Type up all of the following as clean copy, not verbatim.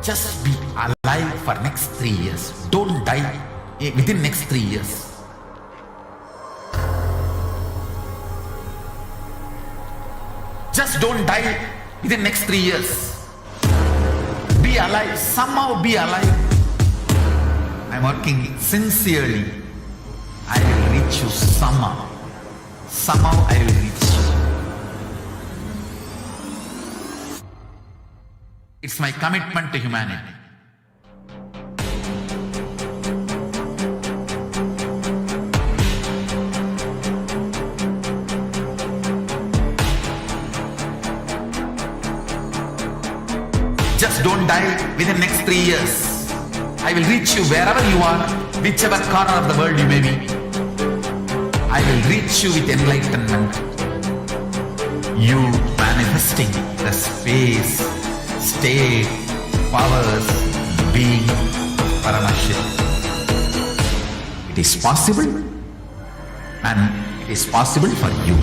Just be alive for next 3 years. Don't die within next 3 years. Just don't die within next 3 years. Be alive. Somehow be alive. I'm working sincerely. I will reach you somehow. Somehow I will reach you. It's my commitment to humanity. Just don't die within next 3 years. I will reach you wherever you are, whichever corner of the world you may be. I will reach you with enlightenment. You manifesting the space, state, powers, being Paramashivam. It is possible, and it is possible for you.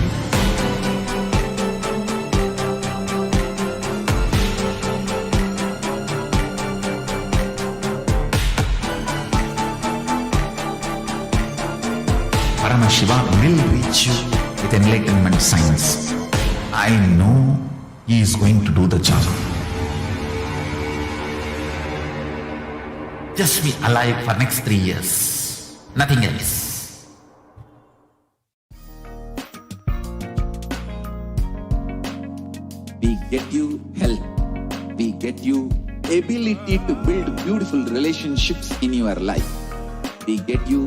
Paramashivam will reach you with enlightenment science. I know he is going to do the job. Just be alive for next 3 years. Nothing else. We get you health. We get you ability to build beautiful relationships in your life. We get you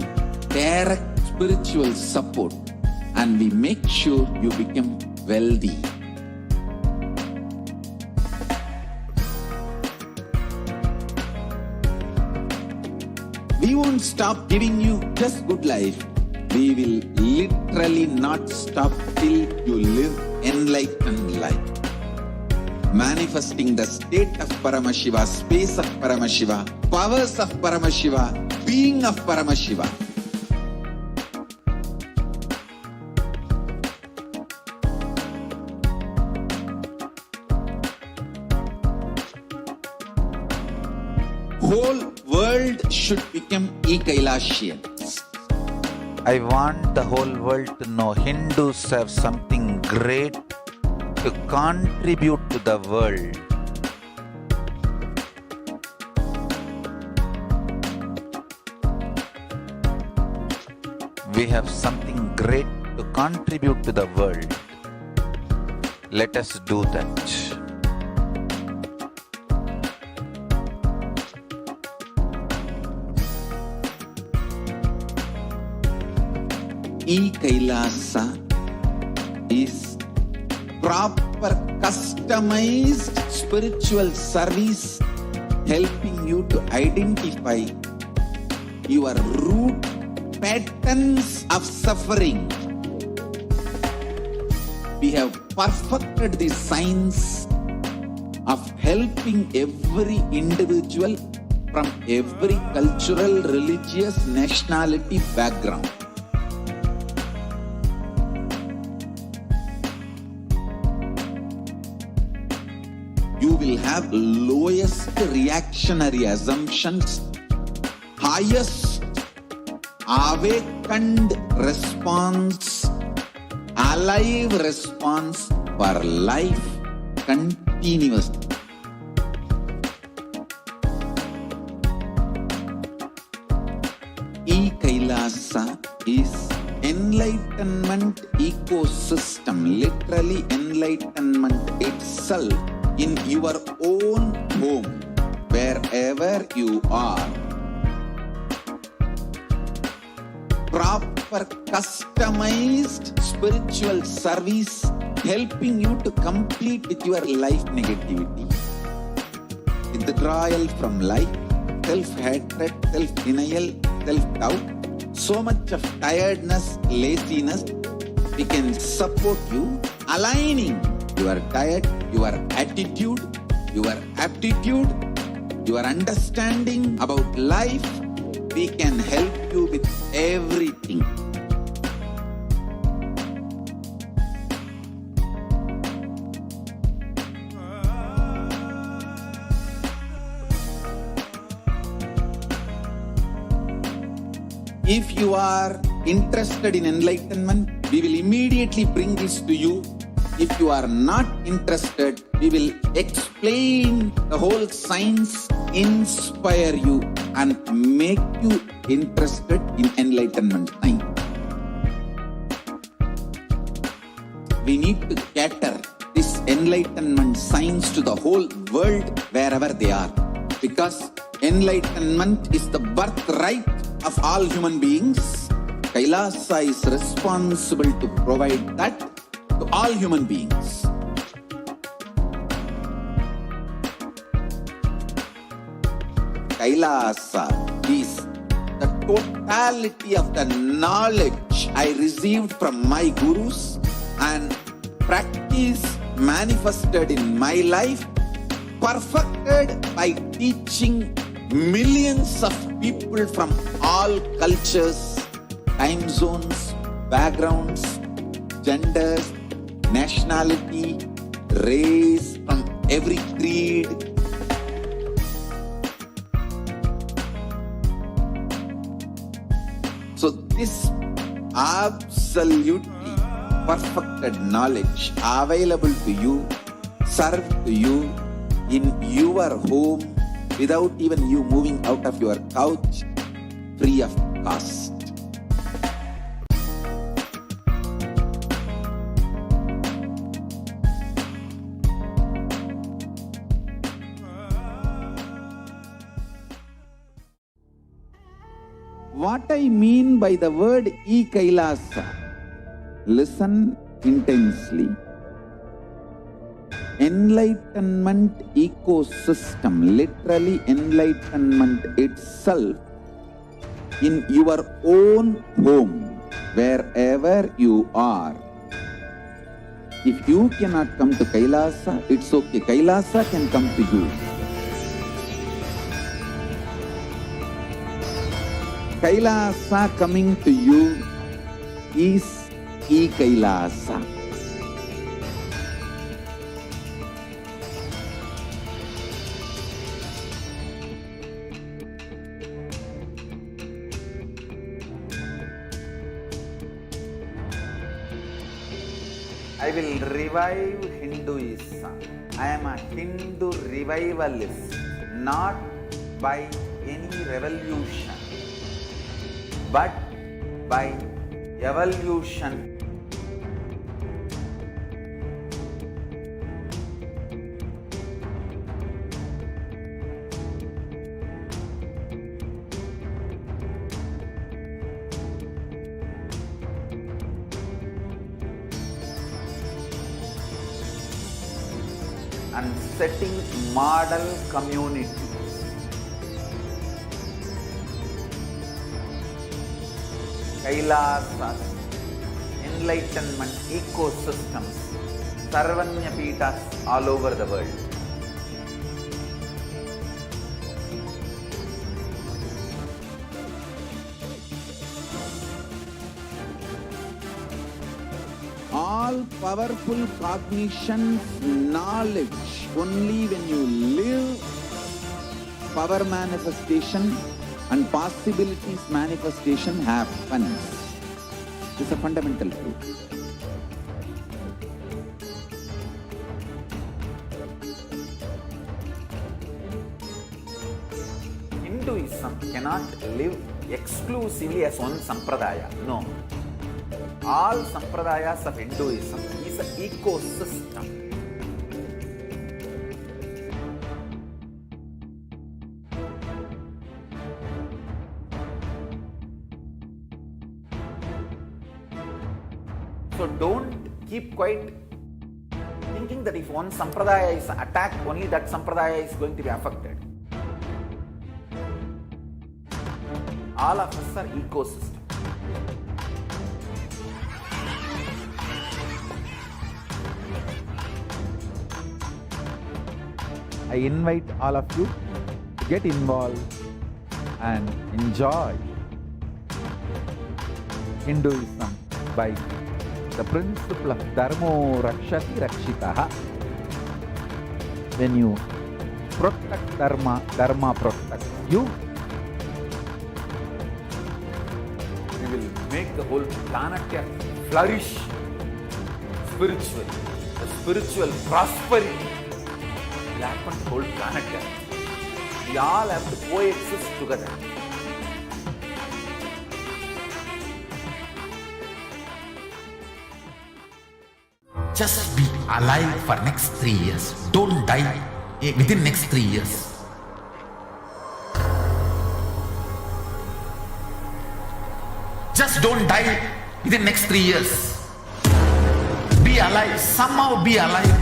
direct spiritual support, and we make sure you become wealthy. We won't stop giving you just good life. We will literally not stop till you live enlightened life. Manifesting the state of Paramashiva, space of Paramashiva, powers of Paramashiva, being of Paramashiva. Whole world should become Kailasians. I want the whole world to know Hindus have something great to contribute to the world. We have something great to contribute to the world. Let us do that. Kailasa is proper customized spiritual service helping you to identify your root patterns of suffering. We have perfected the science of helping every individual from every cultural, religious, nationality background. You will have lowest reactionary assumptions, highest awakened response, alive response for life continuously. Kailasa is enlightenment ecosystem, literally enlightenment itself in your own home, wherever you are. Proper customized spiritual service helping you to complete with your life negativity. Withdrawal from life, self-hatred, self-denial, self-doubt, so much of tiredness, laziness. We can support you aligning your diet, your attitude, your aptitude, your understanding about life. We can help you with everything. If you are interested in enlightenment, we will immediately bring this to you. If you are not interested, we will explain the whole science, inspire you, and make you interested in enlightenment science. We need to cater this enlightenment science to the whole world wherever they are. Because enlightenment is the birthright of all human beings. Kailasa is responsible to provide that to all human beings. Kailasa is the totality of the knowledge I received from my gurus and practice manifested in my life, perfected by teaching millions of people from all cultures, time zones, backgrounds, genders, nationality, race, from every creed. So this absolutely perfected knowledge available to you, served to you in your home without even you moving out of your couch, free of cost. What I mean by the word e-Kailasa, listen intensely. Enlightenment ecosystem, literally enlightenment itself, in your own home, wherever you are. If you cannot come to Kailasa, it's okay. Kailasa can come to you. Kailasa coming to you is e-Kailasa. I will revive Hinduism. I am a Hindu revivalist, not by any revolution, but by evolution. And setting model communities. Kailasas, enlightenment ecosystems, Sarvanya Pitas all over the world. All powerful cognition, knowledge, only when you live, power manifestation and possibilities manifestation happens. This is a fundamental truth. Hinduism cannot live exclusively as one sampradaya. No. All sampradayas of Hinduism is an ecosystem. So don't keep quiet thinking that if one sampradaya is attacked, only that sampradaya is going to be affected. All of us are ecosystem. I invite all of you to get involved and enjoy Hinduism by the principle of Dharmo Rakshati Rakshitaha. When you protect Dharma, Dharma protects you. make the whole planet flourish spiritually. The spiritual prosperity will happen to the whole planet. We all have to coexist together. Just be alive for next 3 years. Don't die within next 3 years. Just don't die within next 3 years. Be alive. Somehow be alive.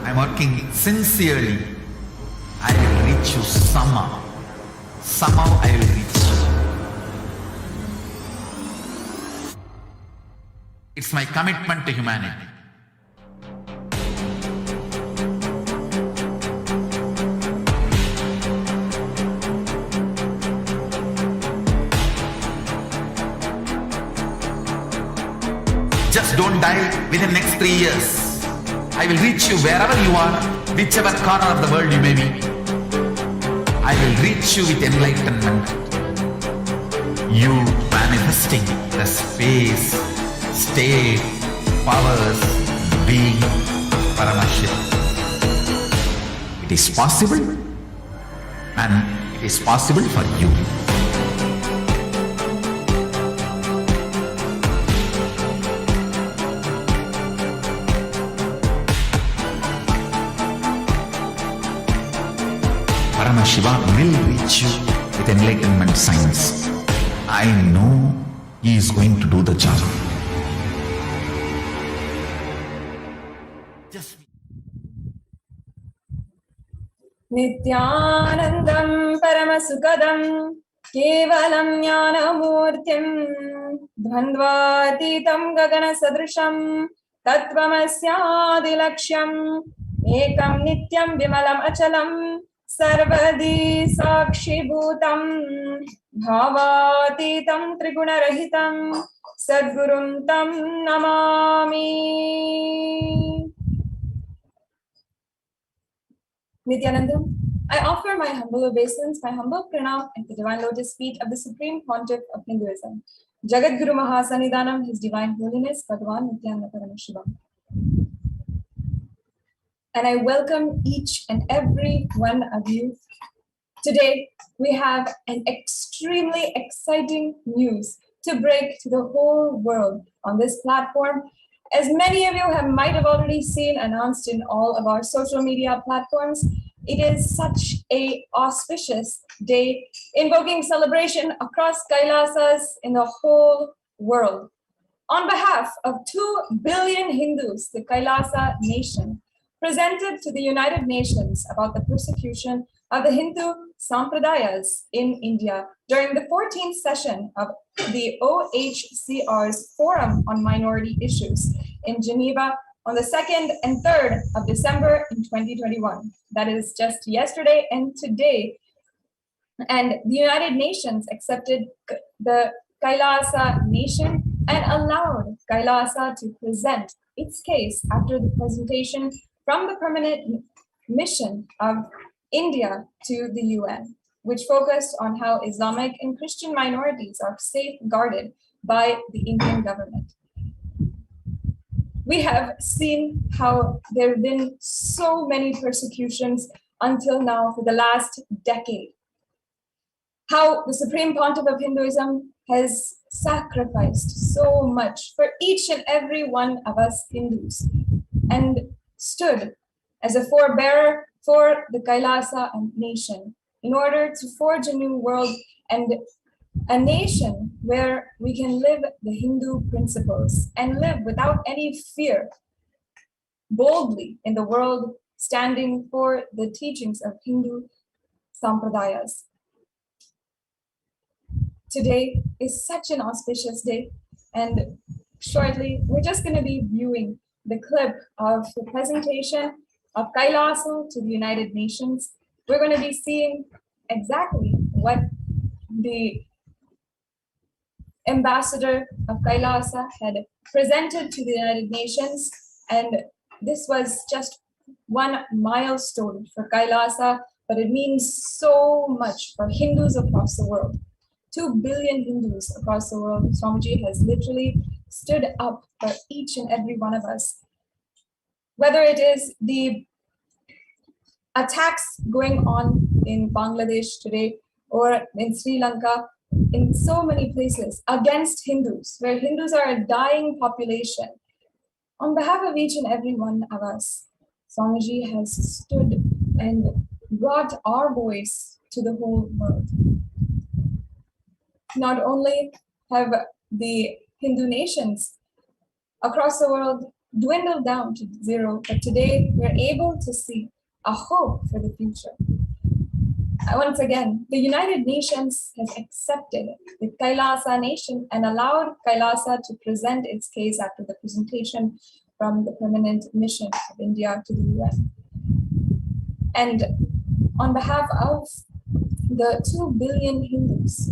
I'm working sincerely. I will reach you somehow. Somehow I will reach you. It's my commitment to humanity. Just don't die within next 3 years. I will reach you wherever you are, whichever corner of the world you may be. I will reach you with enlightenment. You manifesting the space, state, powers, being, Paramashivam. It is possible, and it is possible for you. Paramashivam will reach you with enlightenment science. I know he is going to do the job. Just Nithyanandam Paramasukadam Kevalam Jnanamurtim Dvandvatitam Gagana Sadrisham Tattvamasyaadilaksham Ekam Nityam Vimalam Achalam Sarvadi Sakshibhutam Bhavatitam Trigunarahitam Sadgurum Tam Namami. Nithyanandam, I offer my humble obeisance, my humble pranam at the divine lotus feet of the Supreme Pontiff of Hinduism, Jagat Guru Mahasanidanam, His Divine Holiness, Bhagavan Paramashivam. And I welcome each and every one of you. Today, we have an extremely exciting news to break to the whole world on this platform. As many of you might have already seen announced in all of our social media platforms, it is such an auspicious day, invoking celebration across Kailasas in the whole world. On behalf of 2 billion Hindus, the Kailasa nation presented to the United Nations about the persecution of the Hindu Sampradayas in India during the 14th session of the OHCR's Forum on Minority Issues in Geneva on the 2nd and 3rd of December in 2021. That is just yesterday and today. And the United Nations accepted the Kailasa nation and allowed Kailasa to present its case after the presentation from the permanent mission of India to the UN, which focused on how Islamic and Christian minorities are safeguarded by the Indian government. We have seen how there have been so many persecutions until now for the last decade. How the Supreme Pontiff of Hinduism has sacrificed so much for each and every one of us Hindus and stood as a forebearer for the Kailasa nation in order to forge a new world and a nation where we can live the Hindu principles and live without any fear, boldly in the world, standing for the teachings of Hindu Sampradayas. Today is such an auspicious day, and shortly we're just going to be viewing the clip of the presentation of Kailasa to the United Nations. We're going to be seeing exactly what the ambassador of Kailasa had presented to the United Nations, and this was just one milestone for Kailasa, but it means so much for Hindus across the world. 2 billion Hindus across the world, Swamiji has literally stood up for each and every one of us. Whether it is the attacks going on in Bangladesh today or in Sri Lanka, in so many places against Hindus, where Hindus are a dying population. On behalf of each and every one of us, Swamiji has stood and brought our voice to the whole world. Not only have the Hindu nations across the world dwindled down to zero, but today we're able to see a hope for the future. Once again, the United Nations has accepted the Kailasa nation and allowed Kailasa to present its case after the presentation from the permanent mission of India to the UN. And on behalf of the 2 billion Hindus,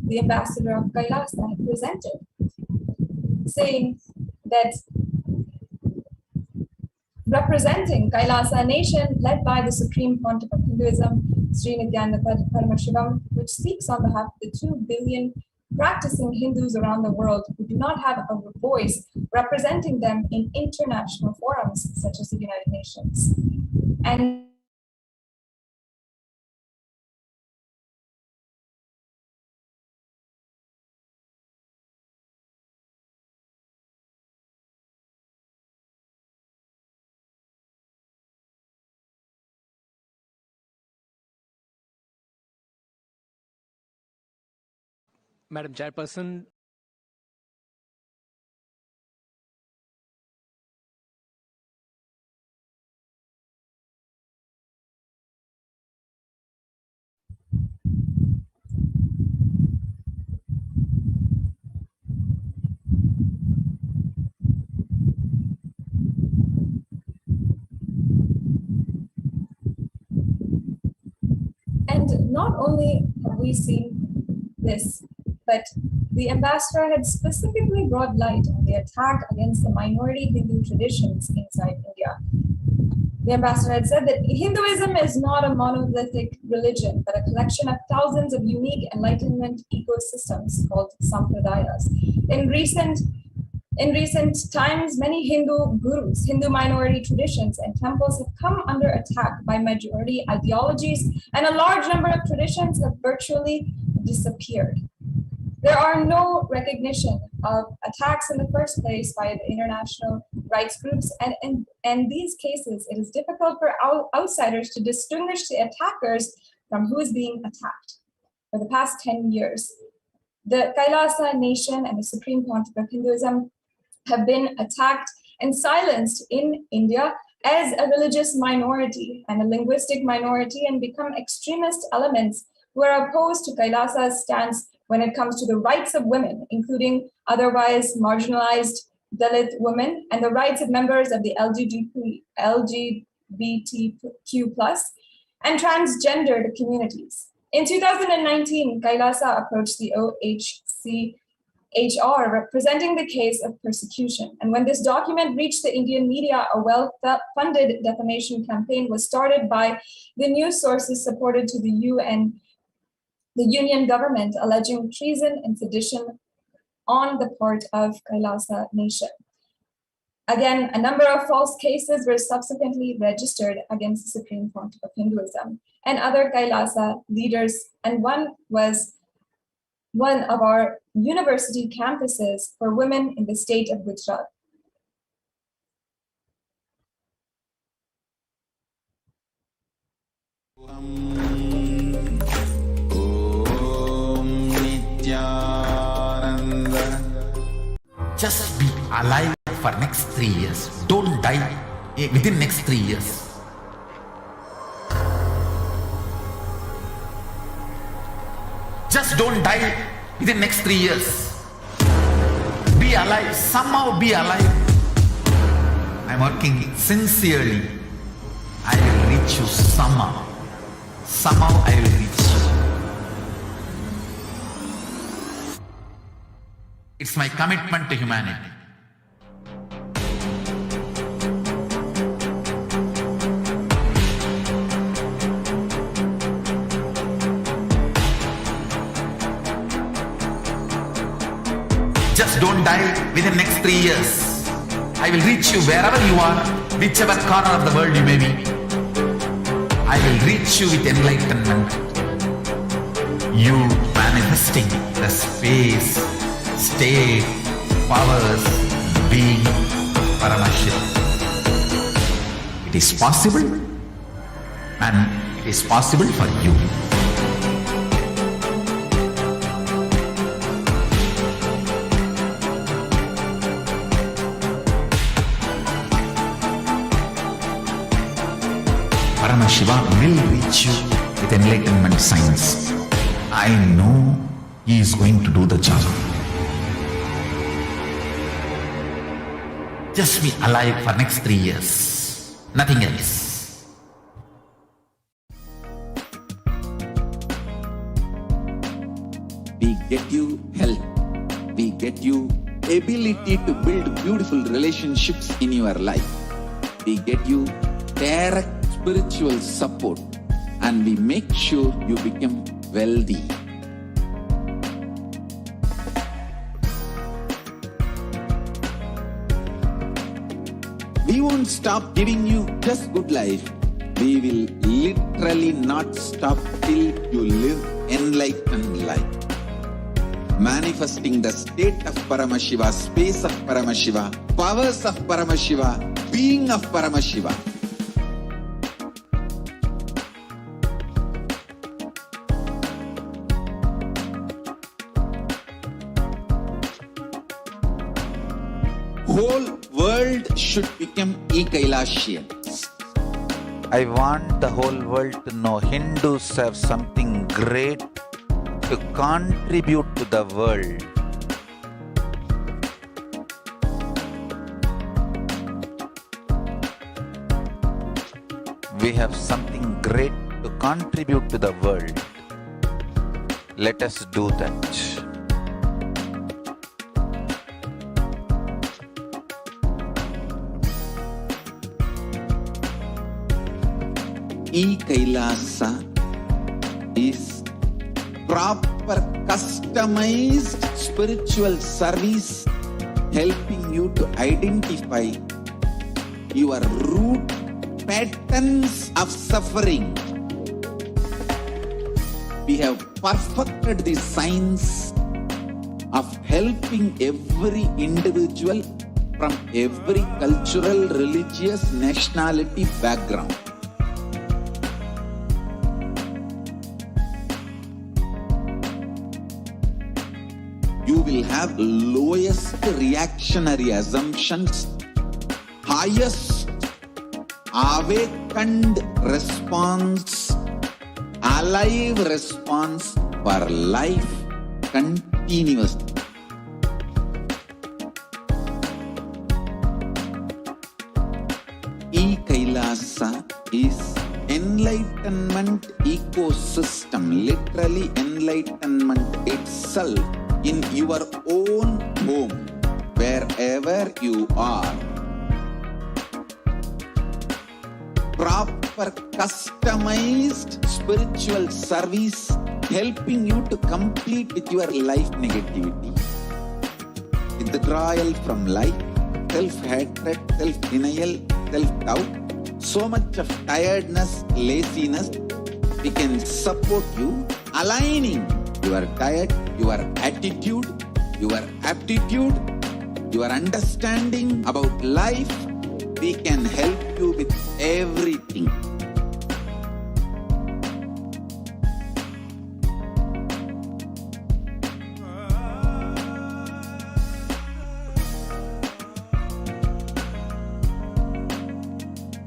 the ambassador of Kailasa had presented, saying that representing Kailasa nation led by the Supreme Pontiff of Hinduism, Sri Nithyananda Paramashivam, which speaks on behalf of the 2 billion practicing Hindus around the world who do not have a voice representing them in international forums such as the United Nations. And Madam Chairperson, And not only have we seen this, but the ambassador had specifically brought light on the attack against the minority Hindu traditions inside India. The ambassador had said that Hinduism is not a monolithic religion, but a collection of thousands of unique enlightenment ecosystems called sampradayas. In recent times, many Hindu gurus, Hindu minority traditions, and temples have come under attack by majority ideologies, and a large number of traditions have virtually disappeared. There are no recognition of attacks in the first place by the international rights groups, and in these cases, it is difficult for outsiders to distinguish the attackers from who is being attacked. For the past 10 years, the Kailasa nation and the Supreme Pontiff of Hinduism have been attacked and silenced in India as a religious minority and a linguistic minority, and become extremist elements who are opposed to Kailasa's stance when it comes to the rights of women, including otherwise marginalized Dalit women and the rights of members of the LGBTQ+ and transgendered communities. In 2019, Kailasa approached the OHCHR representing the case of persecution. And when this document reached the Indian media, a well-funded defamation campaign was started by the news sources supported to the Union government, alleging treason and sedition on the part of Kailasa nation. Again, a number of false cases were subsequently registered against the Supreme Pontiff of Hinduism and other Kailasa leaders, and one was one of our university campuses for women in the state of Gujarat. Just be alive for next 3 years. Don't die within next 3 years. Just don't die within next 3 years. Be alive, somehow be alive. I'm working sincerely. I will reach you somehow. Somehow I will reach you. It's my commitment to humanity. don't die within next 3 years. I will reach you wherever you are, whichever corner of the world you may be. I will reach you with enlightenment. You manifesting the space, state, powers, being Paramashivam. It is possible, and it is possible for you. Paramashiva will reach you with enlightenment signs. I know he is going to do the job. Just be alive for next 3 years. Nothing else. We get you health. We get you ability to build beautiful relationships in your life. We get you direct spiritual support, and we make sure you become wealthy. We won't stop giving you just good life. We will literally not stop till you live enlightened life. Manifesting the state of Paramashiva, space of Paramashiva, powers of Paramashiva, being of Paramashiva. Whole world should become Kailasian. I want the whole world to know Hindus have something great to contribute to the world. We have something great to contribute to the world. Let us do that. Kailasa is proper customized spiritual service helping you to identify your root patterns of suffering. We have perfected the science of helping every individual from every cultural, religious, nationality background. You will have lowest reactionary assumptions, highest awakened response, alive response for life continuously. Kailasa is enlightenment ecosystem, literally enlightenment itself in your own home, wherever you are. Proper customized spiritual service helping you to complete with your life negativity. Withdrawal from life, self-hatred, self-denial, self-doubt, so much of tiredness, laziness. We can support you aligning your diet, your attitude, your aptitude, your understanding about life. We can help you with everything.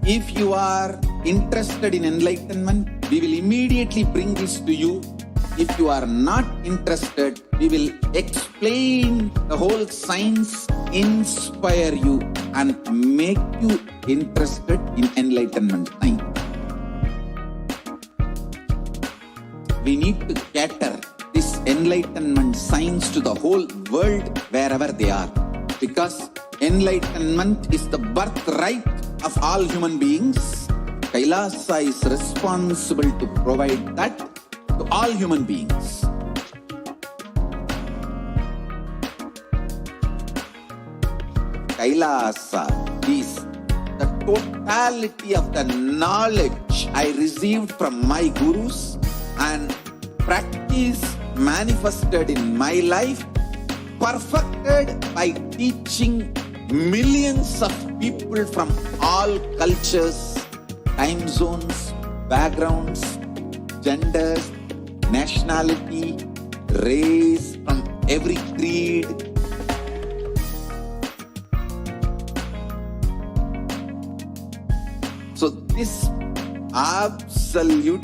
If you are interested in enlightenment, we will immediately bring this to you. If you are not interested, we will explain the whole science, inspire you, and make you interested in enlightenment science. We need to cater this enlightenment science to the whole world wherever they are, because enlightenment is the birthright of all human beings. Kailasa is responsible to provide that to all human beings. Kailasa is the totality of the knowledge I received from my gurus and practice manifested in my life, perfected by teaching millions of people from all cultures, time zones, backgrounds, genders, nationality, race, from every creed. So this absolutely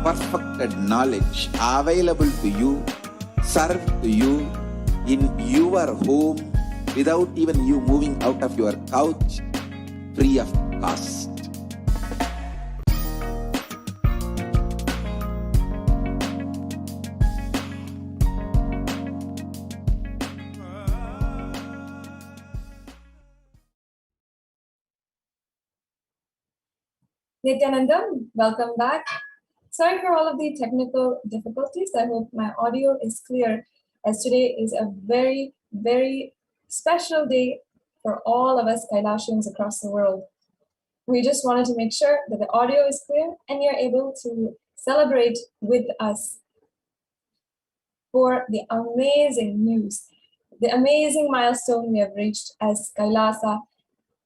perfected knowledge available to you, served to you in your home without even you moving out of your couch, free of cost. Nityanandam, welcome back. Sorry for all of the technical difficulties. I hope my audio is clear, as today is a very, very special day for all of us Kailashans across the world. We just wanted to make sure that the audio is clear and you're able to celebrate with us for the amazing news, the amazing milestone we have reached as Kailasa,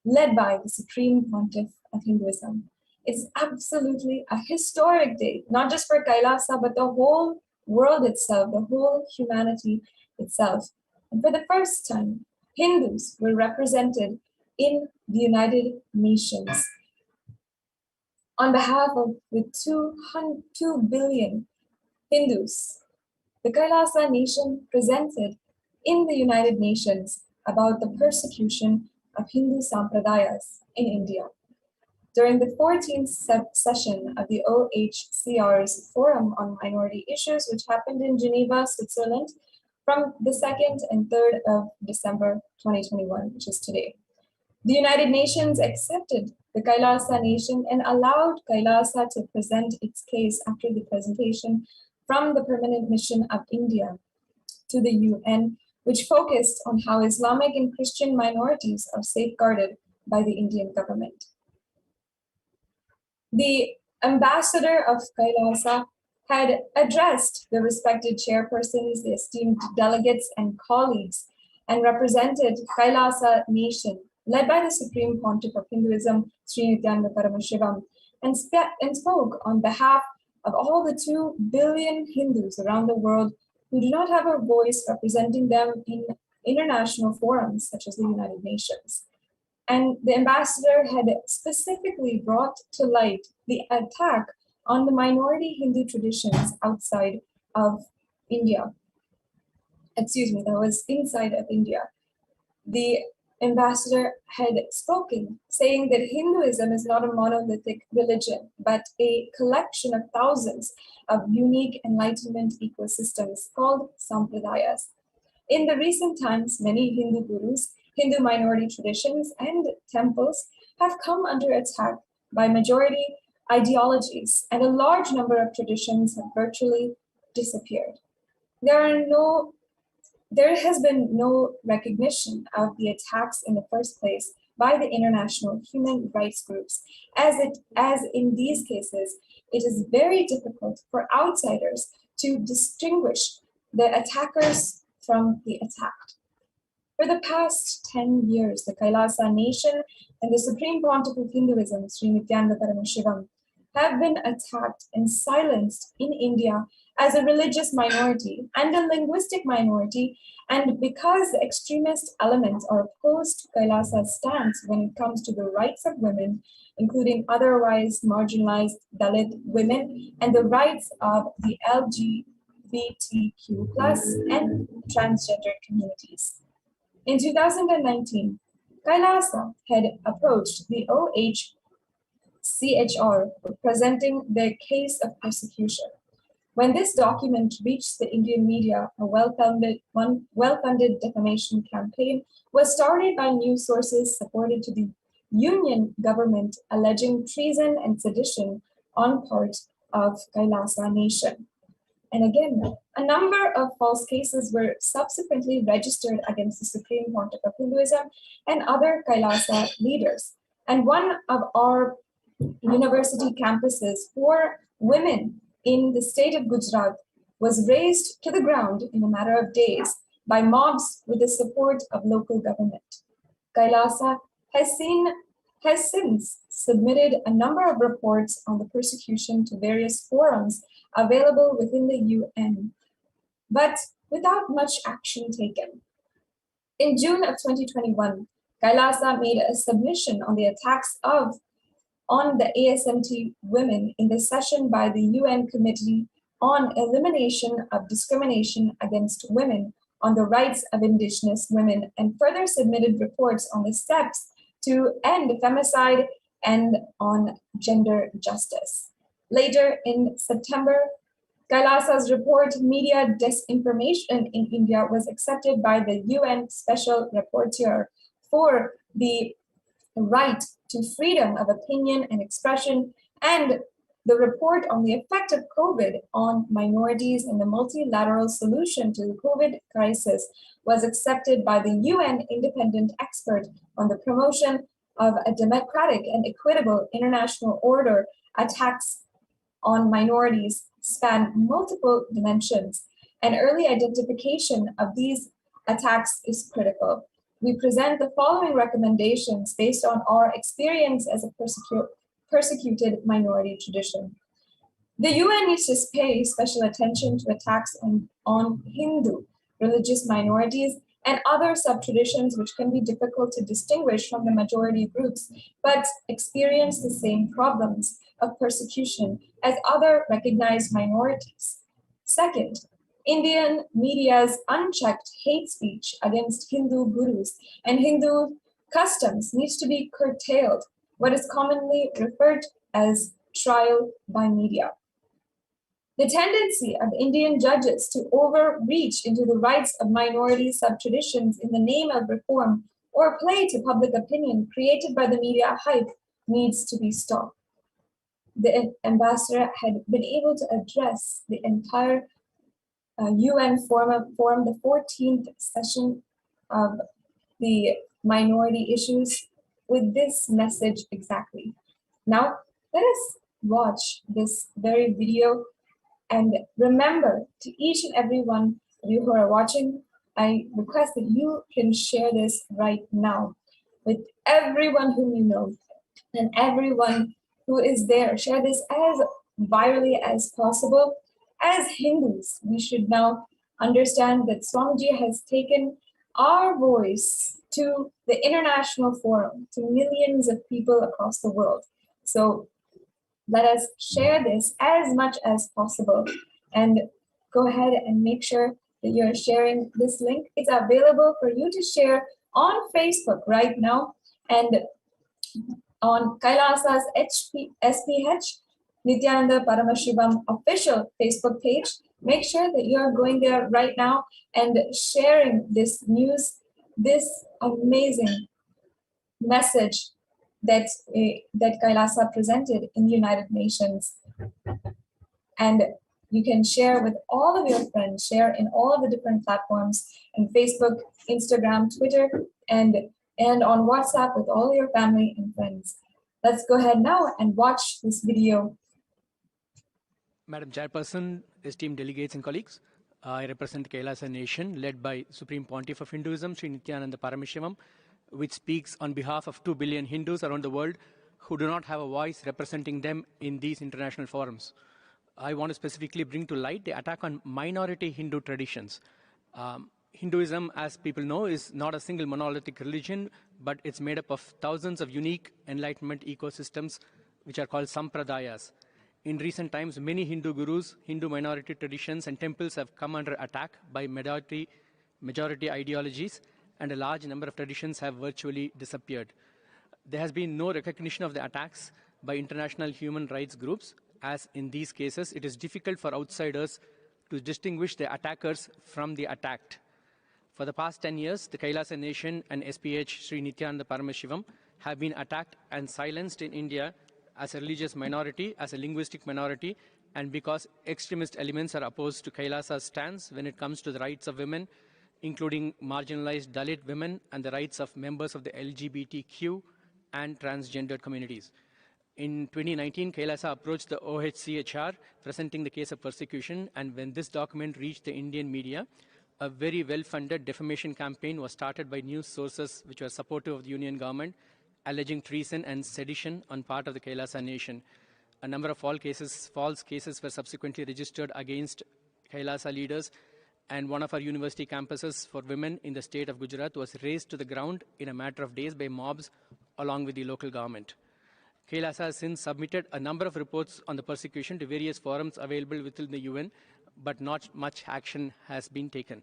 led by the Supreme Pontiff of Hinduism. It's absolutely a historic day, not just for Kailasa, but the whole world itself, the whole humanity itself. And for the first time, Hindus were represented in the United Nations. On behalf of the 2 billion Hindus, the Kailasa nation presented in the United Nations about the persecution of Hindu sampradayas in India. During the 14th session of the OHCR's Forum on Minority Issues, which happened in Geneva, Switzerland, from the 2nd and 3rd of December 2021, which is today. The United Nations accepted the Kailasa nation and allowed Kailasa to present its case after the presentation from the Permanent Mission of India to the UN, which focused on how Islamic and Christian minorities are safeguarded by the Indian government. The ambassador of Kailasa had addressed the respected chairpersons, the esteemed delegates and colleagues, and represented Kailasa nation, led by the Supreme Pontiff of Hinduism, Bhagavan Paramashivam, and spoke on behalf of all the 2 billion Hindus around the world who do not have a voice representing them in international forums such as the United Nations. And the ambassador had specifically brought to light the attack on the minority Hindu traditions outside of India. Excuse me, that was inside of India. The ambassador had spoken, saying that Hinduism is not a monolithic religion, but a collection of thousands of unique enlightenment ecosystems called sampradayas. In the recent times, many Hindu gurus, Hindu minority traditions, and temples have come under attack by majority ideologies, and a large number of traditions have virtually disappeared. There has been no recognition of the attacks in the first place by the international human rights groups, as in these cases, it is very difficult for outsiders to distinguish the attackers from the attacked. For the past 10 years, the Kailasa nation and the Supreme Pontiff of Hinduism, Sri Nityananda Paramashivam, have been attacked and silenced in India as a religious minority and a linguistic minority, and because the extremist elements are opposed to Kailasa's stance when it comes to the rights of women, including otherwise marginalized Dalit women, and the rights of the LGBTQ+ and transgender communities. In 2019, Kailasa had approached the OHCHR presenting their case of persecution. When this document reached the Indian media, a well-funded defamation campaign was started by news sources supported to the Union government, alleging treason and sedition on part of Kailasa nation. And again, a number of false cases were subsequently registered against the Supreme Pontiff of Hinduism and other Kailasa leaders. And one of our university campuses for women in the state of Gujarat was razed to the ground in a matter of days by mobs with the support of local government. Kailasa has since submitted a number of reports on the persecution to various forums available within the UN, but without much action taken. In June of 2021, Kailasa made a submission on the attacks on the ASMT women in the session by the UN Committee on Elimination of Discrimination Against Women on the Rights of Indigenous Women, and further submitted reports on the steps to end femicide and on gender justice. Later in September, Kailasa's report, Media Disinformation in India, was accepted by the UN Special Rapporteur for the right to freedom of opinion and expression, and the report on the effect of COVID on minorities and the multilateral solution to the COVID crisis was accepted by the UN independent expert on the promotion of a democratic and equitable international order. Attacks on minorities span multiple dimensions, and early identification of these attacks is critical. We present the following recommendations based on our experience as a persecuted minority tradition. The UN needs to pay special attention to attacks on Hindu religious minorities and other sub-traditions which can be difficult to distinguish from the majority groups, but experience the same problems of persecution as other recognized minorities. Second, Indian media's unchecked hate speech against Hindu gurus and Hindu customs needs to be curtailed, what is commonly referred as trial by media. The tendency of Indian judges to overreach into the rights of minority sub-traditions in the name of reform or play to public opinion created by the media hype needs to be stopped. The ambassador had been able to address the entire UN forum, the 14th session of the minority issues, with this message exactly. Now, let us watch this very video, and remember, to each and every one of you who are watching, I request that you can share this right now with everyone whom you know and everyone who is there. Share this as virally as possible. As Hindus, we should now understand that Swamiji has taken our voice to the international forum, to millions of people across the world. So let us share this as much as possible, and go ahead and make sure that you're sharing this link. It's available for you to share on Facebook right now and on Kailasa's SPH NITHYANANDA Paramashivam official Facebook page. Make sure that you're going there right now and sharing this news, this amazing message that Kailasa presented in the United Nations. And you can share with all of your friends, share in all of the different platforms, in Facebook, Instagram, Twitter, and on WhatsApp with all your family and friends. Let's go ahead now and watch this video. Madam Chairperson, esteemed delegates and colleagues, I represent Kailasa Nation led by Supreme Pontiff of Hinduism, Sri Nithyananda Paramashivam, which speaks on behalf of 2 billion Hindus around the world who do not have a voice representing them in these international forums. I want to specifically bring to light the attack on minority Hindu traditions. Hinduism, as people know, is not a single monolithic religion, but it's made up of thousands of unique enlightenment ecosystems, which are called sampradayas. In recent times, many Hindu gurus, Hindu minority traditions, and temples have come under attack by majority ideologies, and a large number of traditions have virtually disappeared. There has been no recognition of the attacks by international human rights groups, as in these cases, it is difficult for outsiders to distinguish the attackers from the attacked. For the past 10 years, the Kailasa Nation and SPH Sri Nithyananda Paramashivam have been attacked and silenced in India as a religious minority, as a linguistic minority, and because extremist elements are opposed to Kailasa's stance when it comes to the rights of women, including marginalized Dalit women and the rights of members of the LGBTQ and transgendered communities. In 2019, Kailasa approached the OHCHR presenting the case of persecution, and when this document reached the Indian media, a very well-funded defamation campaign was started by news sources which were supportive of the Union government, alleging treason and sedition on part of the Kailasa nation. A number of false cases were subsequently registered against Kailasa leaders, and one of our university campuses for women in the state of Gujarat was razed to the ground in a matter of days by mobs along with the local government. Kailasa has since submitted a number of reports on the persecution to various forums available within the UN, but not much action has been taken.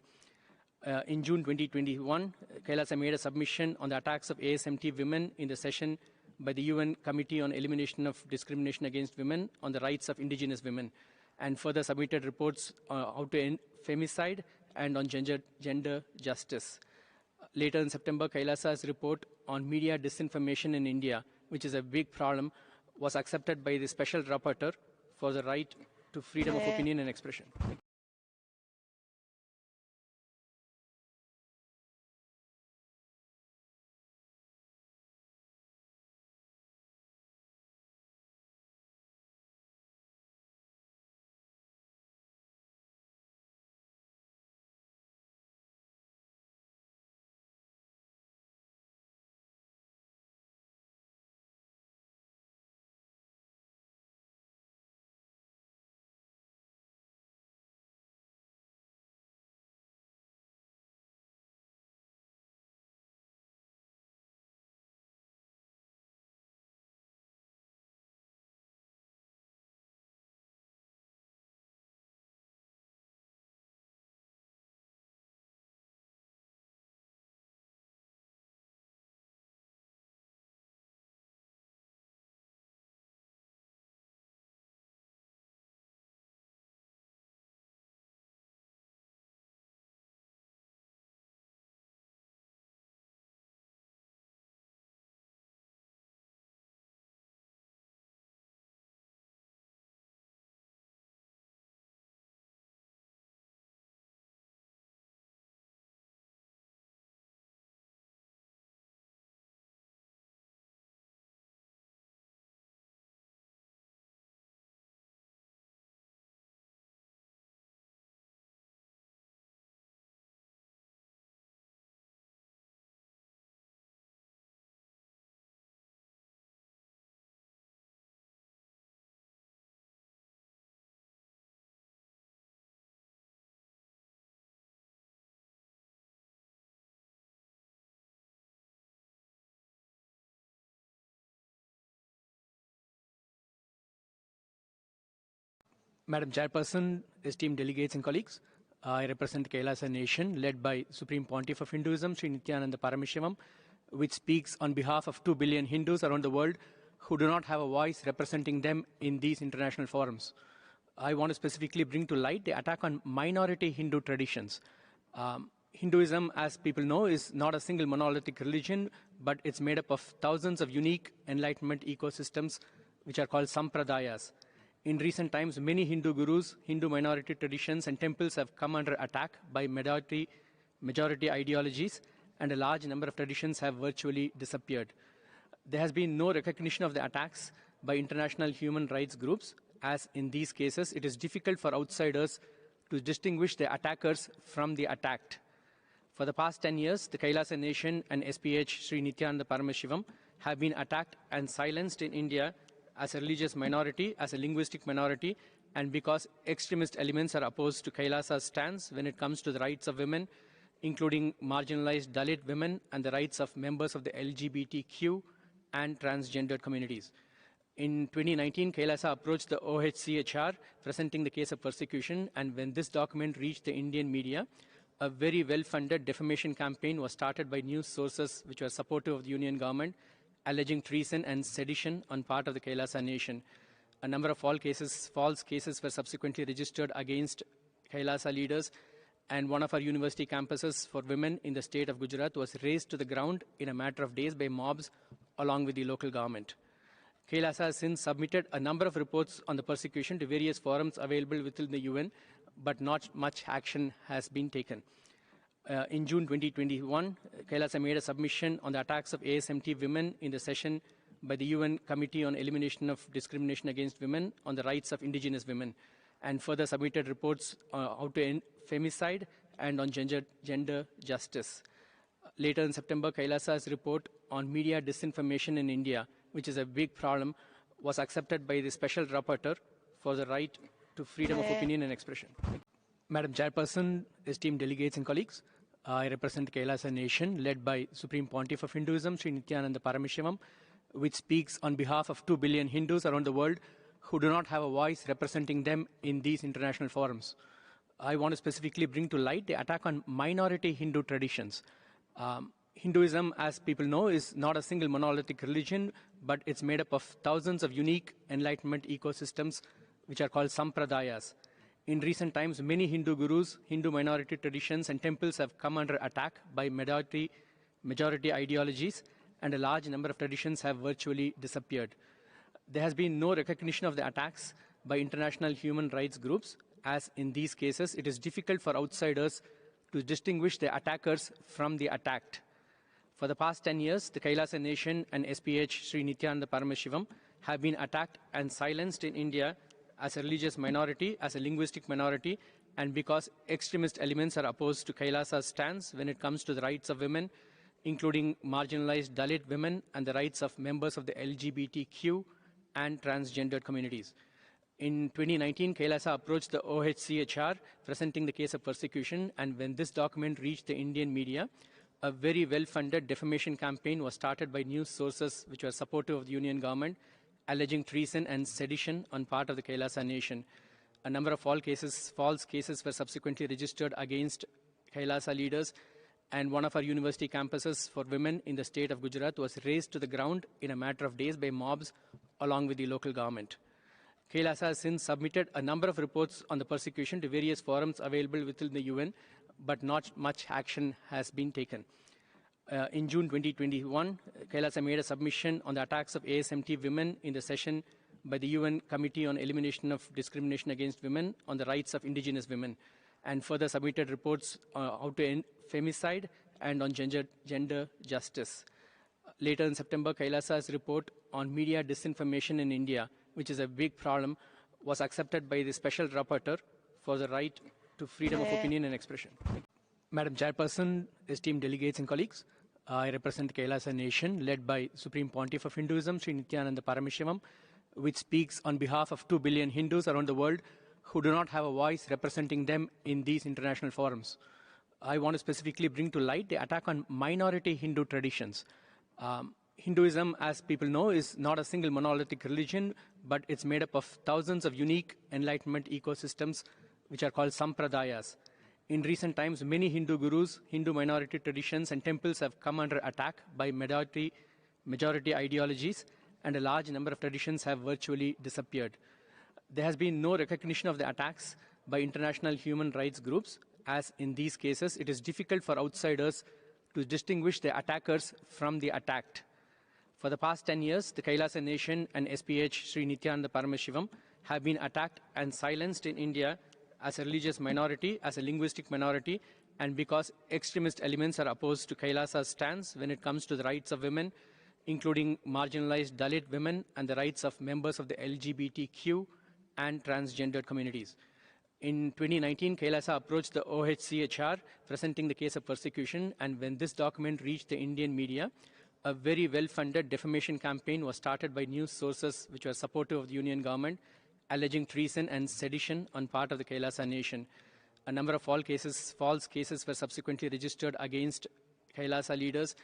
In June 2021, Kailasa made a submission on the attacks of ASMT women in the session by the UN Committee on Elimination of Discrimination Against Women on the Rights of Indigenous Women, and further submitted reports how to end femicide and on gender justice. Later in September, Kailasa's report on media disinformation in India, which is a big problem, was accepted by the Special Rapporteur for the right to freedom of opinion and expression. Madam Chairperson, esteemed delegates and colleagues, I represent Kailasa Nation, led by Supreme Pontiff of Hinduism, Sri NITHYANANDA Paramashivam, which speaks on behalf of 2 billion Hindus around the world who do not have a voice representing them in these international forums. I want to specifically bring to light the attack on minority Hindu traditions. Hinduism, as people know, is not a single monolithic religion, but it's made up of thousands of unique enlightenment ecosystems, which are called sampradayas. In recent times, many Hindu gurus, Hindu minority traditions, and temples have come under attack by majority ideologies, and a large number of traditions have virtually disappeared. There has been no recognition of the attacks by international human rights groups, as in these cases, it is difficult for outsiders to distinguish the attackers from the attacked. For the past 10 years, the Kailasa Nation and SPH, Sri Nityananda Paramashivam, have been attacked and silenced in India as a religious minority, as a linguistic minority, and because extremist elements are opposed to Kailasa's stance when it comes to the rights of women, including marginalized Dalit women and the rights of members of the LGBTQ and transgendered communities. In 2019, Kailasa approached the OHCHR presenting the case of persecution, and when this document reached the Indian media, a very well-funded defamation campaign was started by news sources which were supportive of the Union government, alleging treason and sedition on part of the Kailasa nation. A number of false cases were subsequently registered against Kailasa leaders, and one of our university campuses for women in the state of Gujarat was razed to the ground in a matter of days by mobs along with the local government. Kailasa has since submitted a number of reports on the persecution to various forums available within the UN, but not much action has been taken. In June 2021, Kailasa made a submission on the attacks of ASMT women in the session by the UN Committee on Elimination of Discrimination Against Women on the rights of indigenous women, and further submitted reports how to end femicide and on gender justice. Later in September, Kailasa's report on media disinformation in India, which is a big problem, was accepted by the Special Rapporteur for the right to freedom of opinion and expression. Madam Chairperson, esteemed delegates and colleagues, I represent Kailasa Nation, led by Supreme Pontiff of Hinduism, Sri Nithyananda Paramashivam, which speaks on behalf of 2 billion Hindus around the world who do not have a voice representing them in these international forums. I want to specifically bring to light the attack on minority Hindu traditions. Hinduism, as people know, is not a single monolithic religion, but it's made up of thousands of unique enlightenment ecosystems, which are called sampradayas. In recent times, many Hindu gurus, Hindu minority traditions, and temples have come under attack by majority ideologies, and a large number of traditions have virtually disappeared. There has been no recognition of the attacks by international human rights groups, as in these cases, it is difficult for outsiders to distinguish the attackers from the attacked. For the past 10 years, the Kailasa Nation and SPH Sri Nithyananda Paramashivam have been attacked and silenced in India as a religious minority, as a linguistic minority, and because extremist elements are opposed to Kailasa's stance when it comes to the rights of women, including marginalized Dalit women and the rights of members of the LGBTQ and transgendered communities. In 2019, Kailasa approached the OHCHR presenting the case of persecution, and when this document reached the Indian media, a very well-funded defamation campaign was started by news sources which were supportive of the Union government, alleging treason and sedition on part of the Kailasa Nation. A number of false cases were subsequently registered against Kailasa leaders, and one of our university campuses for women in the state of Gujarat was razed to the ground in a matter of days by mobs along with the local government. Kailasa has since submitted a number of reports on the persecution to various forums available within the UN, but not much action has been taken. In June 2021, Kailasa made a submission on the attacks of ASMT women in the session by the UN Committee on Elimination of Discrimination Against Women on the rights of indigenous women, and further submitted reports how to end femicide and on gender justice. Later in September, Kailasa's report on media disinformation in India, which is a big problem, was accepted by the Special Rapporteur for the right to freedom of opinion and expression. Madam Chairperson, esteemed delegates and colleagues, I represent Kailasa Nation, led by Supreme Pontiff of Hinduism, Sri Nithyananda Paramashivam, which speaks on behalf of 2 billion Hindus around the world who do not have a voice representing them in these international forums. I want to specifically bring to light the attack on minority Hindu traditions. Hinduism, as people know, is not a single monolithic religion, but it's made up of thousands of unique enlightenment ecosystems, which are called sampradayas. In recent times, many Hindu gurus, Hindu minority traditions, and temples have come under attack by majority ideologies, and a large number of traditions have virtually disappeared. There has been no recognition of the attacks by international human rights groups, as in these cases, it is difficult for outsiders to distinguish the attackers from the attacked. For the past 10 years, the Kailasa Nation and SPH Sri Nithyananda Paramashivam have been attacked and silenced in India as a religious minority, as a linguistic minority, and because extremist elements are opposed to Kailasa's stance when it comes to the rights of women, including marginalized Dalit women and the rights of members of the LGBTQ and transgendered communities. In 2019, Kailasa approached the OHCHR presenting the case of persecution, and when this document reached the Indian media, a very well-funded defamation campaign was started by news sources which were supportive of the Union government, alleging treason and sedition on part of the Kailasa Nation. A number of false cases were subsequently registered against Kailasa leaders,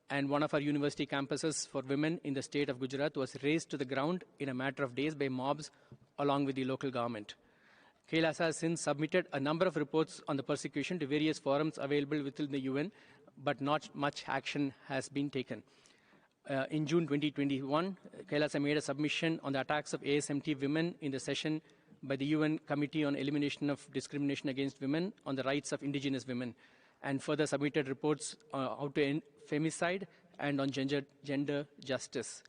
and one of our university campuses for women in the state of Gujarat was razed to the ground in a matter of days by mobs along with the local government. Kailasa has since submitted a number of reports on the persecution to various forums available within the UN, but not much action has been taken. In June 2021, Kailasa made a submission on the attacks of ASMT women in the session by the UN Committee on Elimination of Discrimination Against Women on the rights of indigenous women, and further submitted reports how to end femicide and on gender justice.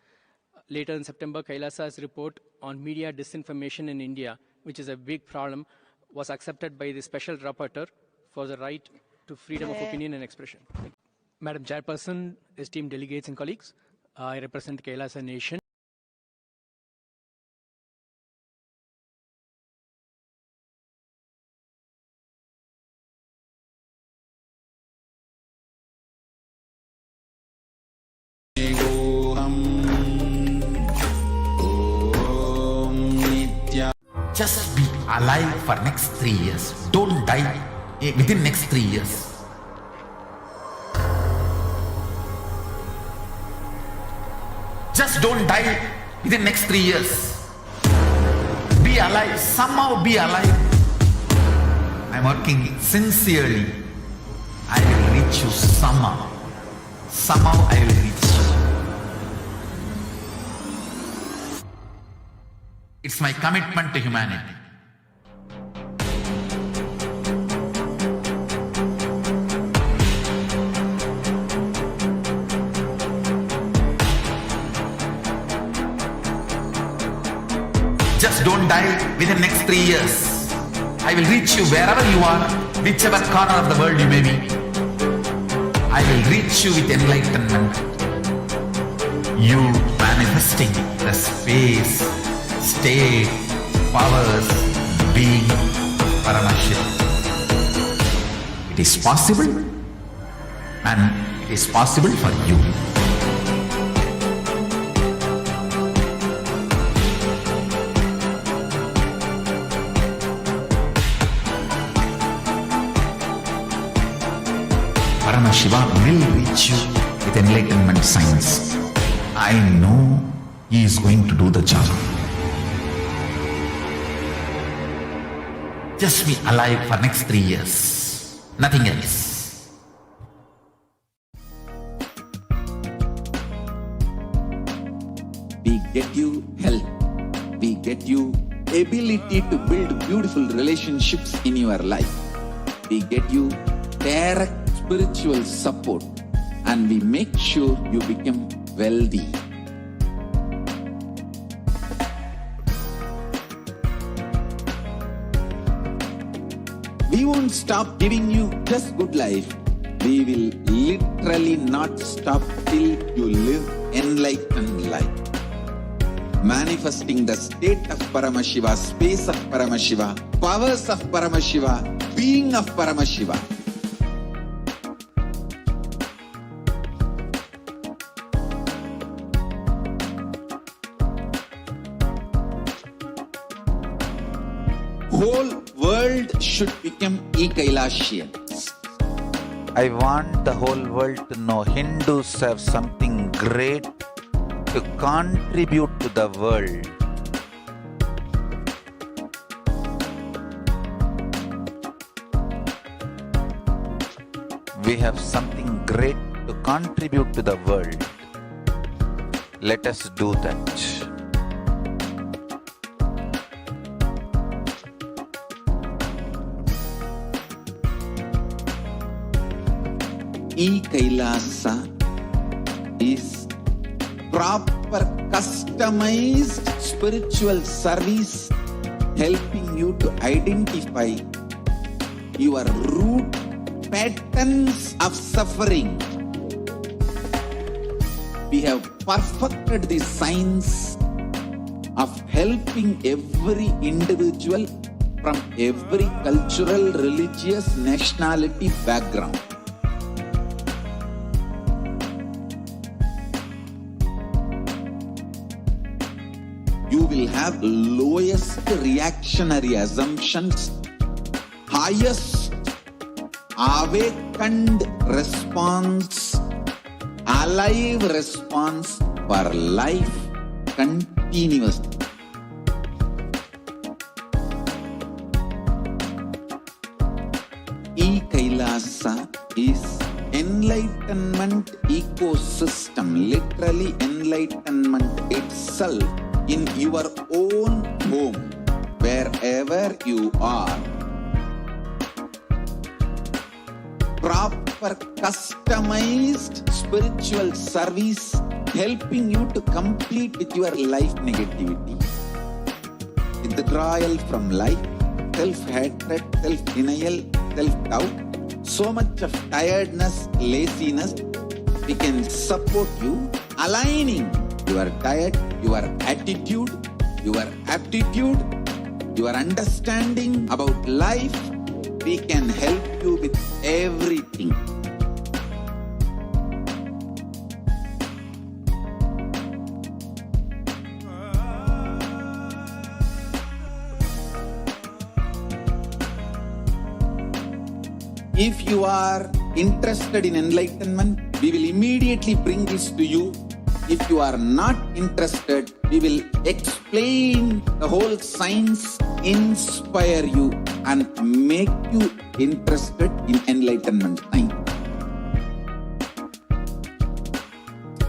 Later in September, Kailasa's report on media disinformation in India, which is a big problem, was accepted by the Special Rapporteur for the right to freedom of opinion and expression. Madam Chairperson, esteemed delegates and colleagues, I represent Kailasa Nation. Just be alive for next 3 years. Don't die within next 3 years. Just don't die within next 3 years. Be alive. Somehow be alive. I'm working sincerely. I will reach you somehow. Somehow I will reach you. It's my commitment to humanity. Just don't die within next 3 years. I will reach you wherever you are, whichever corner of the world you may be. I will reach you with enlightenment. You manifesting the space, state, powers, being Paramashivam. It is possible, and it is possible for you. Paramashivam will reach you with enlightenment science. I know he is going to do the job. Just be alive for next 3 years. Nothing else. We get you health. We get you ability to build beautiful relationships in your life. We get you direct spiritual support, and we make sure you become wealthy. We won't stop giving you just good life. We will literally not stop till you live enlightened life. Manifesting the state of Paramashiva, space of Paramashiva, powers of Paramashiva, being of Paramashiva. Whole world should become Kailasians. I want the whole world to know Hindus have something great to contribute to the world. We have something great to contribute to the world. Let us do that. Kailasa is proper customized spiritual service, helping you to identify your root patterns of suffering. We have perfected the science of helping every individual from every cultural, religious, nationality background. You will have lowest reactionary assumptions, highest awakened response, alive response for life continuously. Kailasa is enlightenment ecosystem, literally enlightenment itself in your own home, wherever you are. Proper offer customized spiritual service, helping you to complete with your life negativity. Withdrawal from life, self-hatred, self-denial, self-doubt, so much of tiredness, laziness. We can support you, aligning your diet, your attitude, your aptitude, your understanding about life. We can help you with everything. If you are interested in enlightenment, we will immediately bring this to you. If you are not interested, we will explain the whole science, inspire you and make you interested in enlightenment science.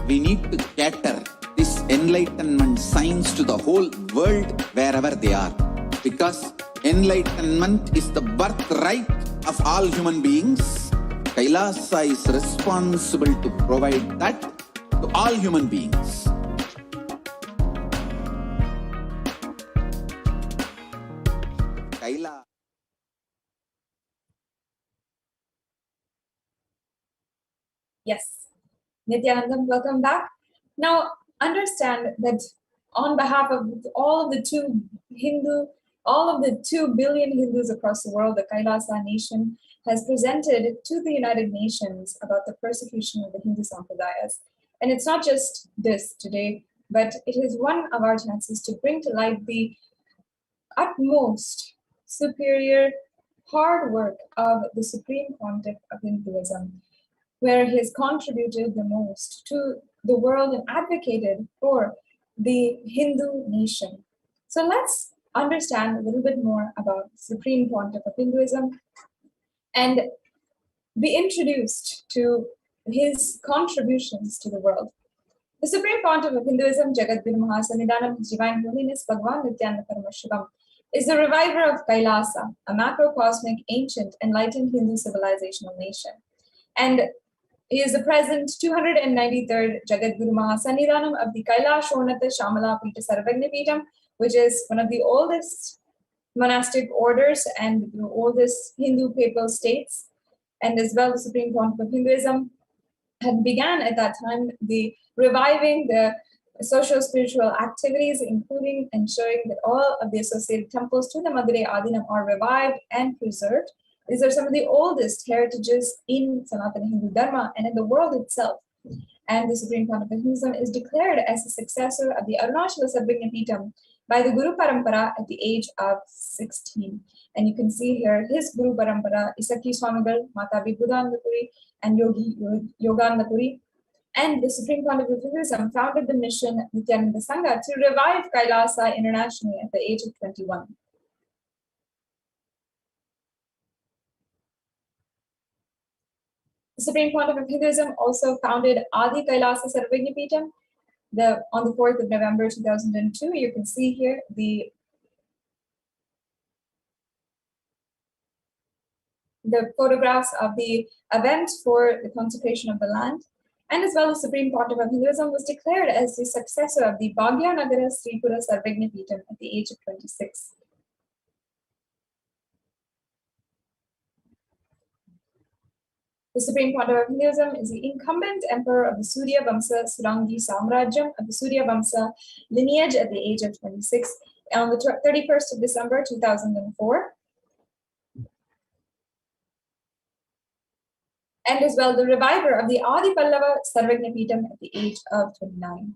We need to cater this enlightenment science to the whole world wherever they are, because enlightenment is the birthright of all human beings. Kailasa is responsible to provide that to all human beings. Kailasa. Yes. Nityanandam, welcome back. Now, understand that on behalf of all of the 2 billion Hindus across the world, the Kailasa nation has presented to the United Nations about the persecution of the Hindu Sampradayas. And it's not just this today, but it is one of our chances to bring to light the utmost superior hard work of the Supreme Pontiff of Hinduism, where he has contributed the most to the world and advocated for the Hindu nation. So let's understand a little bit more about Supreme Pontiff of Hinduism and be introduced to his contributions to the world. The Supreme Pontiff of Hinduism, Jagadguru Mahasannidhanam, His Divine Holiness Bhagavan Paramashivam, is the reviver of Kailasa, a macrocosmic, ancient, enlightened Hindu civilizational nation. And he is the present 293rd Jagadguru Mahasannidhanam of the Kailashonata Shamala Pita Sarvagna Pitam, which is one of the oldest monastic orders and the oldest Hindu papal states, and as well the Supreme Pontiff of Hinduism had began at that time the reviving the socio-spiritual activities, including ensuring that all of the associated temples to the Madurai Adinam are revived and preserved. These are some of the oldest heritages in Sanatana Hindu Dharma and in the world itself. And the Supreme Pontiff of Hinduism is declared as the successor of the Arunachala Sarvagna Pitam by the Guru Parampara at the age of 16. And you can see here his Guru Parampara, Isaki Swamigal, Mata Vibhudanandapuri, and Yogi Yoganandapuri. And the Supreme Pontiff of Hinduism founded the mission Nityananda Sangha to revive Kailasa internationally at the age of 21. The Supreme Pontiff of Hinduism also founded Adi Kailasa Sarvagna Pitam on the 4th of November 2002. You can see here the photographs of the event for the consecration of the land. And as well as Supreme Pontiff of Hinduism was declared as the successor of the Bhagyanagara Sripura Sarvagna Pitam at the age of 26. The Supreme Pontiff of Hinduism is the incumbent emperor of the Surya Vamsa Surangi Samrajyam of the Surya Vamsa lineage at the age of 26 on the 31st of December 2004. And as well the reviver of the Adi Pallava Sarvagna Pitam at the age of 29.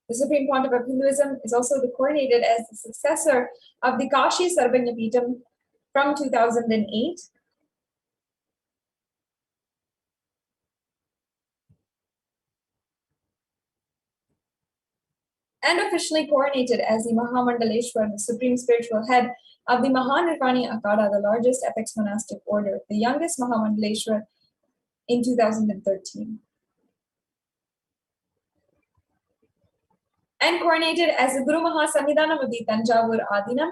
The Supreme Pontiff of Hinduism is also coronated as the successor of the Kashi Sarvagna Pitam from 2008. And officially coronated as the Mahamandaleshwar, the supreme spiritual head of the Mahanirvani Akada, the largest apex monastic order, the youngest Mahamandaleshwar in 2013. and coronated as the Guru Mahasannidhanam of the Tanjavur Adinam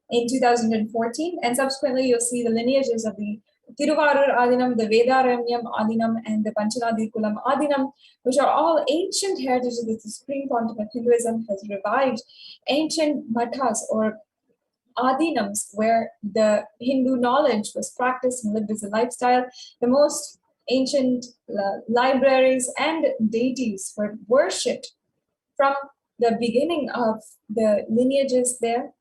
in 2014. And subsequently, you'll see the lineages of the Tiruvarur Adinam, the Vedaranyam Adinam, and the Panchaladikulam Adinam, which are all ancient heritages that the Supreme Pontiff of Hinduism has revived, ancient mathas or adinams, where the Hindu knowledge was practiced and lived as a lifestyle. The most ancient libraries and deities were worshipped from the beginning of the lineages there.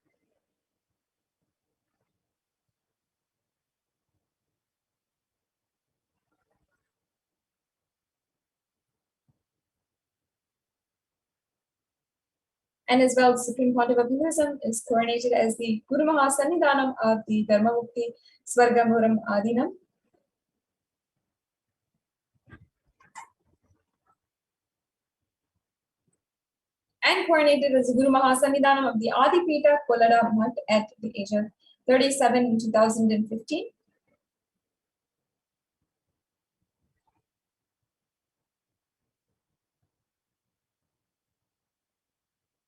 And as well, the Supreme Pontiff of Hinduism is coronated as the Guru Mahasannidhanam of the Dharmamukti Svargamuram Adinam. And coronated as the Guru Mahasannidhanam of the Adipita Kolada Mutt at the age of 37 in 2015.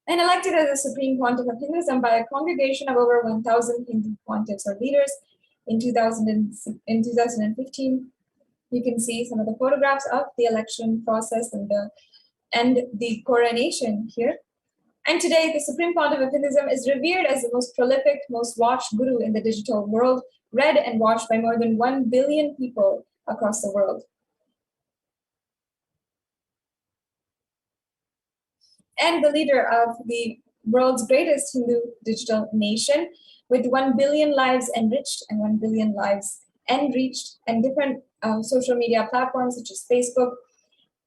And elected as the Supreme Pontiff of Hinduism by a congregation of over 1,000 Hindu pontiffs or leaders in 2015. You can see some of the photographs of the election process and the coronation here. And today, the Supreme Pontiff of Hinduism is revered as the most prolific, most watched guru in the digital world, read and watched by more than 1 billion people across the world. And the leader of the world's greatest Hindu digital nation, with 1 billion lives enriched and 1 billion lives enreached, and different social media platforms such as Facebook,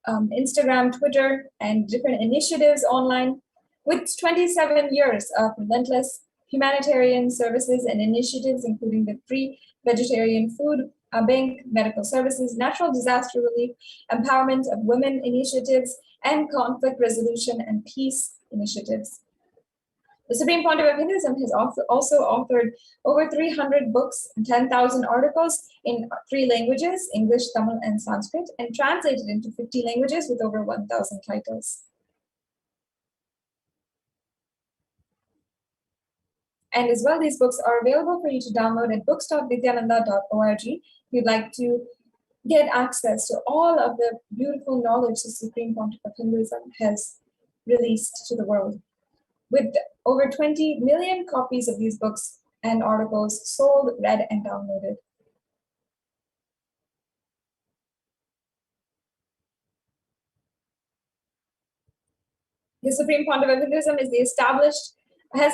Instagram, Twitter, and different initiatives online, with 27 years of relentless humanitarian services and initiatives, including the free vegetarian food bank, medical services, natural disaster relief, empowerment of women initiatives, and conflict resolution and peace initiatives. The Supreme Pontiff of Hinduism has also authored over 300 books and 10,000 articles in 3 languages, English, Tamil, and Sanskrit, and translated into 50 languages with over 1,000 titles. And as well, these books are available for you to download at books.nithyananda.org if you'd like to get access to all of the beautiful knowledge the Supreme Pontiff of Hinduism has released to the world. With over 20 million copies of these books and articles sold, read, and downloaded. The Supreme Pontiff of Hinduism has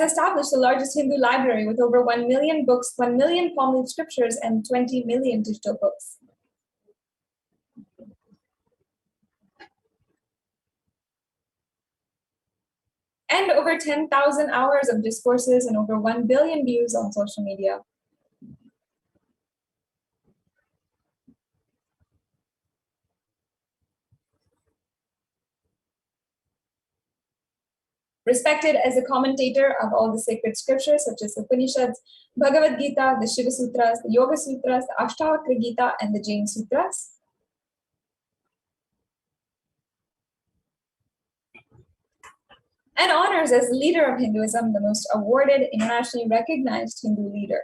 established the largest Hindu library with over 1 million books, 1 million palm scriptures, and 20 million digital books. And over 10,000 hours of discourses and over 1 billion views on social media. Respected as a commentator of all the sacred scriptures such as the Upanishads, Bhagavad Gita, the Shiva Sutras, the Yoga Sutras, the Ashtavakra Gita, and the Jain Sutras. And honors as leader of Hinduism, the most awarded, internationally recognized Hindu leader.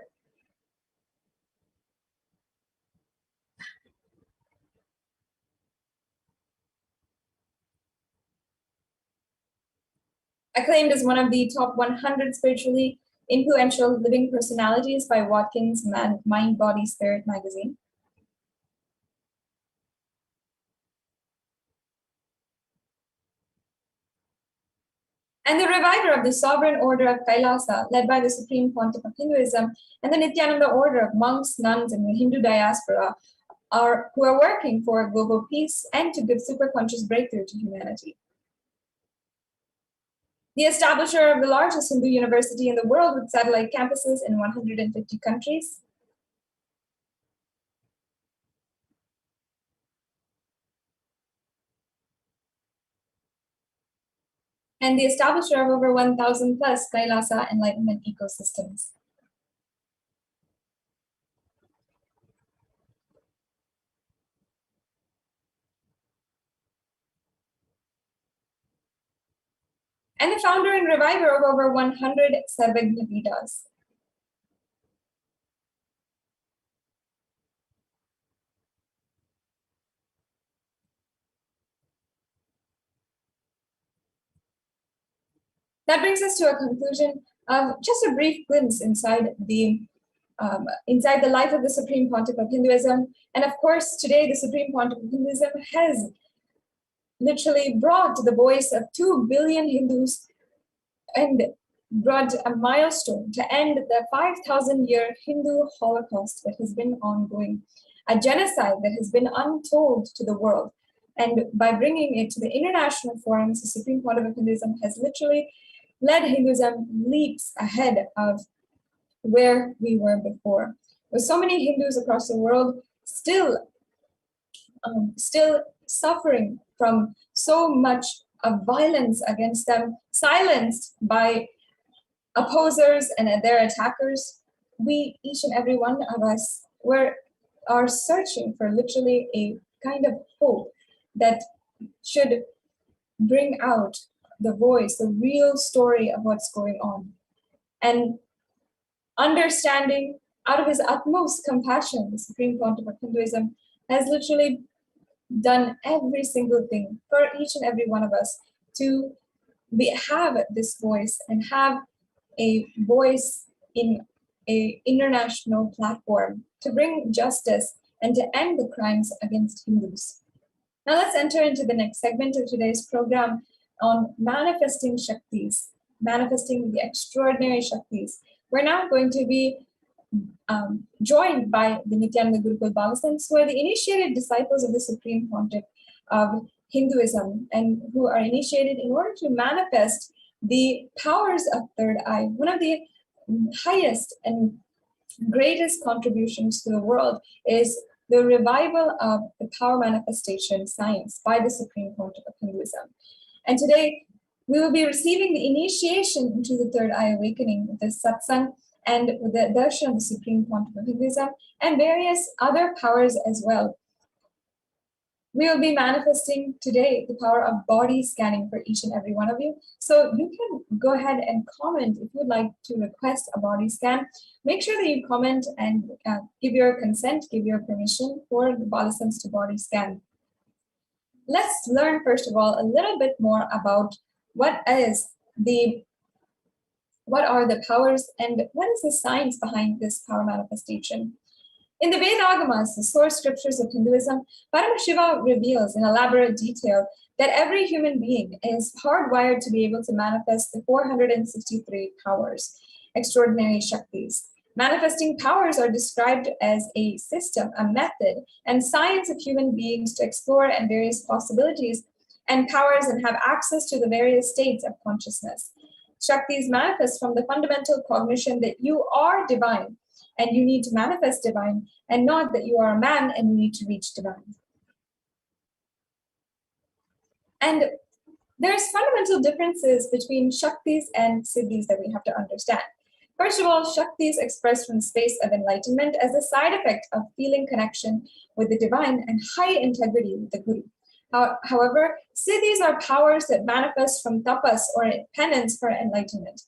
Acclaimed as one of the top 100 spiritually influential living personalities by Watkins Mind, Body, Spirit magazine. And the reviver of the Sovereign Order of Kailasa, led by the Supreme Pontiff of Hinduism, and the Nityananda Order of monks, nuns, and the Hindu diaspora, who are working for global peace and to give superconscious breakthrough to humanity. The establisher of the largest Hindu university in the world with satellite campuses in 150 countries. And the establisher of over 1,000 plus Kailasa enlightenment ecosystems. and the founder and reviver of over 100 Sarvagna Vedas. That brings us to a conclusion of just a brief glimpse inside the life of the Supreme Pontiff of Hinduism. And of course, today the Supreme Pontiff of Hinduism has literally brought the voice of 2 billion Hindus and brought a milestone to end the 5,000-year Hindu Holocaust that has been ongoing, a genocide that has been untold to the world. And by bringing it to the international forums, the Supreme Pontiff of Hinduism has literally led Hinduism leaps ahead of where we were before. With so many Hindus across the world still suffering from so much of violence against them, silenced by opposers and their attackers, we, each and every one of us, are searching for literally a kind of hope that should bring out the voice, the real story of what's going on. And understanding, out of his utmost compassion, the Supreme Pontiff of Hinduism has literally done every single thing for each and every one of us to have this voice and have a voice in an international platform to bring justice and to end the crimes against Hindus. Now let's enter into the next segment of today's program on manifesting Shaktis, manifesting the extraordinary Shaktis. We're now going to be joined by the Nityananda Gurukul Balasans, who are the initiated disciples of the Supreme Pontiff of Hinduism and who are initiated in order to manifest the powers of third eye, one of the highest and greatest contributions to the world is the revival of the power manifestation science by the Supreme Pontiff of Hinduism. And today we will be receiving the initiation into the third eye awakening with the satsang and with the darshan of the Supreme Pontiff of Hinduism and various other powers as well. We will be manifesting today the power of body scanning for each and every one of you. So you can go ahead and comment if you'd like to request a body scan. Make sure that you comment and give your consent, give your permission for the Balasans to body scan. Let's learn, first of all, a little bit more about what are the powers and what is the science behind this power manifestation. In the Vedagamas, the source scriptures of Hinduism, Paramashiva reveals in elaborate detail that every human being is hardwired to be able to manifest the 463 powers, extraordinary Shaktis. Manifesting powers are described as a system, a method, and science of human beings to explore and various possibilities and powers and have access to the various states of consciousness. Shaktis manifest from the fundamental cognition that you are divine and you need to manifest divine, and not that you are a man and you need to reach divine. And there's fundamental differences between Shaktis and Siddhis that we have to understand. First of all, Shaktis express from the space of enlightenment as a side effect of feeling connection with the divine and high integrity with the Guru. However, Siddhis are powers that manifest from tapas or penance for enlightenment.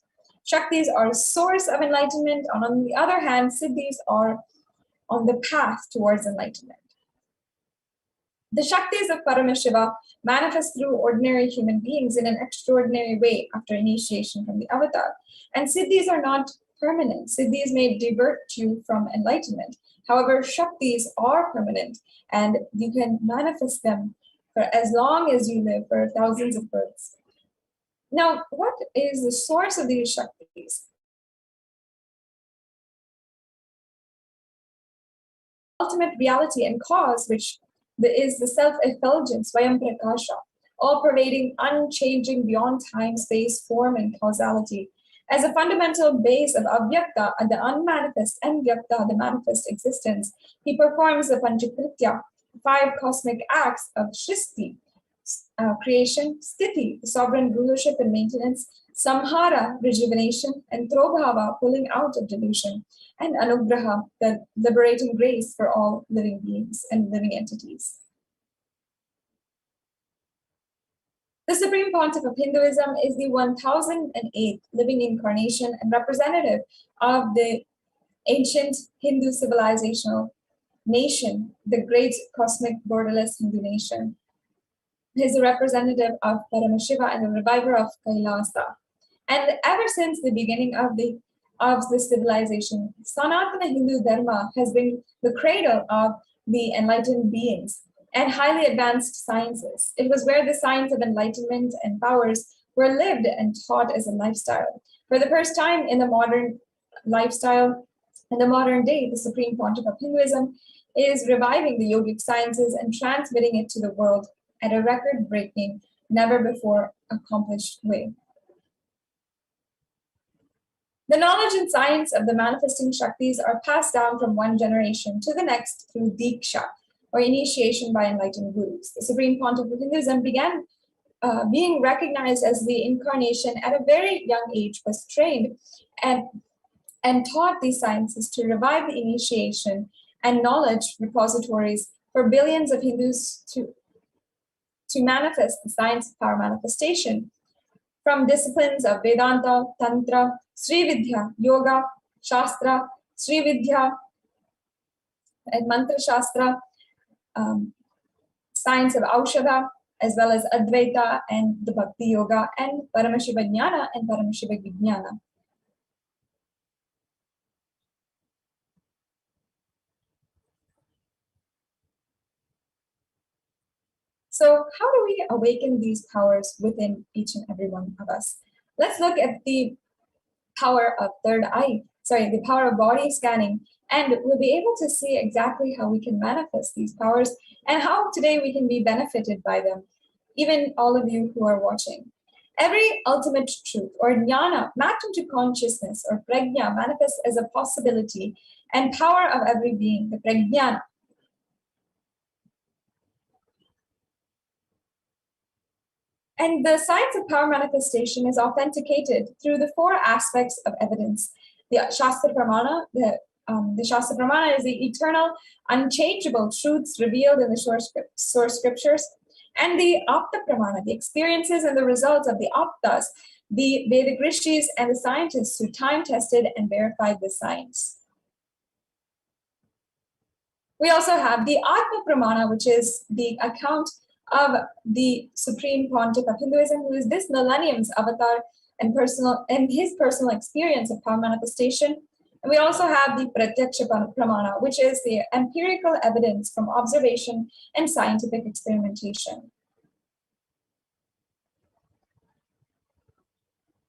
Shaktis are a source of enlightenment, and on the other hand, Siddhis are on the path towards enlightenment. The Shaktis of Paramashiva manifest through ordinary human beings in an extraordinary way after initiation from the avatar. And Siddhis are not permanent. Siddhis may divert you from enlightenment. However, Shaktis are permanent and you can manifest them for as long as you live, for thousands of births. Now, what is the source of these Shaktis? Ultimate reality and cause, which is the self-effulgence, Svayam Prakasha, all-pervading, unchanging beyond time, space, form, and causality. As a fundamental base of Avyakta, the unmanifest, and Vyakta, the manifest existence, he performs the Panchakritya, 5 cosmic acts of Shristi, creation, Sthiti, the sovereign rulership and maintenance, Samhara, rejuvenation, and Trobhava, pulling out of delusion, and Anugraha, the liberating grace for all living beings and living entities. The Supreme Pontiff of Hinduism is the 1008th living incarnation and representative of the ancient Hindu civilizational nation, the great cosmic borderless Hindu nation. He is a representative of Paramashiva and the reviver of Kailasa. And ever since the beginning of the civilization, Sanatana Hindu Dharma has been the cradle of the enlightened beings and highly advanced sciences. It was where the science of enlightenment and powers were lived and taught as a lifestyle. For the first time in the modern lifestyle, in the modern day, the Supreme Pontiff of Hinduism is reviving the yogic sciences and transmitting it to the world at a record-breaking, never before accomplished way. The knowledge and science of the manifesting Shaktis are passed down from one generation to the next through Diksha, or initiation by enlightened gurus. The Supreme Pontiff of Hinduism began being recognized as the incarnation at a very young age, was trained and taught these sciences to revive the initiation and knowledge repositories for billions of Hindus to manifest the science of power manifestation from disciplines of Vedanta, Tantra, Srividya, Yoga, Shastra, Srividya, and Mantra Shastra, science of Aushadha, as well as Advaita and the Bhakti Yoga, and Paramashiva Jnana and Paramashiva Vijnana. So how do we awaken these powers within each and every one of us? Let's look at the power of the power of body scanning, and we'll be able to see exactly how we can manifest these powers and how today we can be benefited by them, even all of you who are watching. Every ultimate truth or jnana mapped into consciousness or prajna manifests as a possibility and power of every being, the prajnana. And the science of power manifestation is authenticated through the four aspects of evidence. The Shastra Pramana, the Shastra Pramana is the eternal, unchangeable truths revealed in the source scriptures, and the Apta Pramana, the experiences and the results of the Aptas, the Vedic rishis and the scientists who time-tested and verified the science. We also have the Atma Pramana, which is the account of the Supreme Pontiff of Hinduism, who is this millennium's avatar and his personal experience of power manifestation. And we also have the Pratyaksha Pramana, which is the empirical evidence from observation and scientific experimentation.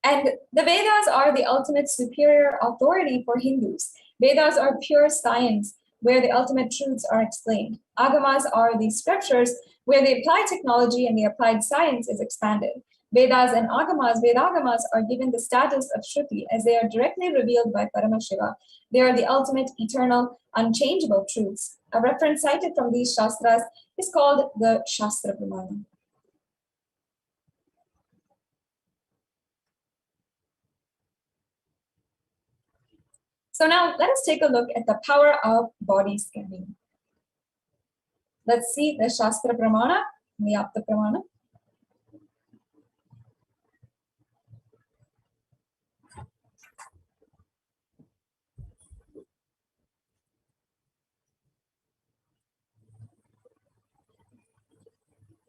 And the Vedas are the ultimate superior authority for Hindus. Vedas are pure science, where the ultimate truths are explained. Agamas are the scriptures where the applied technology and the applied science is expanded. Vedas and Vedagamas are given the status of Shruti as they are directly revealed by Paramashiva. They are the ultimate, eternal, unchangeable truths. A reference cited from these Shastras is called the Shastra Pramana. So now let us take a look at the power of body scanning. Let's see the Shastra Pramana, the Apta Pramana.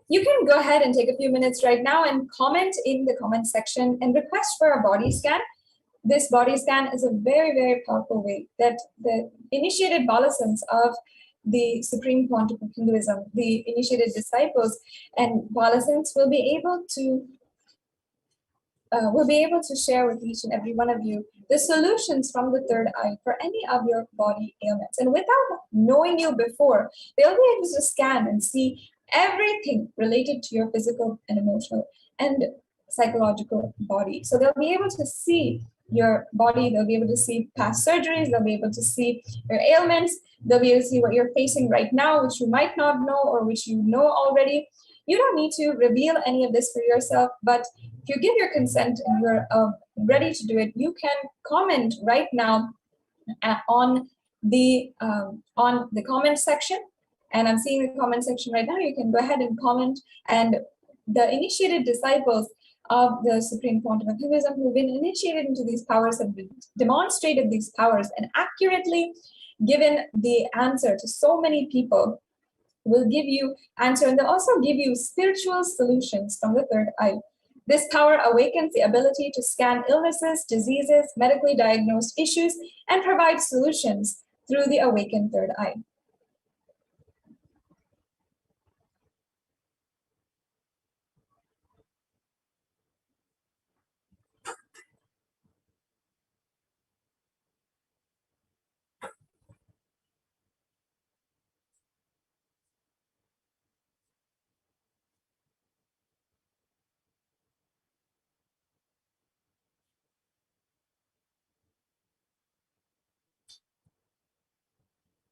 You can go ahead and take a few minutes right now and comment in the comment section and request for a body scan. This body scan is a very, very powerful way that the initiated balasans of the Supreme Pontiff of Hinduism, the initiated disciples and balasans will be able to share with each and every one of you the solutions from the third eye for any of your body ailments. And without knowing you before, they'll be able to scan and see everything related to your physical and emotional and psychological body. So they'll be able to see your body, they'll be able to see past surgeries, they'll be able to see your ailments, they'll be able to see what you're facing right now, which you might not know or which you know already. You don't need to reveal any of this for yourself, but if you give your consent and you're ready to do it, you can comment right now on the comment section. And I'm seeing the comment section right now. You can go ahead and comment and the initiated disciples of the Supreme Pontiff of Hinduism who've been initiated into these powers have demonstrated these powers and accurately given the answer to so many people, will give you answer, and they'll also give you spiritual solutions from the third eye. This power awakens the ability to scan illnesses, diseases, medically diagnosed issues, and provide solutions through the awakened third eye.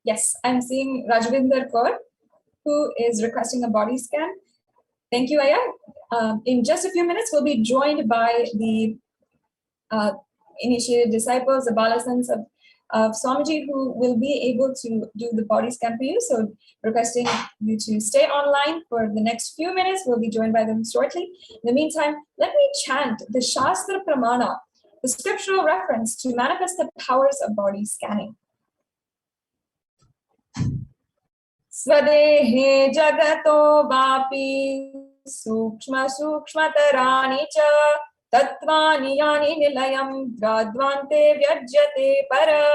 Yes, I'm seeing Rajvinder Kaur, who is requesting a body scan. Thank you, Aya. In just a few minutes, we'll be joined by the initiated disciples, the Balasans of Swamiji, who will be able to do the body scan for you. So requesting you to stay online for the next few minutes. We'll be joined by them shortly. In the meantime, let me chant the Shastra Pramana, the scriptural reference to manifest the powers of body scanning. Swadehe jagato vapi sukshma sukshmatarani cha tatvani yani nilayam dradvante vyajyate para.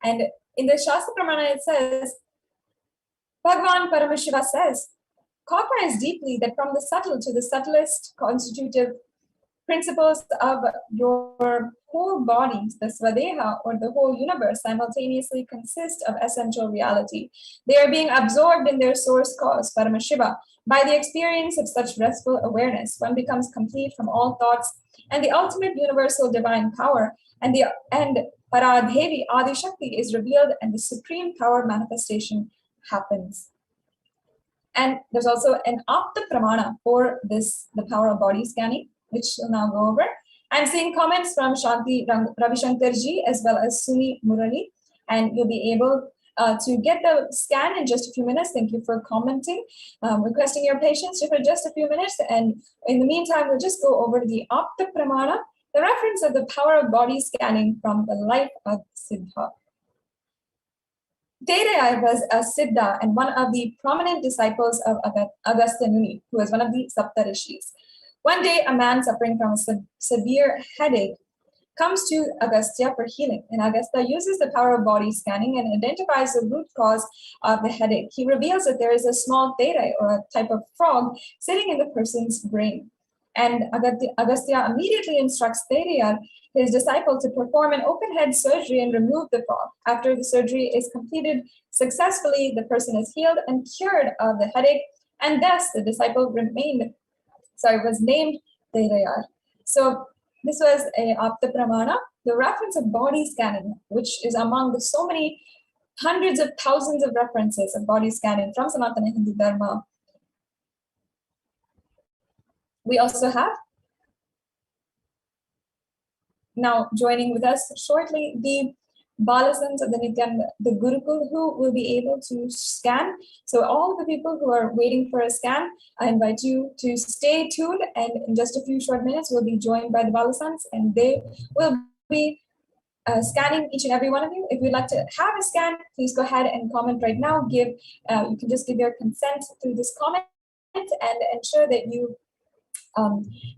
And in the Shastra Pramana it says, Bhagavan Paramashivam says, cognize deeply that from the subtle to the subtlest constitutive principles of your whole body, the Swadeha or the whole universe, simultaneously consist of essential reality. They are being absorbed in their source cause, Paramashiva. By the experience of such restful awareness, one becomes complete from all thoughts, and the ultimate universal divine power and Paradhevi Adi Shakti is revealed, and the supreme power manifestation happens. And there's also an Apta Pramana for this, the power of body scanning, which we'll now go over. I'm seeing comments from Shanti Ravishankarji as well as Suni Murali, and you'll be able to get the scan in just a few minutes. Thank you for commenting, requesting your patience for just a few minutes. And in the meantime, we'll just go over the Apta Pramana, the reference of the power of body scanning from the life of Siddha. Terayar was a Siddha and one of the prominent disciples of Agastya Muni, who was one of the Saptarishis. One day, a man suffering from a severe headache comes to Agastya for healing, and Agastya uses the power of body scanning and identifies the root cause of the headache. He reveals that there is a small terai, or a type of frog, sitting in the person's brain. And Agastya immediately instructs Terayar, his disciple, to perform an open-head surgery and remove the frog. After the surgery is completed successfully, the person is healed and cured of the headache, and thus the disciple was named Terayar. So this was a Apta Pramana, the reference of body scanning, which is among the so many hundreds of thousands of references of body scanning from Sanatana Hindu Dharma. We also have now joining with us shortly the Balasans of the Nityananda, the Gurukul, who will be able to scan. So all the people who are waiting for a scan, I invite you to stay tuned, and in just a few short minutes, we'll be joined by the Balasans, and they will be scanning each and every one of you. If you'd like to have a scan, please go ahead and comment right now. You can just give your consent through this comment and ensure that you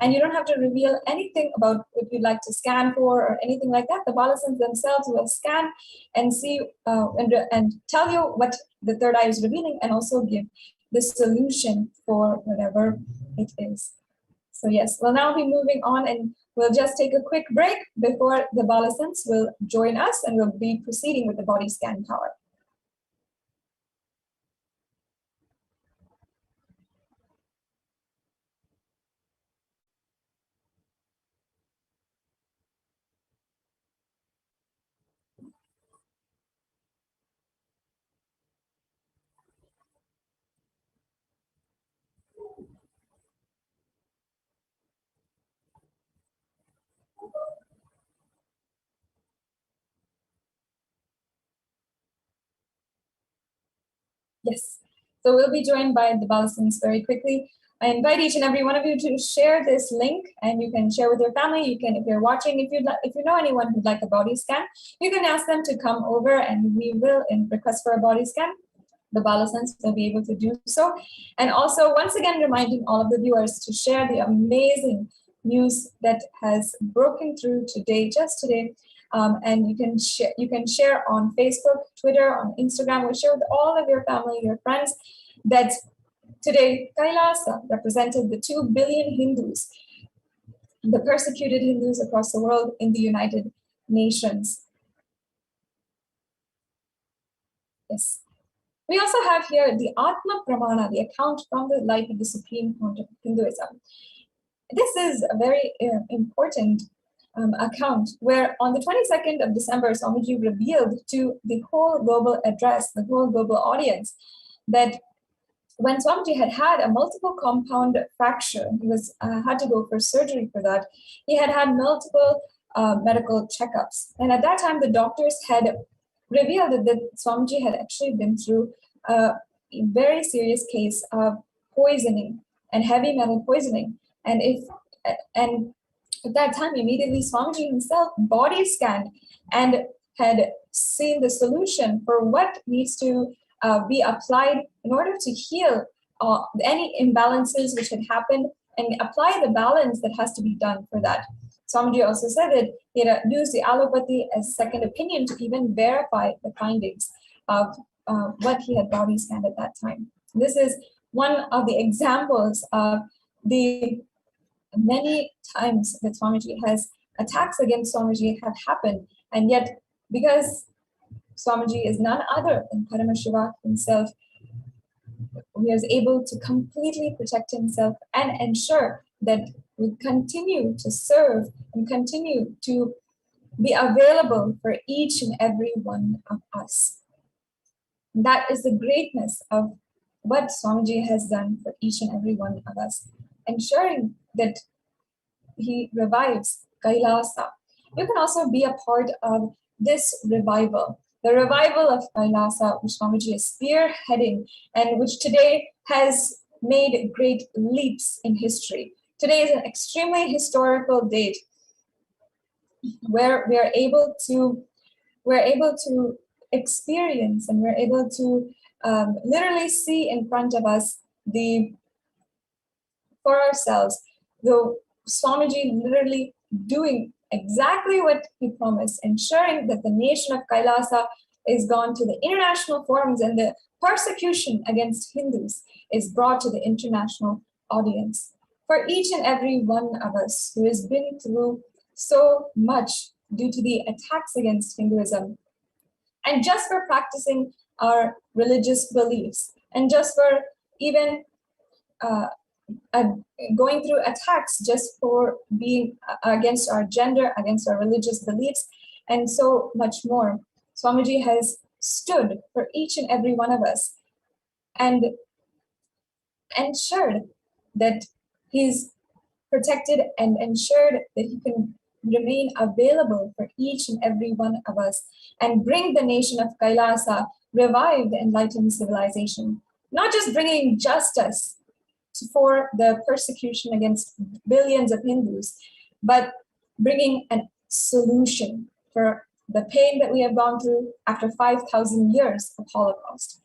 and you don't have to reveal anything about what you'd like to scan for or anything like that. The Balasans themselves will scan and see and tell you what the third eye is revealing, and also give the solution for whatever it is. So yes, we'll now be moving on, and we'll just take a quick break before the Balasans will join us, and we'll be proceeding with the body scan power. Yes. So we'll be joined by the Balasans very quickly. I invite each and every one of you to share this link, and you can share with your family. You can, if you're watching, if you know anyone who'd like a body scan, you can ask them to come over, and we will request for a body scan. The Balasans will be able to do so. And also, once again, reminding all of the viewers to share the amazing news that has broken through today, just today. And you can share on Facebook, Twitter, on Instagram, or share with all of your family, your friends, that today Kailasa represented the 2 billion Hindus, the persecuted Hindus across the world in the United Nations. Yes. We also have here the Atma Pramana, the account from the life of the Supreme Pontiff of Hinduism. This is a very important account where on the 22nd of December, Swamiji revealed to the whole global address, the whole global audience, that when Swamiji had a multiple compound fracture, he was had to go for surgery for that. He had multiple medical checkups. And at that time, the doctors had revealed that Swamiji had actually been through a very serious case of poisoning and heavy metal poisoning. And at that time, immediately Swamiji himself body scanned and had seen the solution for what needs to be applied in order to heal any imbalances which had happened and apply the balance that has to be done for that. Swamiji also said that he had used the allopathy as a second opinion to even verify the findings of what he had body scanned at that time. This is one of the examples of the many times that Swamiji has attacks against Swamiji have happened, and yet because Swamiji is none other than Paramashiva himself, he is able to completely protect himself and ensure that we continue to serve and continue to be available for each and every one of us. That is the greatness of what Swamiji has done for each and every one of us, ensuring that he revives Kailasa. You can also be a part of this revival, the revival of Kailasa, which Swamiji is spearheading and which today has made great leaps in history. Today is an extremely historical date where we're able to experience and we're able to literally see in front of us for ourselves the Swamiji literally doing exactly what he promised, ensuring that the nation of Kailasa is gone to the international forums and the persecution against Hindus is brought to the international audience. For each and every one of us who has been through so much due to the attacks against Hinduism, and just for practicing our religious beliefs, and just for even going through attacks just for being against our gender, against our religious beliefs, and so much more. Swamiji has stood for each and every one of us and ensured that he's protected and ensured that he can remain available for each and every one of us and bring the nation of Kailasa, revive the enlightened civilization, not just bringing justice for the persecution against billions of Hindus, but bringing a solution for the pain that we have gone through after 5,000 years of Holocaust.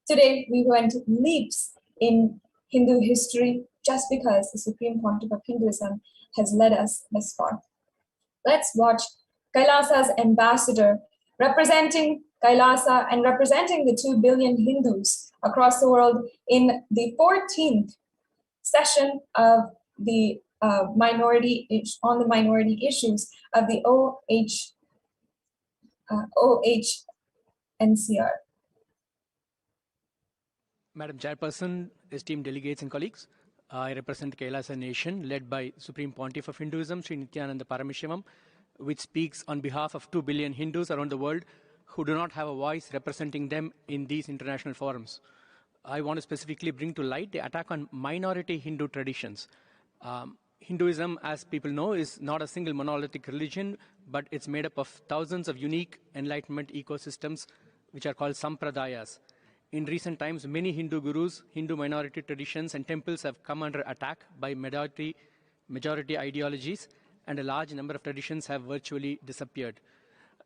Today, we went leaps in Hindu history just because the Supreme Pontiff of Hinduism has led us this far. Let's watch Kailasa's ambassador representing Kailasa and representing the 2 billion Hindus across the world in the 14th session of the minority issues of the OHNCR. Madam Chairperson, esteemed delegates and colleagues, I represent Kailasa Nation led by Supreme Pontiff of Hinduism, Sri NITHYANANدا Paramashivam, which speaks on behalf of 2 billion Hindus around the world who do not have a voice representing them in these international forums. I want to specifically bring to light the attack on minority Hindu traditions. Hinduism, as people know, is not a single monolithic religion, but it's made up of thousands of unique enlightenment ecosystems, which are called sampradayas. In recent times, many Hindu gurus, Hindu minority traditions, and temples have come under attack by majority ideologies, and a large number of traditions have virtually disappeared.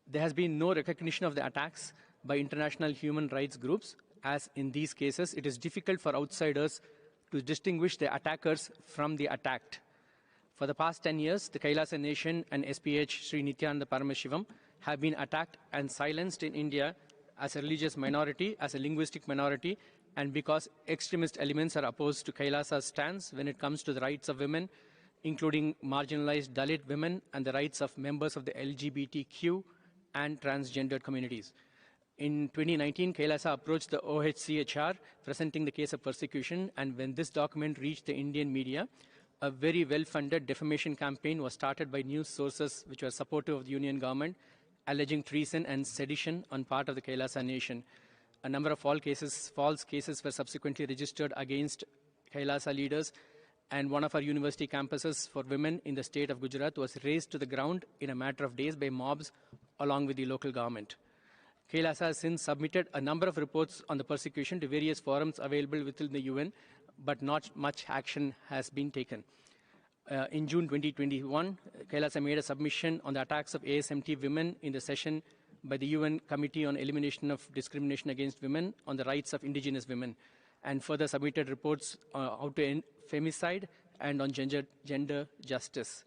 There has been no recognition of the attacks by international human rights groups, as in these cases, it is difficult for outsiders to distinguish the attackers from the attacked. For the past 10 years, the Kailasa nation and SPH Sri Nityananda Paramashivam have been attacked and silenced in India as a religious minority, as a linguistic minority, and because extremist elements are opposed to Kailasa's stance when it comes to the rights of women, including marginalized Dalit women and the rights of members of the LGBTQ and transgendered communities. In 2019, Kailasa approached the OHCHR presenting the case of persecution, and when this document reached the Indian media, a very well-funded defamation campaign was started by news sources which were supportive of the union government, alleging treason and sedition on part of the Kailasa nation. A number of false cases were subsequently registered against Kailasa leaders, and one of our university campuses for women in the state of Gujarat was razed to the ground in a matter of days by mobs along with the local government. Kailasa has since submitted a number of reports on the persecution to various forums available within the UN, but not much action has been taken. In June 2021, Kailasa made a submission on the attacks of ASMT women in the session by the UN Committee on Elimination of Discrimination Against Women on the rights of indigenous women, and further submitted reports how to end femicide and on gender justice.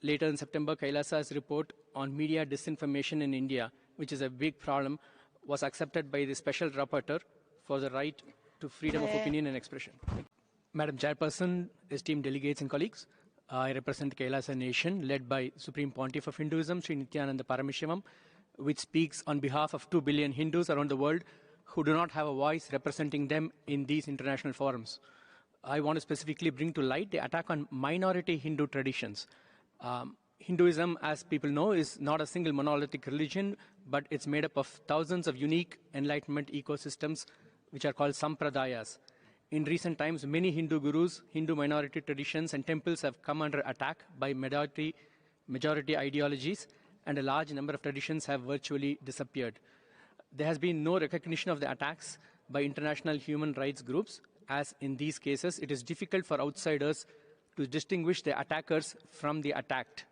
Later in September, Kailasa's report on media disinformation in India, which is a big problem, was accepted by the Special Rapporteur for the right to freedom of opinion and expression. Madam Chairperson, esteemed delegates and colleagues, I represent Kailasa nation led by Supreme Pontiff of Hinduism, Sri Nityananda Paramashivam, which speaks on behalf of 2 billion Hindus around the world who do not have a voice representing them in these international forums. I want to specifically bring to light the attack on minority Hindu traditions. Hinduism, as people know, is not a single monolithic religion, but it's made up of thousands of unique enlightenment ecosystems, which are called sampradayas. In recent times, many Hindu gurus, Hindu minority traditions, and temples have come under attack by majority ideologies, and a large number of traditions have virtually disappeared. There has been no recognition of the attacks by international human rights groups, as in these cases, it is difficult for outsiders to distinguish the attackers from the attacked.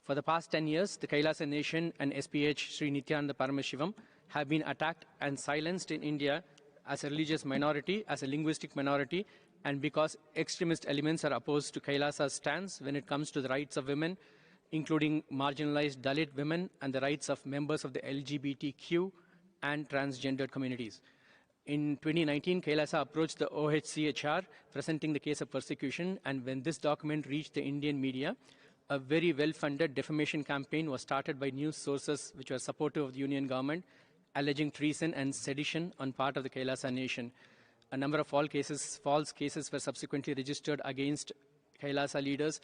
For the past 10 years, the Kailasa nation and SPH Sri Nityananda Paramashivam have been attacked and silenced in India as a religious minority, as a linguistic minority, and because extremist elements are opposed to Kailasa's stance when it comes to the rights of women, including marginalized Dalit women and the rights of members of the LGBTQ and transgendered communities. In 2019, Kailasa approached the OHCHR presenting the case of persecution, and when this document reached the Indian media, a very well-funded defamation campaign was started by news sources which were supportive of the union government, alleging treason and sedition on part of the Kailasa nation. A number of false cases were subsequently registered against Kailasa leaders,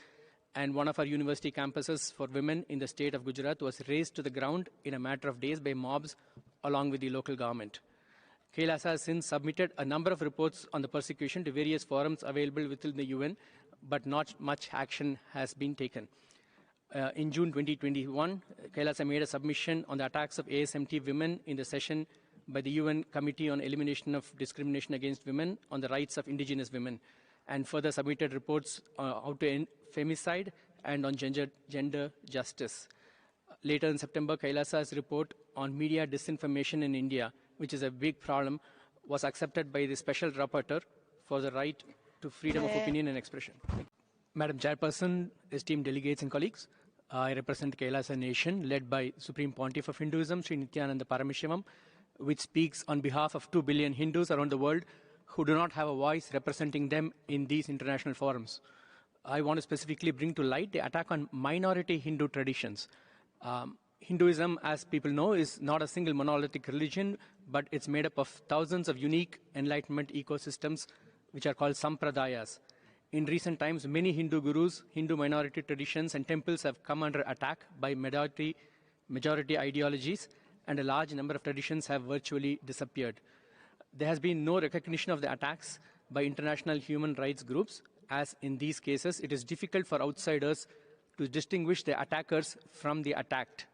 and one of our university campuses for women in the state of Gujarat was razed to the ground in a matter of days by mobs along with the local government. Kailasa has since submitted a number of reports on the persecution to various forums available within the UN, but not much action has been taken. In June 2021, Kailasa made a submission on the attacks of ASMT women in the session by the UN Committee on Elimination of Discrimination Against Women on the rights of indigenous women, and further submitted reports how to end femicide and on gender justice. Later in September, Kailasa's report on media disinformation in India, which is a big problem, was accepted by the Special Rapporteur for the right to freedom of opinion and expression. Madam Chairperson, esteemed delegates and colleagues, I represent Kailasa nation led by Supreme Pontiff of Hinduism, Sri Nityananda Paramashivam, which speaks on behalf of 2 billion Hindus around the world who do not have a voice representing them in these international forums. I want to specifically bring to light the attack on minority Hindu traditions. Hinduism, as people know, is not a single monolithic religion, but it's made up of thousands of unique enlightenment ecosystems, which are called sampradayas. In recent times, many Hindu gurus, Hindu minority traditions, and temples have come under attack by majority ideologies, and a large number of traditions have virtually disappeared. There has been no recognition of the attacks by international human rights groups, as in these cases, it is difficult for outsiders to distinguish the attackers from the attacked.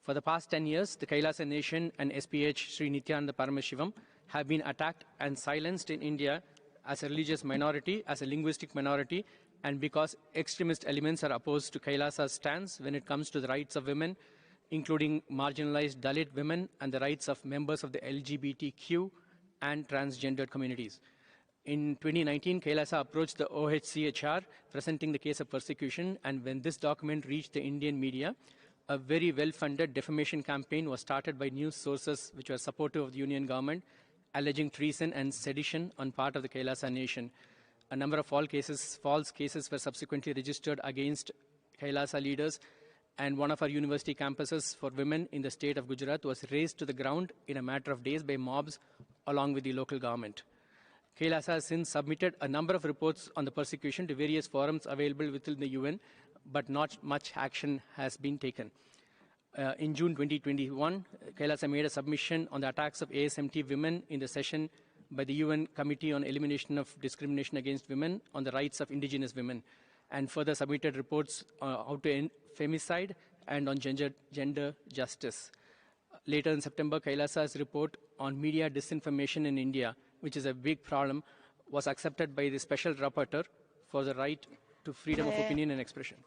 For the past 10 years, the Kailasa nation and SPH Sri Nityananda Paramashivam have been attacked and silenced in India as a religious minority, as a linguistic minority, and because extremist elements are opposed to Kailasa's stance when it comes to the rights of women, including marginalized Dalit women and the rights of members of the LGBTQ and transgendered communities. In 2019, Kailasa approached the OHCHR presenting the case of persecution, and when this document reached the Indian media, a very well-funded defamation campaign was started by news sources which were supportive of the Union government, alleging treason and sedition on part of the Kailasa nation. A number of false cases were subsequently registered against Kailasa leaders, and one of our university campuses for women in the state of Gujarat was razed to the ground in a matter of days by mobs along with the local government. Kailasa has since submitted a number of reports on the persecution to various forums available within the UN, but not much action has been taken. In June 2021, Kailasa made a submission on the attacks of ASMT women in the session by the UN Committee on Elimination of Discrimination Against Women on the rights of indigenous women, and further submitted reports how to end femicide and on gender justice. Later in September, Kailasa's report on media disinformation in India, which is a big problem, was accepted by the Special Rapporteur for the right to freedom of opinion and expression.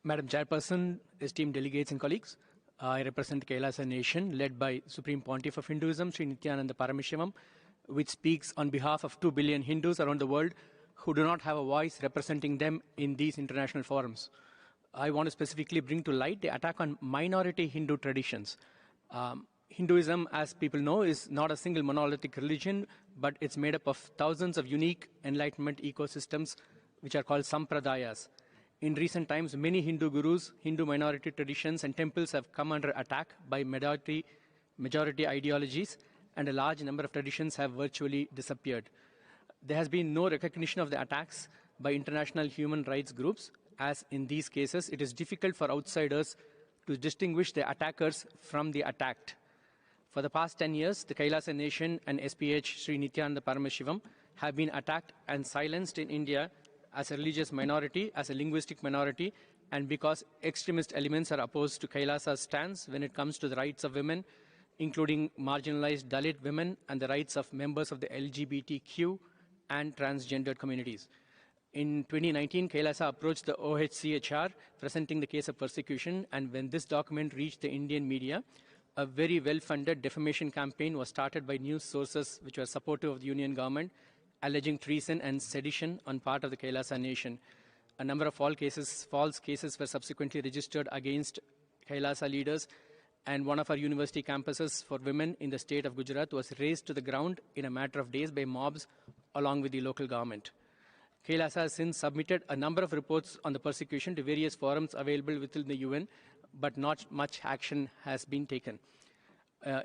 Madam Chairperson, esteemed delegates and colleagues, I represent Kailasa Nation, led by Supreme Pontiff of Hinduism, Sri NITHYANANدا Paramashivam, which speaks on behalf of 2 billion Hindus around the world who do not have a voice representing them in these international forums. I want to specifically bring to light the attack on minority Hindu traditions. Hinduism, as people know, is not a single monolithic religion, but it's made up of thousands of unique enlightenment ecosystems, which are called sampradayas. In recent times, many Hindu gurus, Hindu minority traditions, and temples have come under attack by majority ideologies, and a large number of traditions have virtually disappeared. There has been no recognition of the attacks by international human rights groups, as in these cases, it is difficult for outsiders to distinguish the attackers from the attacked. For the past 10 years, the Kailasa Nation and SPH Sri Nityananda Paramashivam have been attacked and silenced in India as a religious minority, as a linguistic minority, and because extremist elements are opposed to Kailasa's stance when it comes to the rights of women, including marginalized Dalit women and the rights of members of the LGBTQ and transgendered communities. In 2019, Kailasa approached the OHCHR presenting the case of persecution, and when this document reached the Indian media, a very well-funded defamation campaign was started by news sources which were supportive of the Union government, alleging treason and sedition on part of the Kailasa nation. A number of false cases were subsequently registered against Kailasa leaders, and one of our university campuses for women in the state of Gujarat was razed to the ground in a matter of days by mobs along with the local government. Kailasa has since submitted a number of reports on the persecution to various forums available within the UN, but not much action has been taken.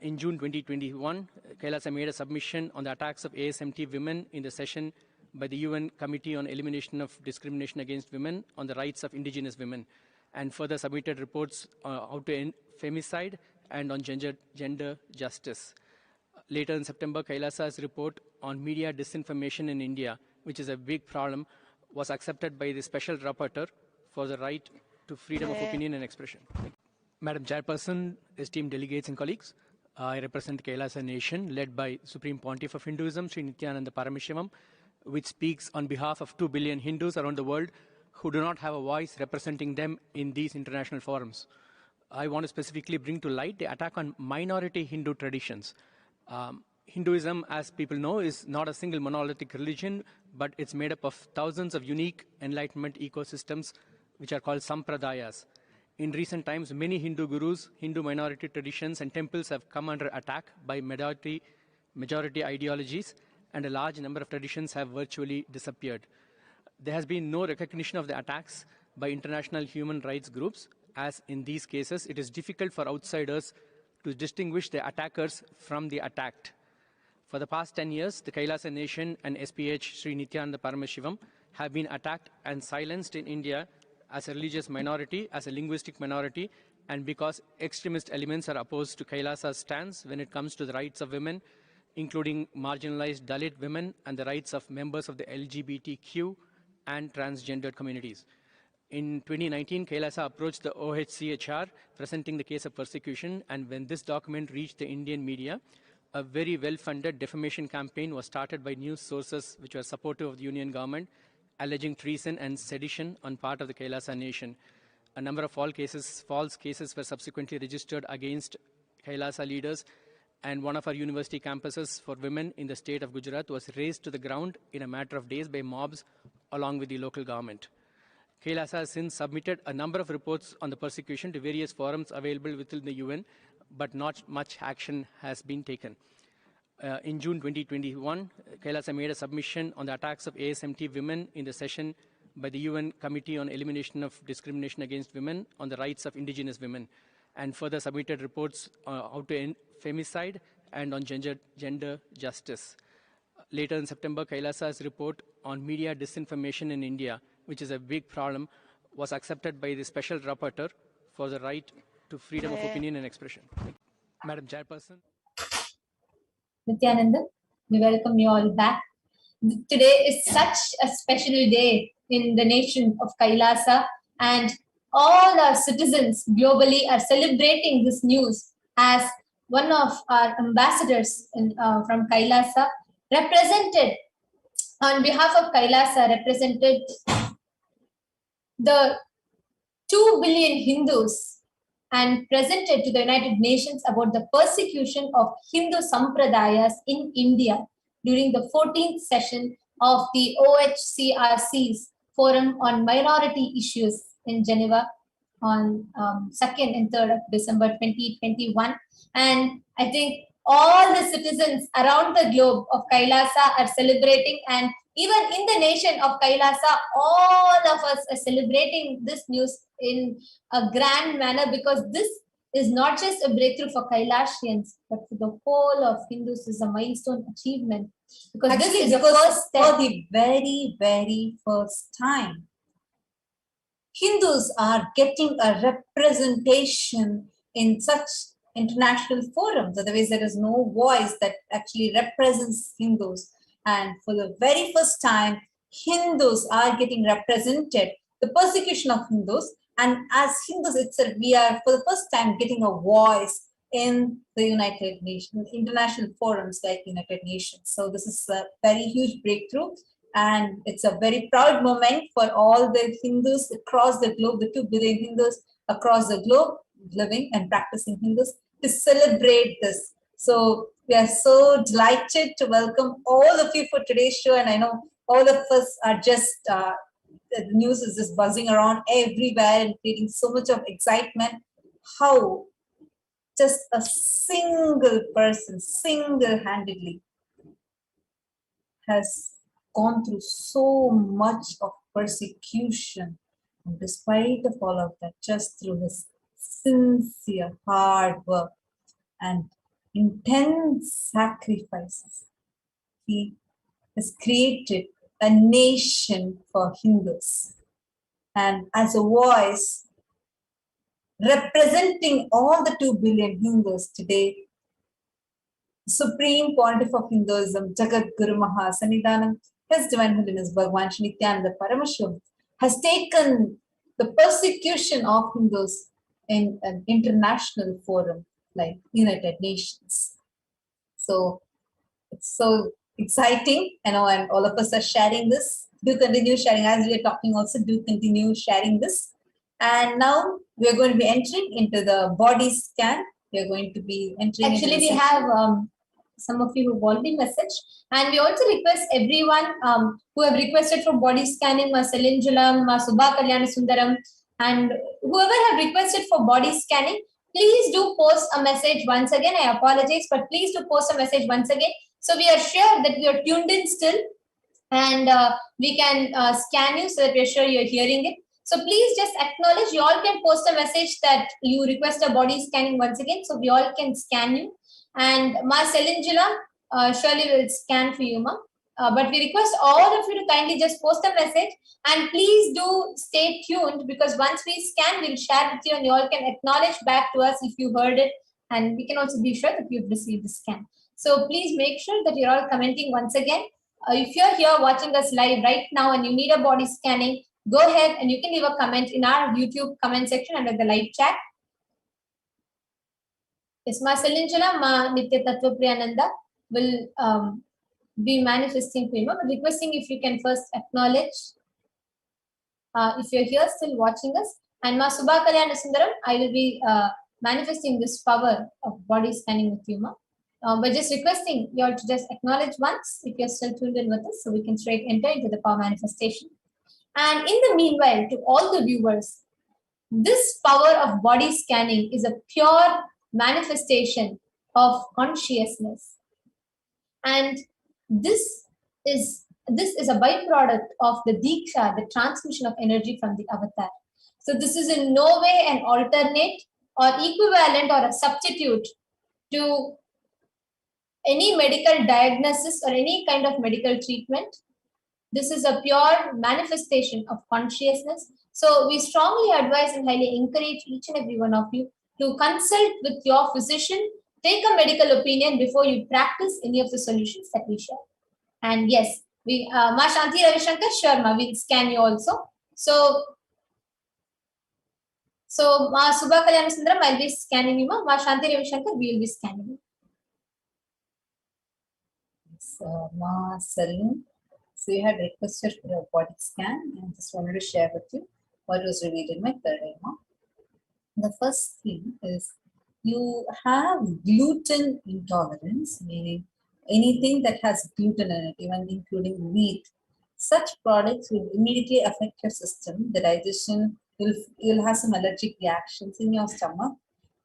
In June 2021, Kailasa made a submission on the attacks of ASMT women in the session by the UN Committee on Elimination of Discrimination Against Women on the rights of indigenous women, and further submitted reports how to end femicide and on gender justice. Later in September, Kailasa's report on media disinformation in India, which is a big problem, was accepted by the Special Rapporteur for the right to freedom of opinion and expression. Madam Chairperson, esteemed delegates and colleagues, I represent Kailasa Nation, led by Supreme Pontiff of Hinduism, Sri Nityananda Paramashivam, which speaks on behalf of 2 billion Hindus around the world who do not have a voice representing them in these international forums. I want to specifically bring to light the attack on minority Hindu traditions. Hinduism, as people know, is not a single monolithic religion, but it's made up of thousands of unique enlightenment ecosystems, which are called sampradayas. In recent times, many Hindu gurus, Hindu minority traditions, and temples have come under attack by majority ideologies, and a large number of traditions have virtually disappeared. There has been no recognition of the attacks by international human rights groups, as in these cases, it is difficult for outsiders to distinguish the attackers from the attacked. For the past 10 years, the Kailasa Nation and SPH Sri Nityananda Paramashivam have been attacked and silenced in India as a religious minority, as a linguistic minority, and because extremist elements are opposed to Kailasa's stance when it comes to the rights of women, including marginalized Dalit women and the rights of members of the LGBTQ and transgendered communities. In 2019, Kailasa approached the OHCHR presenting the case of persecution, and when this document reached the Indian media, a very well-funded defamation campaign was started by news sources which were supportive of the Union government, alleging treason and sedition on part of the Kailasa nation. A number of false cases were subsequently registered against Kailasa leaders, and one of our university campuses for women in the state of Gujarat was razed to the ground in a matter of days by mobs along with the local government. Kailasa has since submitted a number of reports on the persecution to various forums available within the UN, but not much action has been taken. In June 2021, Kailasa made a submission on the attacks of ASMT women in the session by the UN Committee on Elimination of Discrimination Against Women on the Rights of Indigenous Women, and further submitted reports how to end femicide and on gender justice. Later in September, Kailasa's report on media disinformation in India, which is a big problem, was accepted by the Special Rapporteur for the right to freedom of opinion and expression. Madam Chairperson. Nithyananda, we welcome you all back. Today is such a special day in the nation of Kailasa, and all our citizens globally are celebrating this news as one of our ambassadors from Kailasa represented, on behalf of Kailasa, represented the 2 billion Hindus and presented to the United Nations about the persecution of Hindu Sampradayas in India during the 14th session of the OHCRC's Forum on Minority Issues in Geneva on 2nd and 3rd of December 2021. And I think all the citizens around the globe of Kailasa are celebrating, and even in the nation of Kailasa, all of us are celebrating this news in a grand manner, because this is not just a breakthrough for Kailasians, but for the whole of Hindus. Is a milestone achievement. Because actually, this is the first step. For the very, very first time, Hindus are getting a representation in such international forums. Otherwise, there is no voice that actually represents Hindus. And for the very first time, Hindus are getting represented. The persecution of Hindus, and as Hindus itself, we are for the first time getting a voice in the United Nations, international forums like United Nations. So this is a very huge breakthrough, and it's a very proud moment for all the Hindus across the globe, the 2 billion Hindus across the globe living and practicing Hindus, to celebrate this. So we are so delighted to welcome all of you for today's show, and I know all of us are just the news is just buzzing around everywhere and creating so much of excitement. How just a single person, single-handedly, has gone through so much of persecution, and despite of all of that, just through his sincere hard work and intense sacrifices, he has created a nation for Hindus. And as a voice representing all the 2 billion Hindus today, Supreme Pontiff of Hinduism, Jagat Guru Mahasannidhanam, His Divine Holiness Bhagavan Nityananda Paramashivam, has taken the persecution of Hindus in an international forum like United Nations. So it's so exciting, and all of us are sharing this. Do continue sharing as we are talking. Also, do continue sharing this. And now we are going to be entering into the body scan. We are going to be entering. Actually, we have some of you who already messaged, and we also request everyone who have requested for body scanning, Ma Selinjulam, Ma Subha Kalyana Sundaram, and whoever have requested for body scanning, please do post a message once again. I apologize, but please do post a message once again, so we are sure that we are tuned in still, and we can scan you so that we are sure you are hearing it. So please just acknowledge. You all can post a message that you request a body scanning once again, so we all can scan you. And Ma Selinjula, surely will scan for you, Ma. But we request all of you to kindly just post a message, and please do stay tuned, because once we scan, we'll share with you, and you all can acknowledge back to us if you heard it, and we can also be sure that you've received the scan. So please make sure that you're all commenting once again. If you're here watching us live right now and you need a body scanning, go ahead and you can leave a comment in our YouTube comment section under the live chat. Yes, Ma Salinjala, Ma Nitya Tattva Priyananda will be manifesting for you, but requesting if you can first acknowledge if you're here still watching us. And Ma Subha Kalyana Sundaram, I will be manifesting this power of body scanning with you, Ma. But just requesting you all to just acknowledge once if you're still tuned in with us, so we can straight enter into the power manifestation. And in the meanwhile, to all the viewers, this power of body scanning is a pure manifestation of consciousness, and this is a byproduct of the diksha, the transmission of energy from the avatar. So this is in no way an alternate or equivalent or a substitute to any medical diagnosis or any kind of medical treatment. This is a pure manifestation of consciousness. So we strongly advise and highly encourage each and every one of you to consult with your physician, take a medical opinion before you practice any of the solutions that we share. And yes, we Ma Shanti Ravishankar, sure, Ma, we'll scan you also. So Ma Subha Kalyana Sundaram, I'll be scanning you, Ma. Ma Shanti Ravishankar, we will be scanning you. So, Ma Salim, so you had requested for a body scan, and just wanted to share with you what was revealed in my third eye, Ma. The first thing is you have gluten intolerance, meaning anything that has gluten in it, even including wheat. Such products will immediately affect your system. The digestion, you'll have some allergic reactions in your stomach,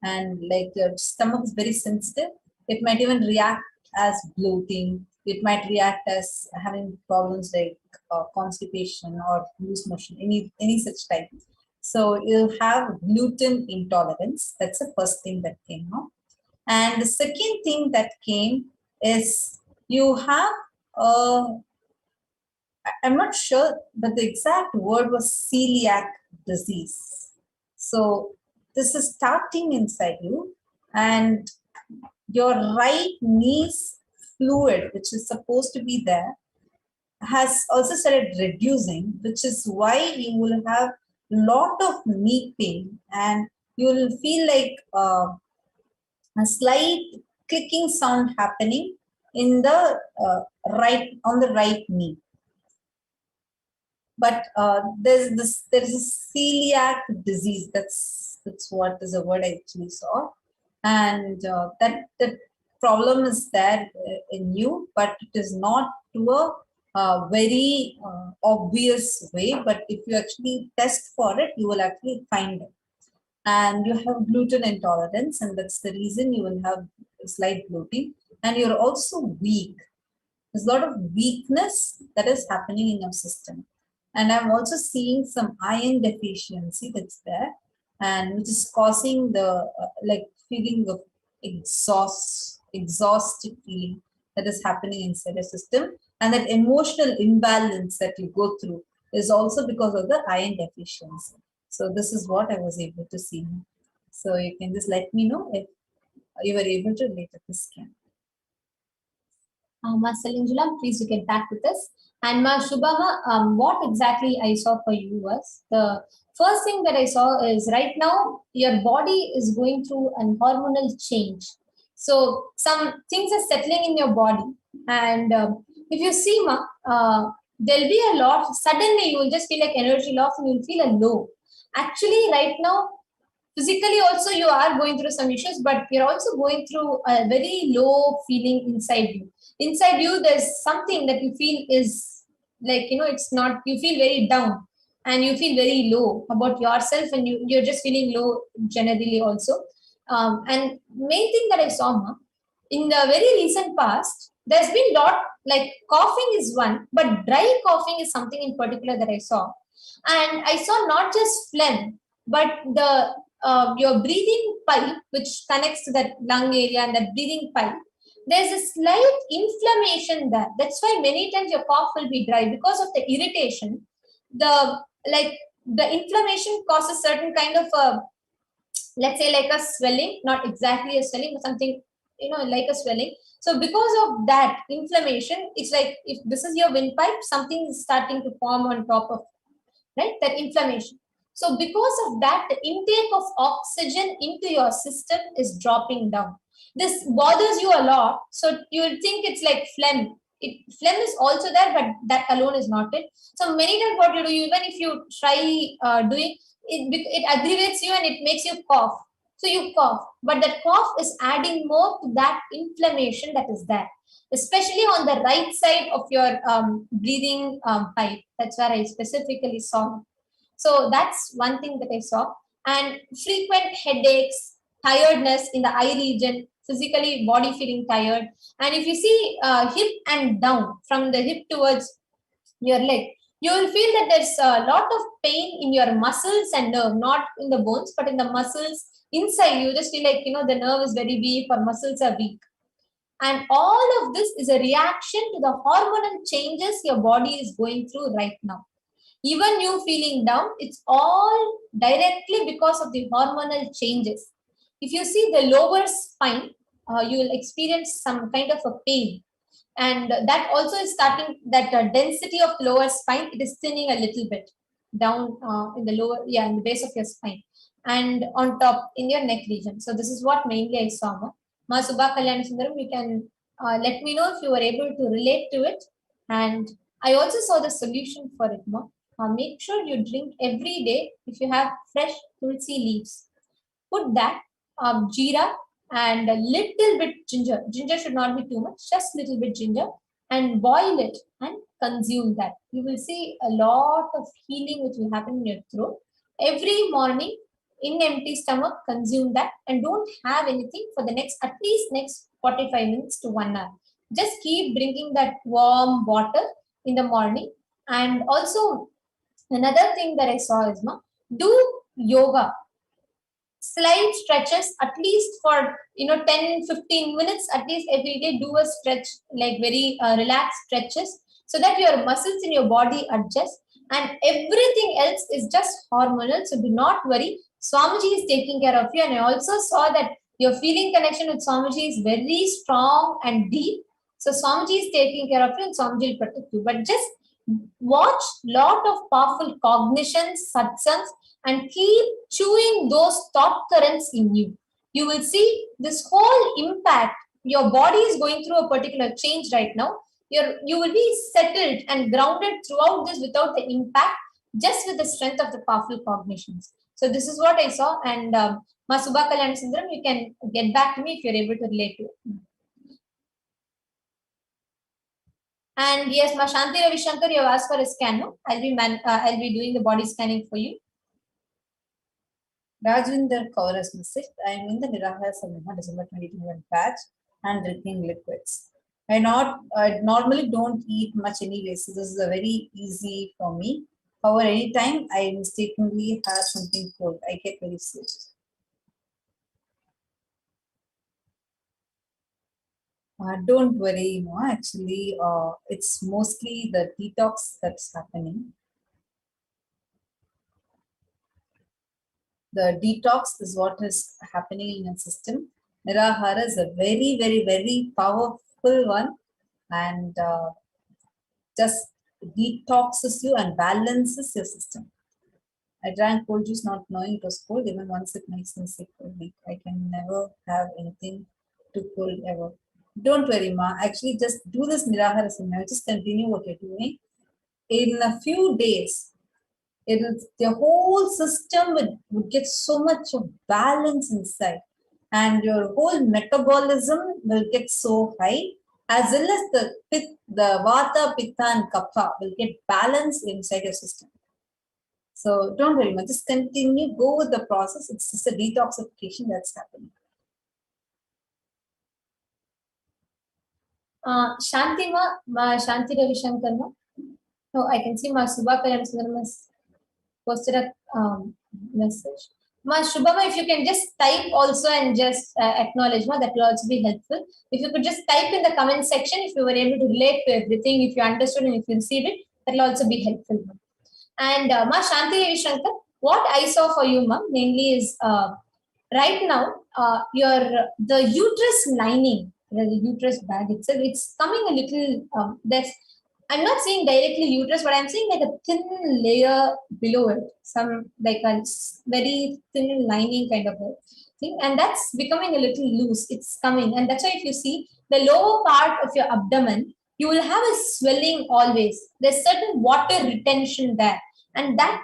and like your stomach is very sensitive. It might even react as bloating. It might react as having problems like constipation or loose motion, any such type. So you'll have gluten intolerance. That's the first thing that came out. And the second thing that came is you have, I'm not sure, but the exact word was celiac disease. So this is starting inside you, and your right knee's fluid, which is supposed to be there, has also started reducing, which is why you will have a lot of knee pain, and you will feel like a slight clicking sound happening in the on the right knee. But there's a celiac disease. That's what is a word I actually saw, and that the problem is there in you, but it is not to a very obvious way. But if you actually test for it, you will actually find it. And you have gluten intolerance, and that's the reason you will have slight bloating, and you're also weak. There's a lot of weakness that is happening in your system. And I'm also seeing some iron deficiency that's there, and which is causing the like feeling of exhausted feeling that is happening inside the system. And that emotional imbalance that you go through is also because of the iron deficiency. So this is what I was able to see. So you can just let me know if you were able to relate to the scan. Ma Salinjula, please you can back with us. And Ma Shubhama, what exactly I saw for you was, the first thing that I saw is right now your body is going through an hormonal change. So some things are settling in your body, and if you see, Ma, there'll be a lot, suddenly you will just feel like energy loss and you'll feel a low. Actually, right now, physically also you are going through some issues, but you're also going through a very low feeling inside you. Inside you, there's something that you feel is like, it's not, you feel very down and you feel very low about yourself, and you're just feeling low generally also. And main thing that I saw, Ma, in the very recent past, there's been lot, like coughing is one, but dry coughing is something in particular that I saw. And I saw not just phlegm, but the your breathing pipe, which connects to that lung area, and that breathing pipe, there's a slight inflammation there. That's why many times your cough will be dry, because of the irritation. The inflammation causes certain kind of let's say like a swelling, not exactly a swelling, but something like a swelling. So because of that inflammation, it's like if this is your windpipe, something is starting to form on top of, right, that inflammation. So because of that, the intake of oxygen into your system is dropping down. This bothers you a lot. So you'll think it's like phlegm. Phlegm is also there, but that alone is not it. So many times what you do, even if you try doing it, it aggravates you and it makes you cough. So you cough, but that cough is adding more to that inflammation that is there, especially on the right side of your breathing pipe. That's where I specifically saw. So that's one thing that I saw. And frequent headaches, tiredness in the eye region, physically body feeling tired. And if you see hip and down, from the hip towards your leg, you will feel that there's a lot of pain in your muscles and nerve, not in the bones, but in the muscles inside. You just feel like, the nerve is very weak or muscles are weak. And all of this is a reaction to the hormonal changes your body is going through right now. Even you feeling down, it's all directly because of the hormonal changes. If you see the lower spine, you will experience some kind of a pain. And that also is starting, that density of lower spine, it is thinning a little bit down in the lower, in the base of your spine. And on top in your neck region. So this is what mainly I saw. Ma Subha Kalyani Sundaram, you can let me know if you were able to relate to it. And I also saw the solution for it, Ma. Make sure you drink every day if you have fresh tulsi leaves. Put that, jeera, and a little bit ginger. Ginger should not be too much, just little bit ginger, and boil it and consume that. You will see a lot of healing which will happen in your throat. Every morning, in empty stomach, consume that, and don't have anything for the at least next 45 minutes to 1 hour. Just keep drinking that warm water in the morning. And also, another thing that I saw is, do yoga. Slight stretches, at least for 10-15 minutes, at least every day. Do a stretch, like very relaxed stretches, so that your muscles in your body adjust, and everything else is just hormonal. So do not worry, Swamiji is taking care of you. And I also saw that your feeling connection with Swamiji is very strong and deep. So Swamiji is taking care of you, and Swamiji will protect you. But just watch lot of powerful cognitions, satsangs, and keep chewing those thought currents in you. You will see this whole impact. Your body is going through a particular change right now. You will be settled and grounded throughout this without the impact, just with the strength of the powerful cognitions. So this is what I saw. And Ma Subha Kalyani Sundaram, you can get back to me if you're able to relate to it. And yes, Ma Shanti Ravi Shankar, you have asked for a scan. No? I'll be doing the body scanning for you. Rajwinder Kaur has messaged, I am in the Nirahara Samyaha December 2021 batch and drinking liquids. I normally don't eat much anyway, so this is a very easy for me. However, anytime I mistakenly have something cold, I get very sick. Don't worry, actually, it's mostly the detox that's happening. The detox is what is happening in your system. Nirahara is a very, very, very powerful one, and just detoxes you and balances your system. I drank cold juice not knowing it was cold. Even once it makes me sick for a week. I can never have anything too cold ever. Don't worry, Ma. Actually, just do this Nirahara Samyaha. Just continue what you're doing. In a few days, the whole system would get so much of balance inside, and your whole metabolism will get so high, as well as the Vata, Pitta, and Kapha will get balanced inside your system. So don't worry, just continue, go with the process. It's just a detoxification that's happening. Shanti Ma Shanti Ravi Shankar. No, I can see Ma Subha Kalyani Sundaram has posted a message. Ma Shubhama, if you can just type also and just acknowledge, that will also be helpful. If you could just type in the comment section if you were able to relate to everything, if you understood and if you received it, that will also be helpful. And Ma Shanti Ravi Shankar, what I saw for you, Ma, mainly is right now the uterus lining, the uterus bag itself, it's coming a little, there's I'm not saying directly uterus, but I'm saying like a thin layer below it, some like a very thin lining kind of a thing, and that's becoming a little loose. It's coming, and that's why if you see the lower part of your abdomen, you will have a swelling always. There's certain water retention there, and that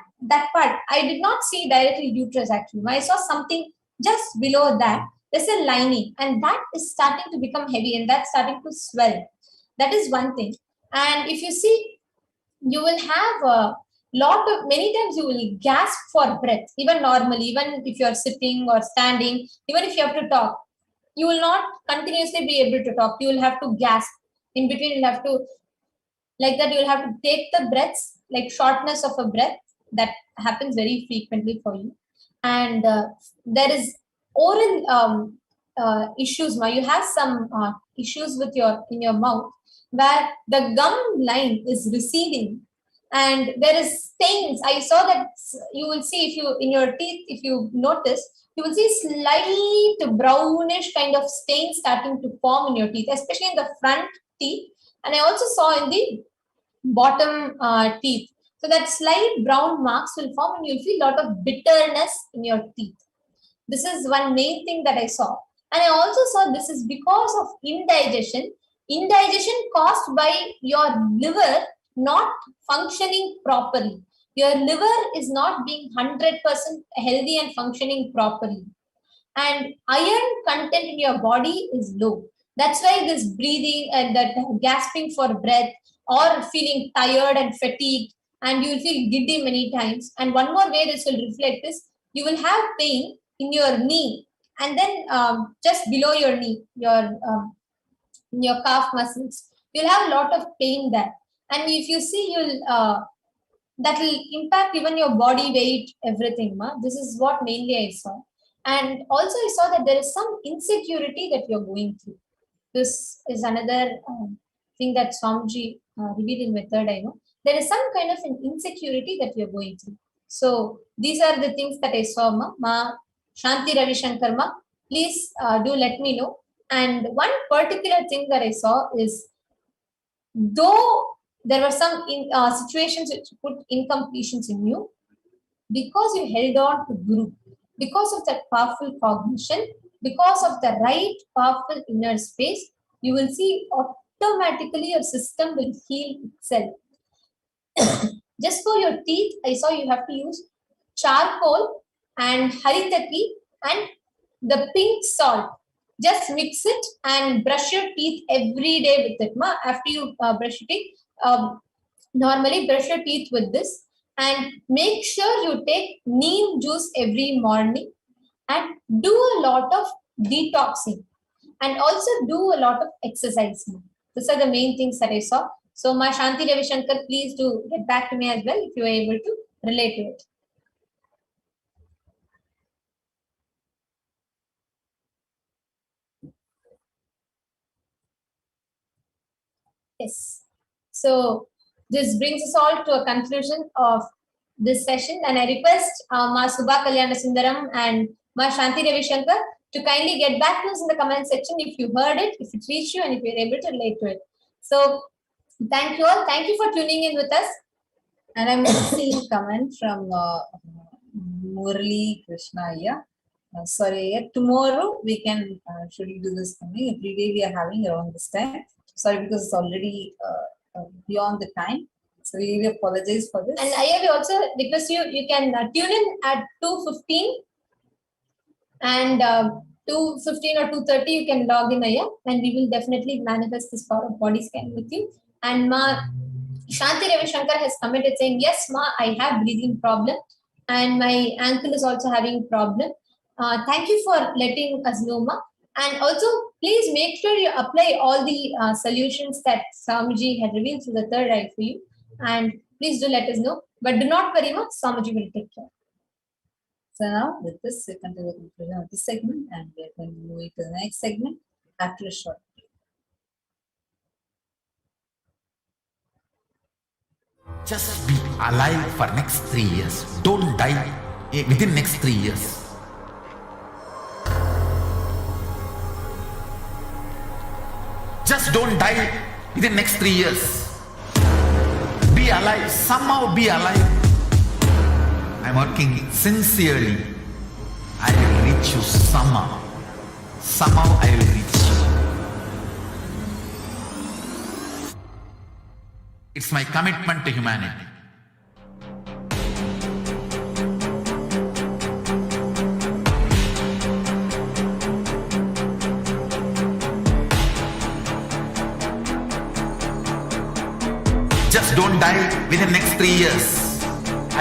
part I did not see directly uterus actually. I saw something just below that. There's a lining, and that is starting to become heavy, and that's starting to swell. That is one thing. And if you see, you will have a lot of, many times you will gasp for breath, even normally, even if you're sitting or standing, even if you have to talk, you will not continuously be able to talk. You will have to gasp. In between, you'll have to, like that, you'll have to take the breaths, like shortness of a breath. That happens very frequently for you. And there is oral issues. Now you have some issues with in your mouth, where the gum line is receding and there is stains. I saw that. You will see, if you in your teeth, if you notice, you will see slight brownish kind of stain starting to form in your teeth, especially in the front teeth, and I also saw in the bottom teeth. So that slight brown marks will form, and you'll feel a lot of bitterness in your teeth. This is one main thing that I saw. And I also saw this is because of indigestion caused by your liver not functioning properly. Your liver is not being 100% healthy and functioning properly. And iron content in your body is low. That's why this breathing and that gasping for breath, or feeling tired and fatigued, and you will feel giddy many times. And one more way this will reflect is, you will have pain in your knee, and then just below your knee, in your calf muscles, you'll have a lot of pain there. And if you see, that will impact even your body weight, everything. This is what mainly I saw. And also I saw that there is some insecurity that you're going through. This is another thing that Swamiji revealed in my third eye. There is some kind of an insecurity that you're going through. So these are the things that I saw. Ma Shanti Ravi Shankar, please do let me know. And one particular thing that I saw is, though there were some situations which put incompletions in you, because you held on to Guru, because of that powerful cognition, because of the right powerful inner space, you will see automatically your system will heal itself. Just for your teeth, I saw you have to use charcoal and haritaki and the pink salt. Just mix it and brush your teeth every day with it. After you brush your teeth, normally brush your teeth with this, and make sure you take neem juice every morning, and do a lot of detoxing, and also do a lot of exercise. These are the main things that I saw. So Ma Shanti Ravi Shankar, please do get back to me as well if you are able to relate to it. Yes. So this brings us all to a conclusion of this session, and I request Ma Subha Kalyana Sundaram and Ma Shanti Ravi Shankar to kindly get back to us in the comment section if you heard it, if it reached you, and if you're able to relate to it. So thank you all. Thank you for tuning in with us. And I'm seeing a comment from Murali Krishna. Sorry, tomorrow we can should we do this coming? Every day we are having around this time. Sorry, because it's already beyond the time. So we really apologize for this. And I will also request you can tune in at 2:15 and 2:15 or 2:30 you can log in, and we will definitely manifest this power of body scan with you. And Ma Shanti Ravi Shankar has commented saying, yes, Ma, I have breathing problem and my ankle is also having problem. Thank you for letting us know, Ma. And also, please make sure you apply all the solutions that Swamiji had revealed through the third eye for you. And please do let us know. But do not worry, Ma, Swamiji will take care. So now, with this, we come to the conclusion of this segment, and we are going to move to the next segment after a short break. Just be alive for next 3 years. Don't die within next 3 years. Just don't die within next 3 years. be alive, somehow be alive. I'm working sincerely. I will reach you somehow. Somehow I will reach you. It's my commitment to humanity. Just don't die within the next 3 years.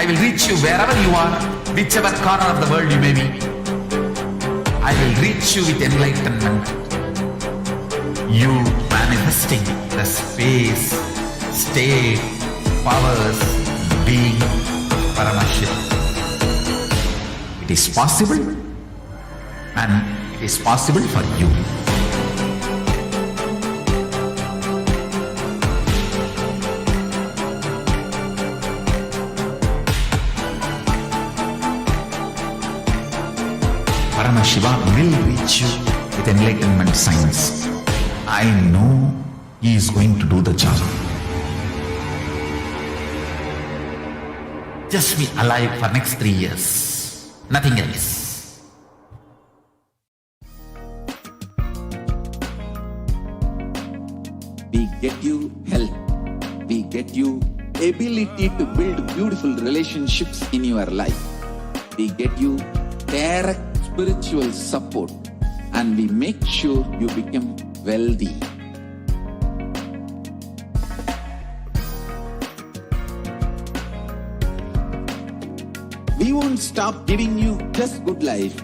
I will reach you wherever you are, whichever corner of the world you may be. I will reach you with enlightenment. You manifesting the space, state, powers, being, Paramashivam. It is possible, and it is possible for you. Paramashivam will reach you with enlightenment science. I know he is going to do the job. Just be alive for next 3 years. Nothing else. We get you health. We get you ability to build beautiful relationships in your life. We get you direct spiritual support, and we make sure you become wealthy. We won't stop giving you just good life.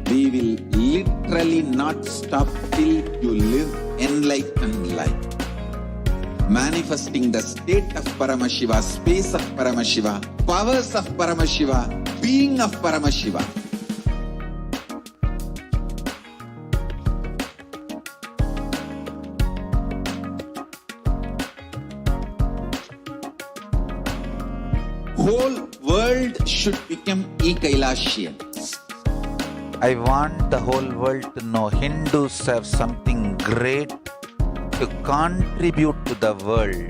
We will literally not stop till you live enlightened life. Manifesting the state of Paramashiva, space of Paramashiva, powers of Paramashiva, being of Paramashiva. Whole world should become Kailasians. I want the whole world to know Hindus have something great to contribute to the world.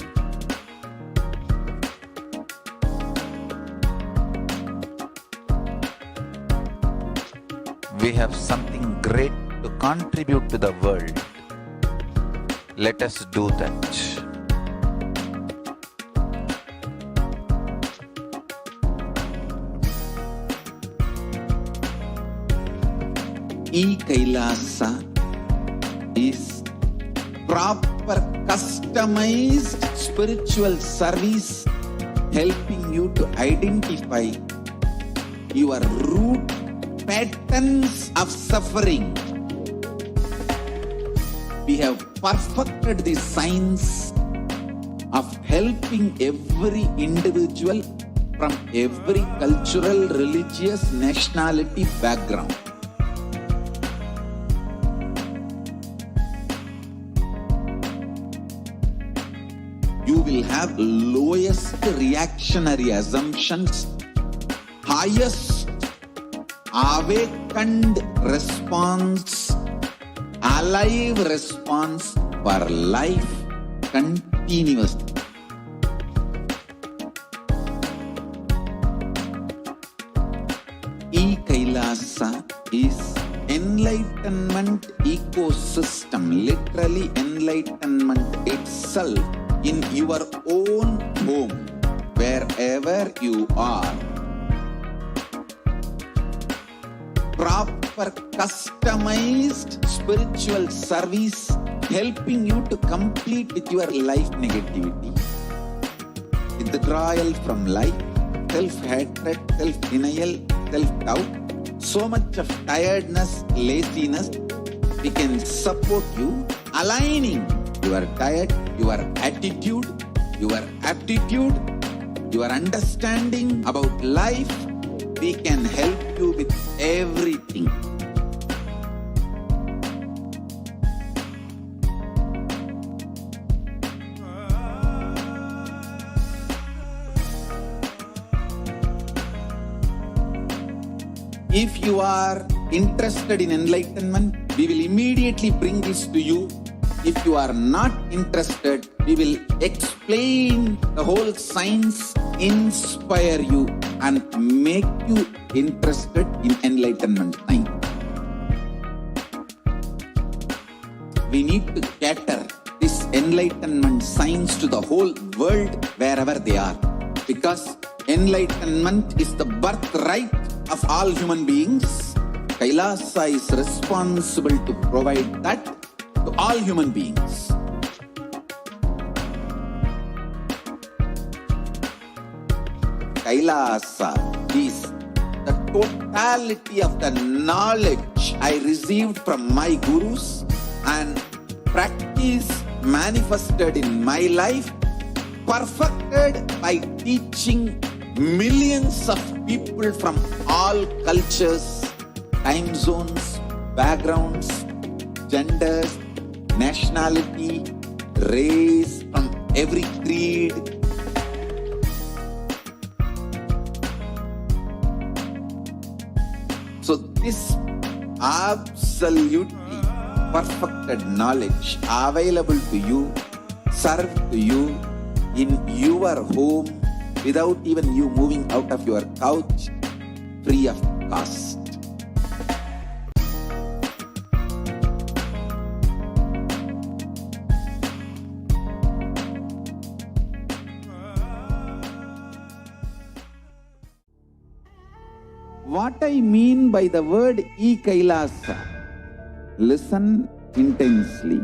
We have something great to contribute to the world. Let us do that. Kailasa is proper customized spiritual service helping you to identify your root patterns of suffering. We have perfected the science of helping every individual from every cultural, religious, nationality background. You will have lowest reactionary assumptions, highest awakened response, alive response for life continuously. Kailasa is enlightenment ecosystem, literally enlightenment itself in your own home, wherever you are. Proper customized spiritual service helping you to complete with your life negativity, withdrawal from life, self-hatred, self-denial, self-doubt, so much of tiredness, laziness. We can support you aligning your diet, your attitude, your aptitude, your understanding about life. We can help you with everything. If you are interested in enlightenment, we will immediately bring this to you. If you are not interested, We will explain the whole science, inspire you and make you interested in enlightenment science. We need to cater this enlightenment science to the whole world wherever they are. Because enlightenment is the birthright of all human beings. Kailasa is responsible to provide that to all human beings. Kailasa is the totality of the knowledge I received from my gurus and practice manifested in my life, perfected by teaching millions of people from all cultures, time zones, backgrounds, genders, nationality, race, from every creed. So this absolutely perfected knowledge available to you, served to you in your home without even you moving out of your couch, free of cost. What I mean by the word e-Kailasa, listen intensely.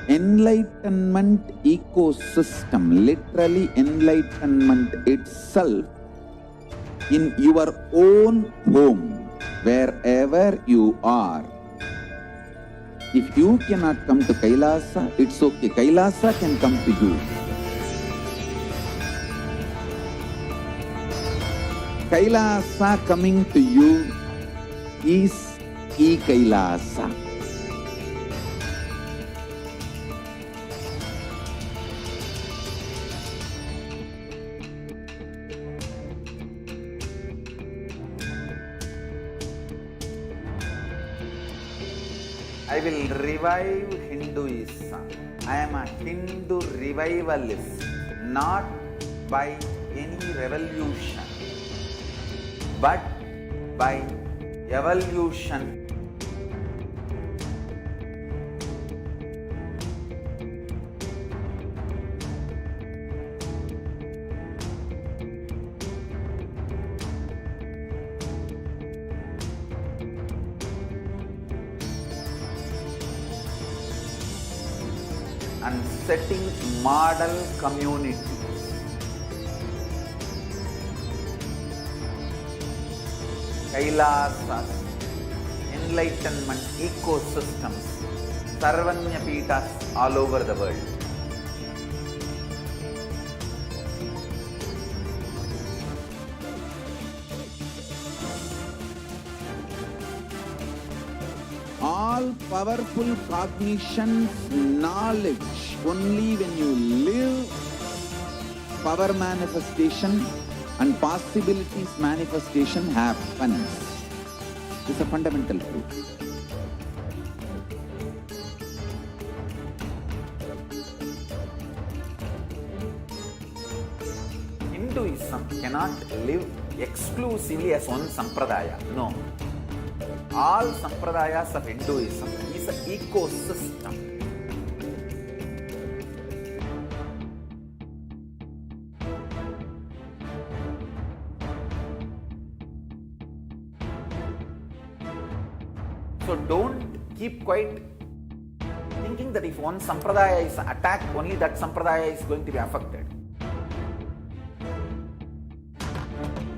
Enlightenment ecosystem, literally enlightenment itself, in your own home, wherever you are. If you cannot come to Kailasa, it's okay. Kailasa can come to you. Kailasa coming to you is e-Kailasa. I will revive Hinduism. I am a Hindu revivalist, not by any revolution, but by evolution. And setting model communities. Kailasas, enlightenment ecosystems, Sarvanya Pitas all over the world. All powerful cognitions, knowledge, only when you live, power manifestation and possibilities manifestation happens. This is a fundamental truth. Hinduism cannot live exclusively as one sampradaya. No. All sampradayas of Hinduism is an ecosystem. So don't keep quiet thinking that if one sampradaya is attacked, only that sampradaya is going to be affected.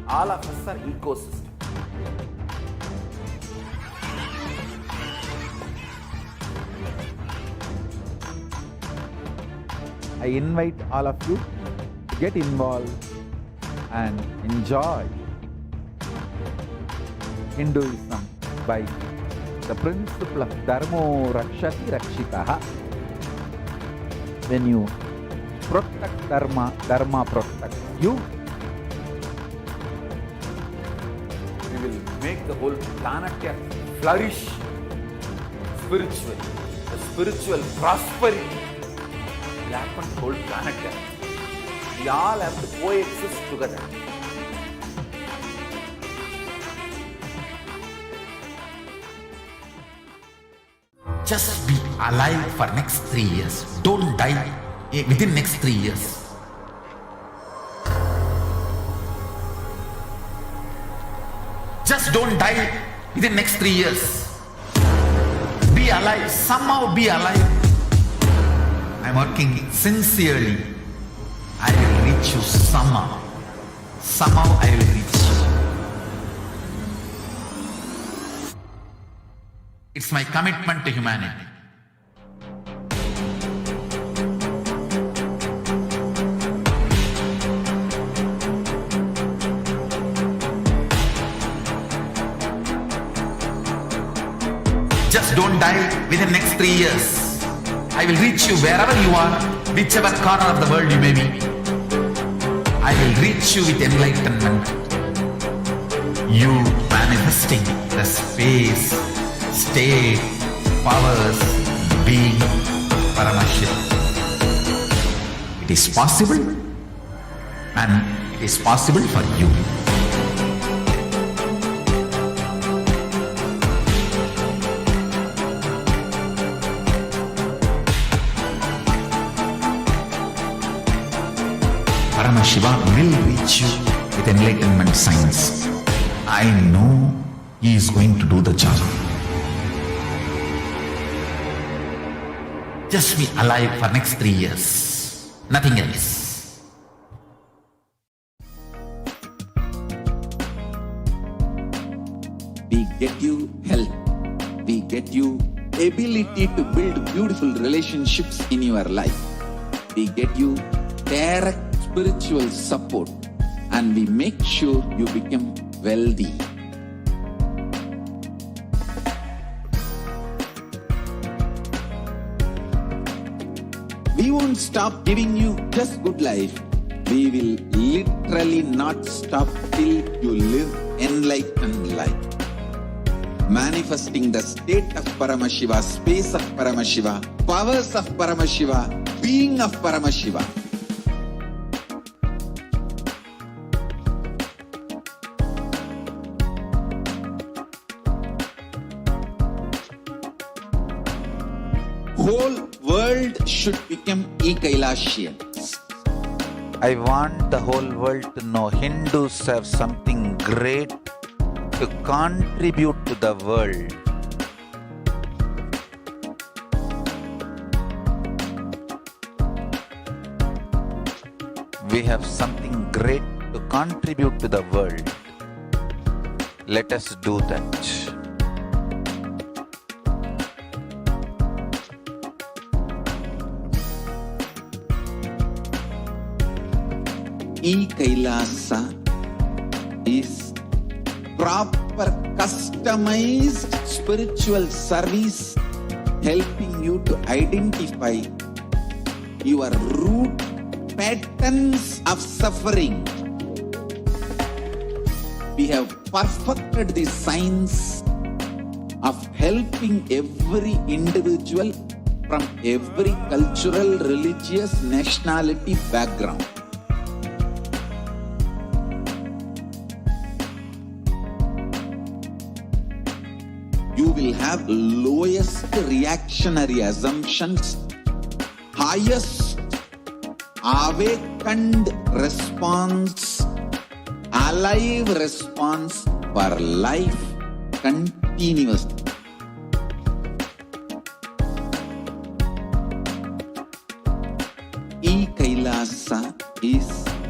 All of us are ecosystem. I invite all of you to get involved and enjoy Hinduism by the principle of Dharmo Rakshati Rakshitaha. When you protect Dharma, Dharma protects you. We will make the whole planet flourish spiritually, the spiritual prosperity will happen to whole planet Earth. We all have to coexist together. Just be alive for next 3 years. Don't die within next 3 years. Just don't die within next 3 years. Be alive. Somehow be alive. I'm working sincerely. I will reach you somehow. Somehow I will reach you. It's my commitment to humanity. Just don't die within next 3 years. I will reach you wherever you are, whichever corner of the world you may be. I will reach you with enlightenment. You manifesting the space, state, powers, being Paramashivam. It is possible, and it is possible for you. Paramashivam will reach you with enlightenment science. I know he is going to do the job. Just be alive for next 3 years. Nothing else. We get you health. We get you ability to build beautiful relationships in your life. We get you direct spiritual support, and we make sure you become wealthy. We won't stop giving you just good life. We will literally not stop till you live enlightened life. Manifesting the state of Paramashiva, space of Paramashiva, powers of Paramashiva, being of Paramashiva. Whole world should become Kailasians. I want the whole world to know Hindus have something great to contribute to the world. We have something great to contribute to the world. Let us do that. Kailasa is proper customized spiritual service helping you to identify your root patterns of suffering. We have perfected the science of helping every individual from every cultural, religious, nationality background. You will have lowest reactionary assumptions, highest awakened response, alive response for life continuously. Kailasa is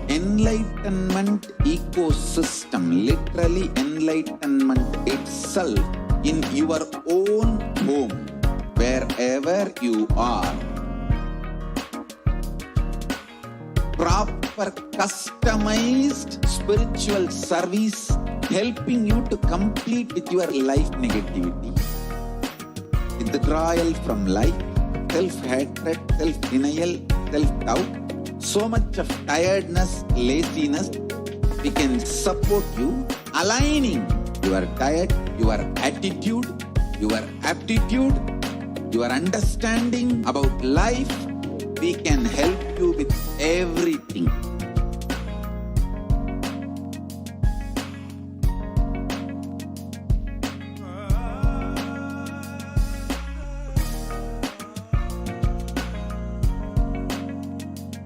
enlightenment ecosystem, literally enlightenment itself in your own home, wherever you are. Proper customized spiritual service helping you to complete with your life negativity. Withdrawal from life, self-hatred, self-denial, self-doubt, so much of tiredness, laziness. We can support you aligning your diet, your attitude, your aptitude, your understanding about life we can help you with everything.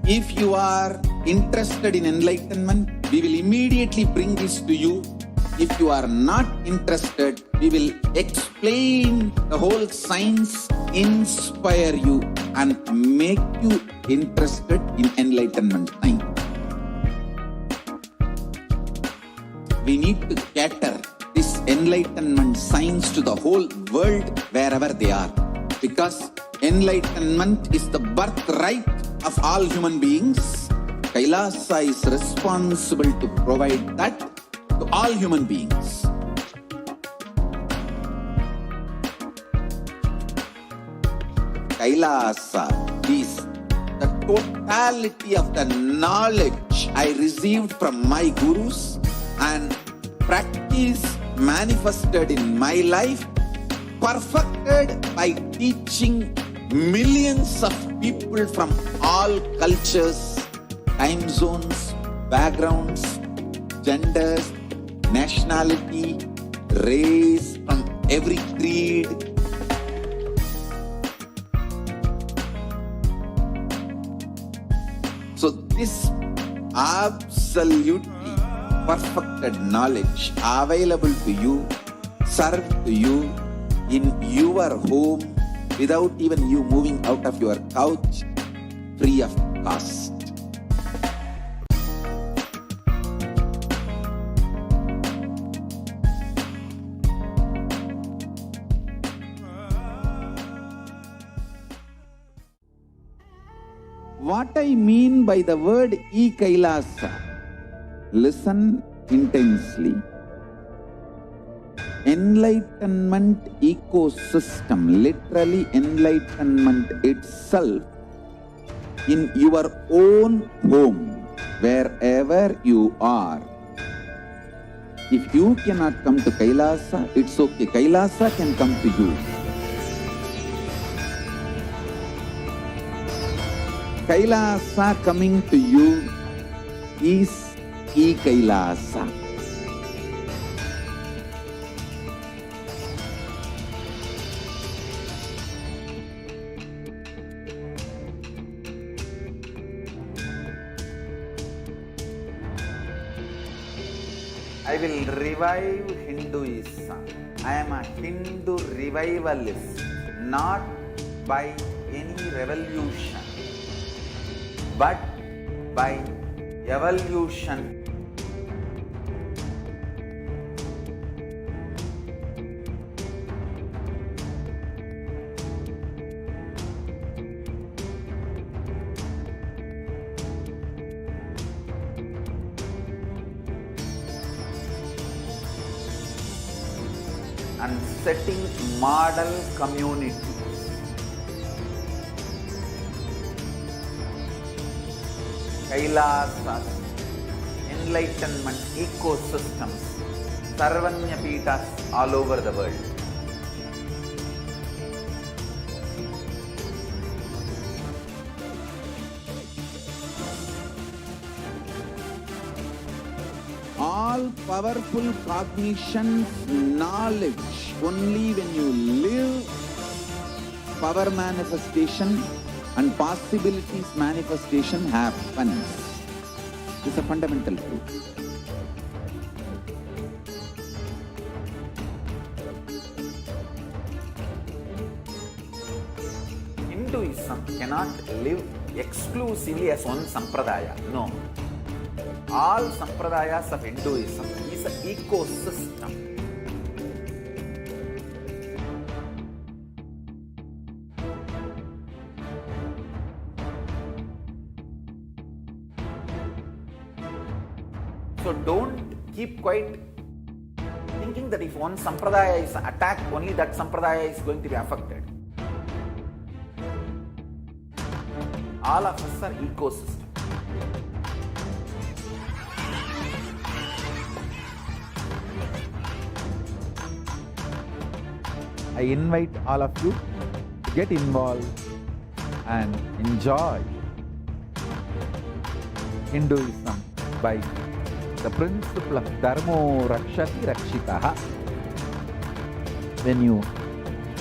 If you are interested in enlightenment, we will immediately bring this to you. If you are not interested, we will explain the whole science, inspire you and make you interested in enlightenment time. We need to cater this enlightenment science to the whole world wherever they are, because enlightenment is the birthright of all human beings. Kailasa is responsible to provide that to all human beings. Kailasa is the totality of the knowledge I received from my gurus and practice manifested in my life, perfected by teaching millions of people from all cultures, time zones, backgrounds, genders, nationality, race, from every creed. So this absolutely perfected knowledge available to you, served to you in your home without even you moving out of your couch, free of cost. What I mean by the word e-Kailasa, listen intensely. Enlightenment ecosystem, literally enlightenment itself, in your own home, wherever you are. If you cannot come to Kailasa, it's okay. Kailasa can come to you. Kailasa coming to you is e-Kailasa. I will revive Hinduism. I am a Hindu revivalist, not by any revolution, but by evolution. And setting model communities. Kailasas, enlightenment ecosystems, Sarvanya Pitas all over the world. All powerful cognition, knowledge, only when you live, power manifestation and possibilities manifestation happens. It's a fundamental truth. Hinduism cannot live exclusively as one sampradaya. No. All sampradayas of Hinduism is an ecosystem. So don't keep quiet thinking that if one sampradaya is attacked, only that sampradaya is going to be affected. All of us are ecosystem. I invite all of you to get involved and enjoy Hinduism by the principle of Dharmo Rakshati Rakshitaha. When you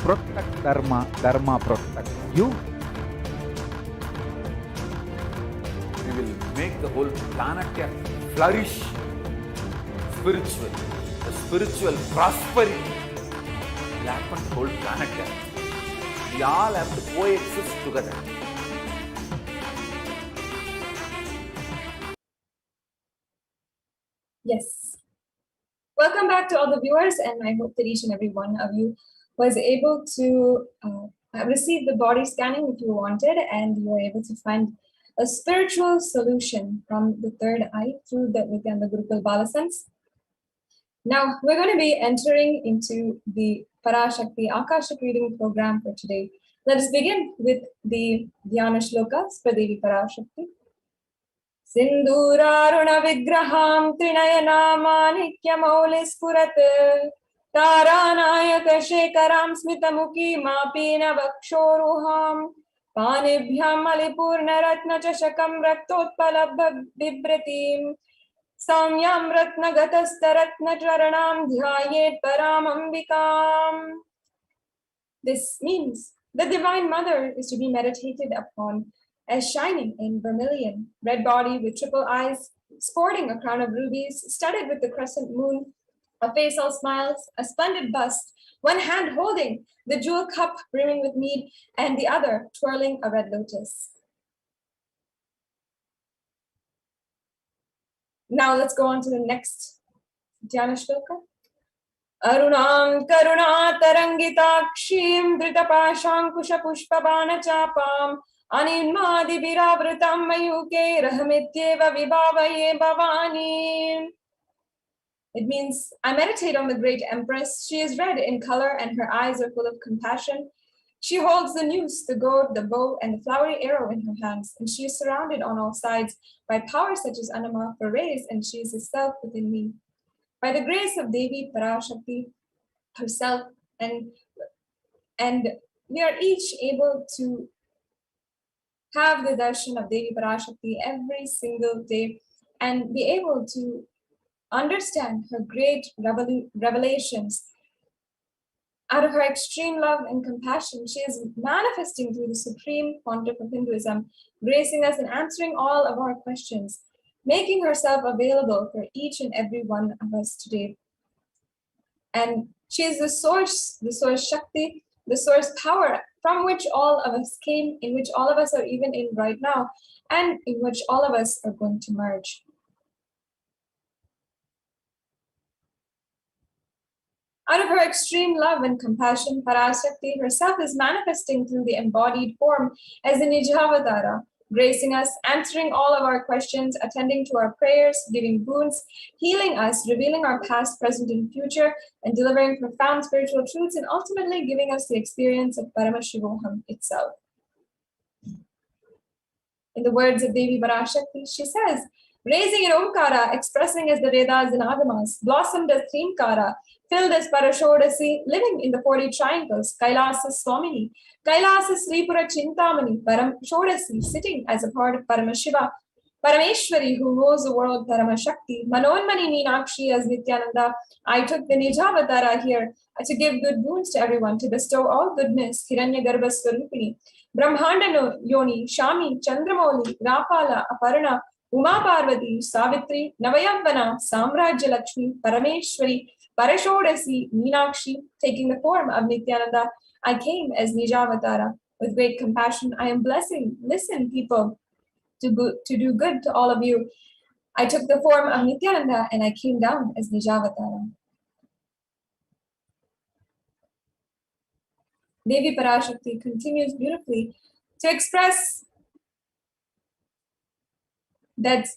protect Dharma, Dharma protects you. We will make the whole planet flourish spiritually. The spiritual prosperity will happen to the whole planet. We all have to coexist together. Yes. Welcome back to all the viewers, and I hope that each and every one of you was able to receive the body scanning if you wanted, and you were able to find a spiritual solution from the third eye through the Nityananda Gurukul Balasans. Now, we're going to be entering into the Parashakti Akashic reading program for today. Let us begin with the Dhyana Shlokas for Devi Parashakti. Sindhuraruna Vigraham Trinayanamanikyamaulispurat Taranayaka Shekaram Smitamuki Mapina Vakshoruham Panibhyam Malipurna Ratna Chashakam Raktotpala Bibratim Samyam Ratna Gatastaratna Charanam Dhyayet Paramambikam. This means the Divine Mother is to be meditated upon as shining in vermilion, red body with triple eyes, sporting a crown of rubies, studded with the crescent moon, a face all smiles, a splendid bust, one hand holding the jewel cup brimming with mead, and the other twirling a red lotus. Now let's go on to the next Dhyana Shloka. Arunam karuna tarangitakshim dritapashankusha pushpabana chapam animadi viravritam mayuke rahamityeva vibhavaye bhavani. It means, I meditate on the great empress. She is red in color and her eyes are full of compassion. She holds the noose, the gourd, the bow, and the flowery arrow in her hands, and she is surrounded on all sides by power such as Anama for rays, and she is herself within me. By the grace of Devi Parashakti herself, and we are each able to have the darshan of Devi Parashakti every single day and be able to understand her great revelations. Out of her extreme love and compassion, she is manifesting through the Supreme Pontiff of Hinduism, gracing us and answering all of our questions, making herself available for each and every one of us today. And she is the source Shakti, the source power from which all of us came, in which all of us are even in right now, and in which all of us are going to merge. Out of her extreme love and compassion, Parashakti herself is manifesting through the embodied form as the Nijavatara, gracing us, answering all of our questions, attending to our prayers, giving boons, healing us, revealing our past, present, and future, and delivering profound spiritual truths, and ultimately giving us the experience of Paramashivam itself. In the words of Devi Parashakti, she says, raising in Omkara, expressing as the Vedas and Agamas, blossomed as Trimkara, filled as Parashodasi, living in the 40 triangles, Kailasa Swamini, Kailasa Sripura Chintamani, Parashodasi, sitting as a part of Paramashiva, Parameshwari, who rules the world, Paramashakti, Manonmani Meenakshi as Nityananda. I took the Nijavatara here to give good boons to everyone, to bestow all goodness, Hiranya Garbha Swarupini, Brahmanda Yoni, Shami, Chandramoli, Rapala, Aparna, Uma Parvati, Savitri, Navayavana, Samrajya Lakshmi, Parameshwari, Parashodasi, Meenakshi, taking the form of Nityananda. I came as Nijavatara. With great compassion, I am blessing. Listen, people, to do good to all of you. I took the form of Nityananda and I came down as Nijavatara. Devi Parashakti continues beautifully to express that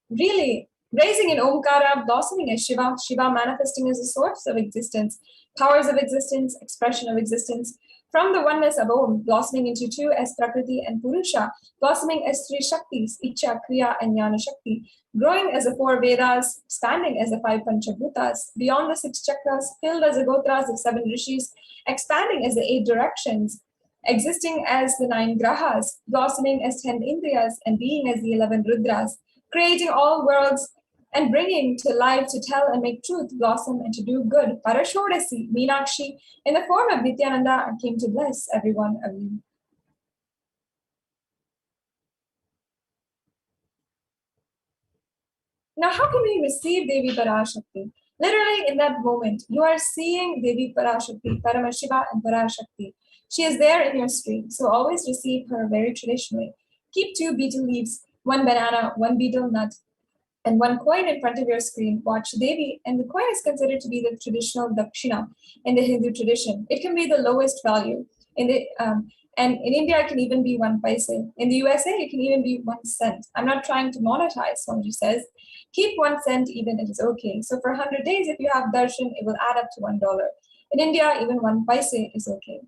really raising in Omkara, blossoming as Shiva, Shiva manifesting as a source of existence, powers of existence, expression of existence, from the oneness of Om, blossoming into two as Prakriti and Purusha, blossoming as three Shaktis, Icha, Kriya, and Jnana Shakti, growing as the 4 Vedas, expanding as the 5 Panchabhutas, beyond the 6 chakras, filled as the Gotras of 7 Rishis, expanding as the 8 directions, existing as the 9 grahas, blossoming as 10 Indriyas, and being as the 11 Rudras, creating all worlds and bringing to life to tell and make truth blossom and to do good. Parashodasi, Meenakshi, in the form of Nityananda, came to bless every one of you. Now, how can we receive Devi Parashakti? Literally, in that moment, you are seeing Devi Parashakti, Paramashiva and Parashakti. She is there in your street, so always receive her very traditionally. Keep 2 betel leaves, 1 banana, 1 betel nut, and 1 coin in front of your screen. Watch Devi, and the coin is considered to be the traditional dakshina in the Hindu tradition. It can be the lowest value. And in India, it can even be 1 paise. In the USA, it can even be 1 cent. I'm not trying to monetize, Swamiji says. Keep 1 cent even, it is okay. So for 100 days, if you have darshan, it will add up to $1. In India, even 1 paise is okay.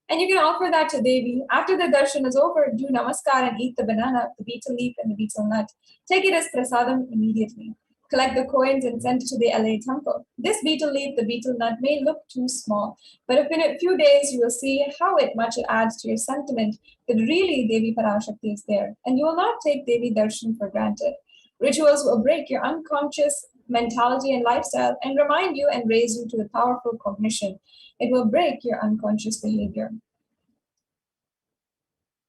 And you can offer that to Devi. After the darshan is over, do namaskar and eat the banana, the betel leaf, and the betel nut. Take it as prasadam immediately. Collect the coins and send it to the LA temple. This betel leaf, the betel nut, may look too small, but in a few days you will see how much it adds to your sentiment that really Devi Parashakti is there, and you will not take Devi darshan for granted. Rituals will break your unconscious mentality and lifestyle and remind you and raise you to a powerful cognition. It will break your unconscious behavior.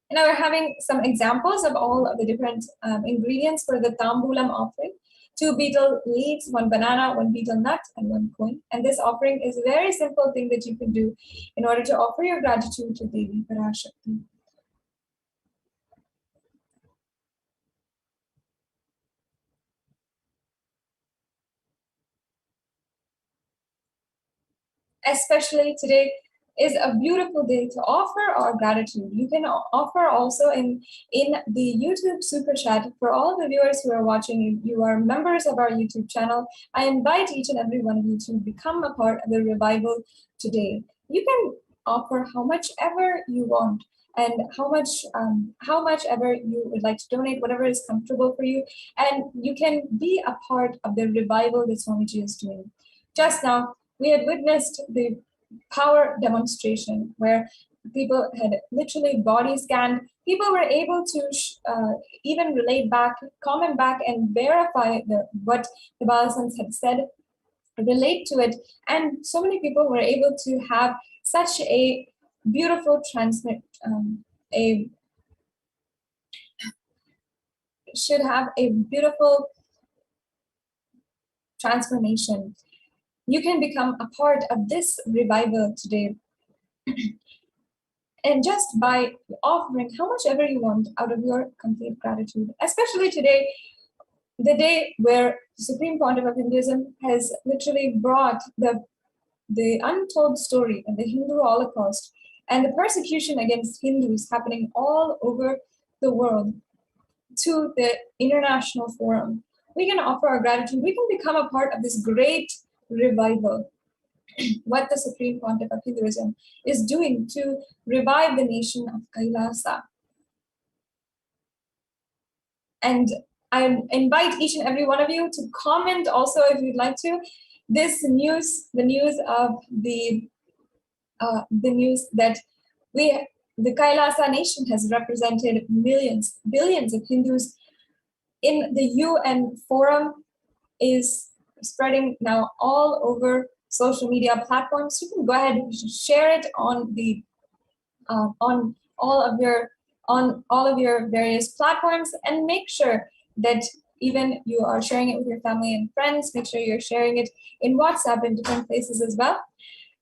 And now we're having some examples of all of the different ingredients for the tambulam offering. 2 betel leaves, 1 banana, 1 betel nut, and 1 coin. And this offering is a very simple thing that you can do in order to offer your gratitude to Devi Parashakti. Especially today is a beautiful day to offer our gratitude. You can offer also in the YouTube super chat. For all the viewers who are watching, you are members of our YouTube channel. I invite each and every one of you to become a part of the revival today. You can offer how much ever you want and how much ever you would like to donate, whatever is comfortable for you, and you can be a part of the revival that Swamiji is doing. Just now, we had witnessed the power demonstration where people had literally body scanned. People were able to even relate back, comment back, and verify what the Balasans had said, relate to it. And so many people were able to have such a beautiful should have a beautiful transformation. You can become a part of this revival today. And just by offering how much ever you want out of your complete gratitude, especially today, the day where the Supreme Pontiff of Hinduism has literally brought the untold story of the Hindu Holocaust and the persecution against Hindus happening all over the world to the international forum. We can offer our gratitude. We can become a part of this great revival. What the Supreme Pontiff of Hinduism is doing to revive the nation of Kailasa. And I invite each and every one of you to comment also if you'd like to. This news, the news that the Kailasa nation has represented millions, billions of Hindus in the UN forum is spreading now all over social media platforms. You can go ahead and share it on the on all of your various platforms, and make sure that even you are sharing it with your family and friends. Make sure you're sharing it in WhatsApp in different places as well.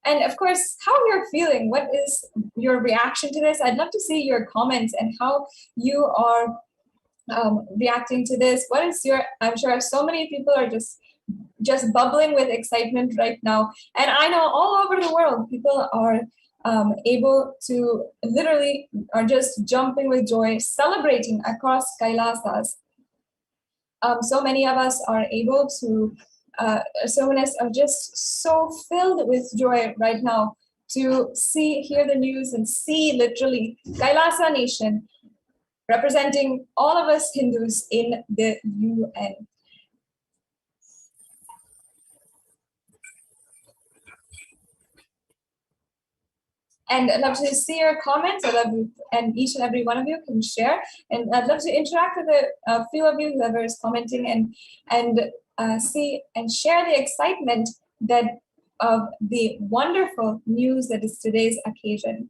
And of course, how you're feeling. What is your reaction to this? I'd love to see your comments and how you are reacting to this. What is your? I'm sure so many people are just bubbling with excitement right now. And I know all over the world, people are able to literally are just jumping with joy, celebrating across Kailasas. So many of us are able to, so many of us are just so filled with joy right now to hear the news and see literally Kailasa nation representing all of us Hindus in the UN. And I'd love to see your comments. And each and every one of you can share. And I'd love to interact with a few of you, whoever is commenting, and see and share the excitement that of the wonderful news that is today's occasion.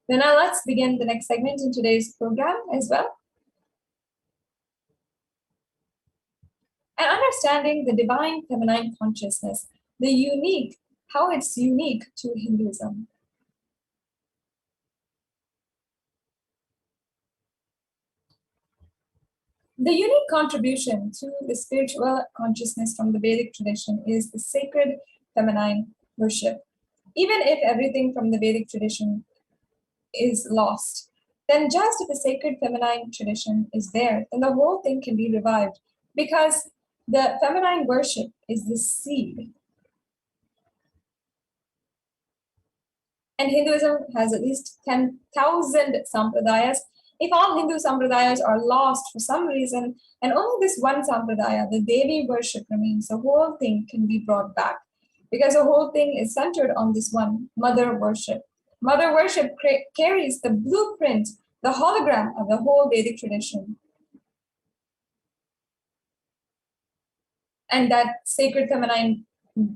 Then now let's begin the next segment in today's program as well. And understanding the divine feminine consciousness, how it's unique to Hinduism. The unique contribution to the spiritual consciousness from the Vedic tradition is the sacred feminine worship. Even if everything from the Vedic tradition is lost, then just if the sacred feminine tradition is there, then the whole thing can be revived, because the feminine worship is the seed. And Hinduism has at least 10,000 sampradayas. If all Hindu sampradayas are lost for some reason, and only this one sampradaya, the Devi worship, remains, the whole thing can be brought back, because the whole thing is centered on this one, mother worship. Mother worship carries the blueprint, the hologram of the whole Vedic tradition. And that sacred feminine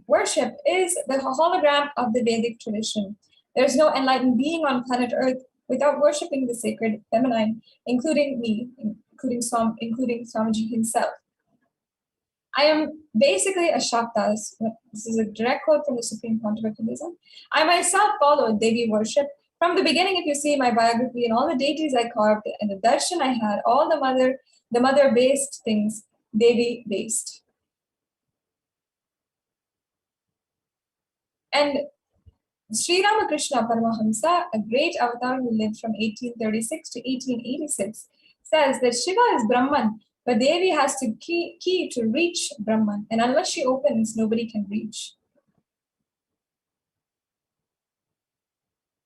worship is the hologram of the Vedic tradition. There's no enlightened being on planet Earth without worshiping the sacred feminine, including me, including Swamiji himself. I am basically a Shakta. This is a direct quote from the Supreme Pontiff of Hinduism. I myself followed Devi worship. From the beginning, if you see my biography and all the deities I carved and the darshan I had, all the mother-based things, Devi-based. And Sri Ramakrishna Paramahamsa, a great avatar who lived from 1836 to 1886, says that Shiva is Brahman, but Devi has to key to reach Brahman, and unless she opens, nobody can reach.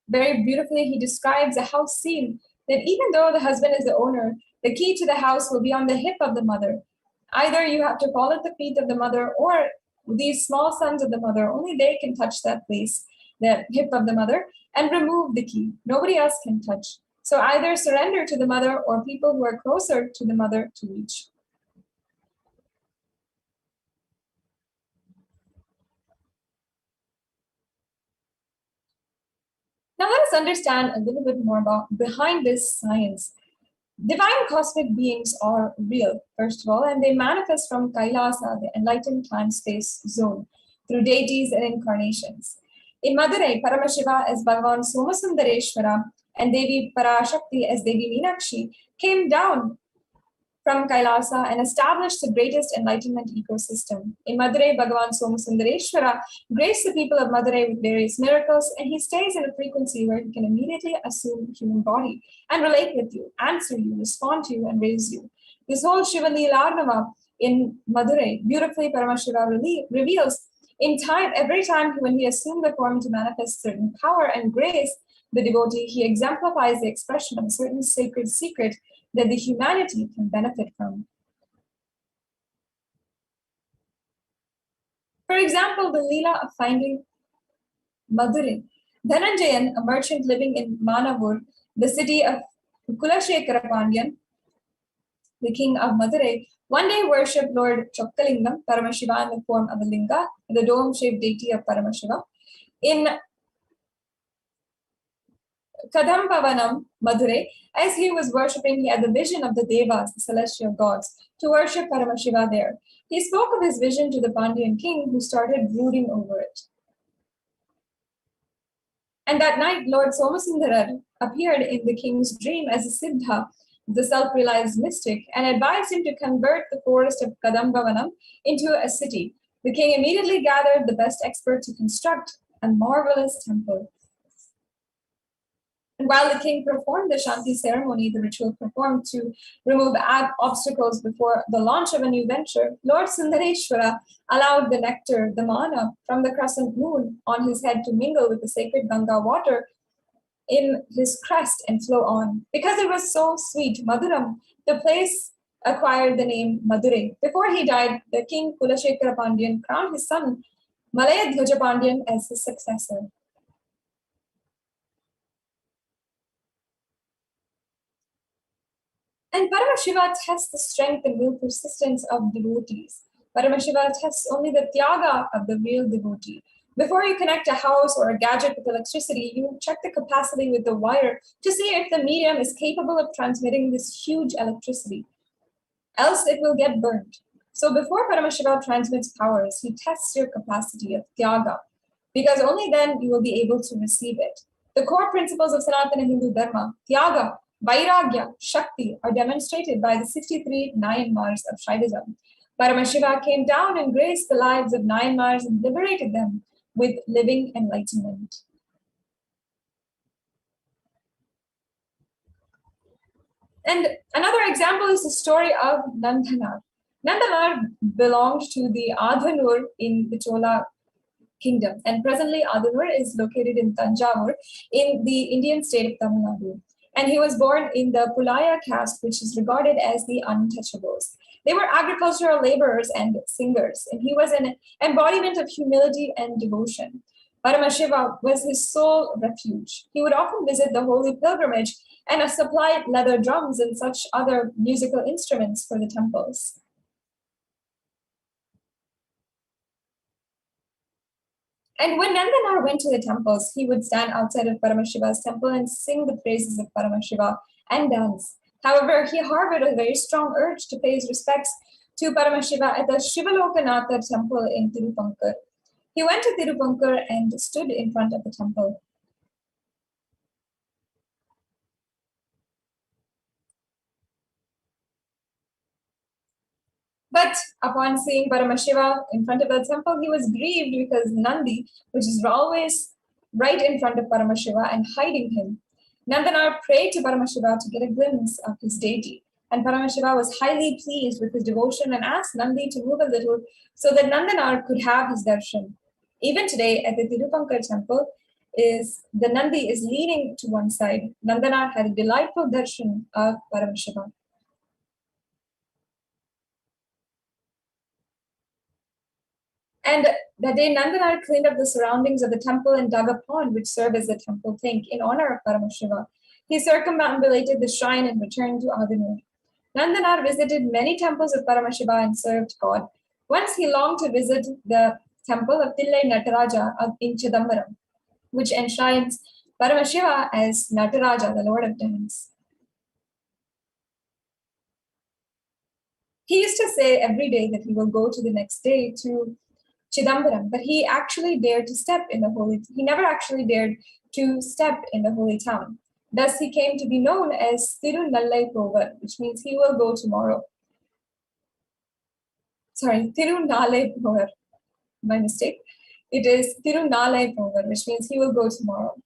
Very beautifully, he describes a house scene that even though the husband is the owner, the key to the house will be on the hip of the mother. Either you have to fall at the feet of the mother, or these small sons of the mother, only they can touch that place, the hip of the mother, and remove the key. Nobody else can touch. So either surrender to the mother or people who are closer to the mother to reach. Now let us understand a little bit more about behind this science. Divine cosmic beings are real, first of all, and they manifest from Kailasa, the enlightened time-space zone, through deities and incarnations. In Madurai, Paramashiva as Bhagavan Somasundareshwara and Devi Parashakti as Devi Meenakshi came down from Kailasa and established the greatest enlightenment ecosystem. In Madurai, Bhagavan Somasundareshwara graced the people of Madurai with various miracles, and he stays in a frequency where he can immediately assume human body and relate with you, answer you, respond to you, and raise you. This whole Shiva Leelarnava in Madurai beautifully Paramashiva reveals in time, every time when he assumed the form to manifest certain power and grace, the devotee, he exemplifies the expression of a certain sacred secret that the humanity can benefit from. For example, the Leela of finding Madurai. Dhananjayan, a merchant living in Manavur, the city of Kulashekara Pandyan, the king of Madurai, one day worshipped Lord Chokkalingam, Paramashiva, in the form of a linga, the dome-shaped deity of Paramashiva. In Kadambavanam, Madurai, as he was worshipping, he had the vision of the Devas, the celestial gods, to worship Paramashiva there. He spoke of his vision to the Pandyan king, who started brooding over it. And that night, Lord Somasundarar appeared in the king's dream as a Siddha, the self-realized mystic, and advised him to convert the forest of Kadambavanam into a city. The king immediately gathered the best experts to construct a marvelous temple. And while the king performed the Shanti ceremony, the ritual performed to remove obstacles before the launch of a new venture, Lord Sundareshwara allowed the nectar, the mana, from the crescent moon on his head to mingle with the sacred Ganga water in his crest and flow on. Because it was so sweet, Maduram, the place acquired the name Madurai. Before he died, the king Kulashekara Pandyan crowned his son Malaya Dhwaja Pandyan as his successor. And Paramashiva tests the strength and will persistence of devotees. Paramashiva tests only the tyaga of the real devotee. Before you connect a house or a gadget with electricity, you check the capacity with the wire to see if the medium is capable of transmitting this huge electricity. Else it will get burned. So before Paramashiva transmits powers, he tests your capacity of tyaga, because only then you will be able to receive it. The core principles of Sanatana Hindu Dharma, tyaga, vairagya, shakti, are demonstrated by the 63 Nayanmars of Shaivism. Paramashiva came down and graced the lives of Nayanmars and liberated them with living enlightenment. And another example is the story of Nandanar. Nandanar belonged to the Adhanur in the Chola kingdom, and presently Adhanur is located in Tanjavur in the Indian state of Tamil Nadu. And he was born in the Pulaya caste, which is regarded as the untouchables. They were agricultural laborers and singers, and he was an embodiment of humility and devotion. Paramashiva was his sole refuge. He would often visit the holy pilgrimage and supplied leather drums and such other musical instruments for the temples. And when Nandanar went to the temples, he would stand outside of Paramashiva's temple and sing the praises of Paramashiva and dance. However, he harbored a very strong urge to pay his respects to Paramashiva at the Shivalokanatha temple in Tirupankar. He went to Tirupankar and stood in front of the temple. But upon seeing Paramashiva in front of the temple, he was grieved because Nandi, which is always right in front of Paramashiva and hiding him. Nandanar prayed to Paramashiva to get a glimpse of his deity. And Paramashiva was highly pleased with his devotion and asked Nandi to move a little so that Nandanar could have his darshan. Even today at the Tirupankar temple, the Nandi is leaning to one side. Nandanar had a delightful darshan of Paramashiva. And that day, Nandanar cleaned up the surroundings of the temple and dug a pond which served as a temple tank in honor of Paramashiva. He circumambulated the shrine and returned to Adhanur. Nandanar visited many temples of Paramashiva and served God. Once he longed to visit the temple of Tillai Nataraja in Chidambaram, which enshrines Paramashiva as Nataraja, the Lord of Dance. He used to say every day that he will go to the next day to Chidambaram, but he never actually dared to step in the holy town. Thus he came to be known as Tirunallai Povar, which means he will go tomorrow. Sorry, Tirunallai Povar, my mistake. It is Tirunallai Povar, which means he will go tomorrow.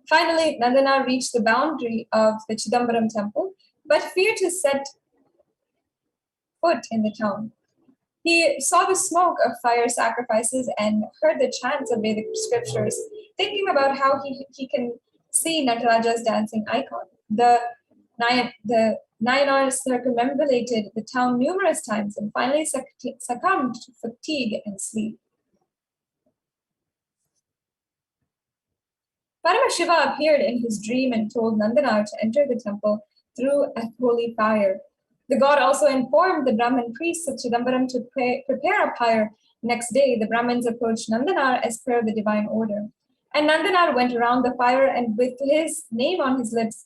Finally, Nandanar reached the boundary of the Chidambaram temple, but feared to set foot in the town. He saw the smoke of fire sacrifices and heard the chants of Vedic scriptures, thinking about how he can see Nataraja's dancing icon. The Nayanars circumambulated the town numerous times and finally succumbed to fatigue and sleep. Paramashiva appeared in his dream and told Nandanar to enter the temple through a holy fire. The god also informed the Brahmin priests of Chidambaram to prepare a pyre. Next day, the Brahmins approached Nandanar as per the divine order. And Nandanar went around the fire, and with his name on his lips,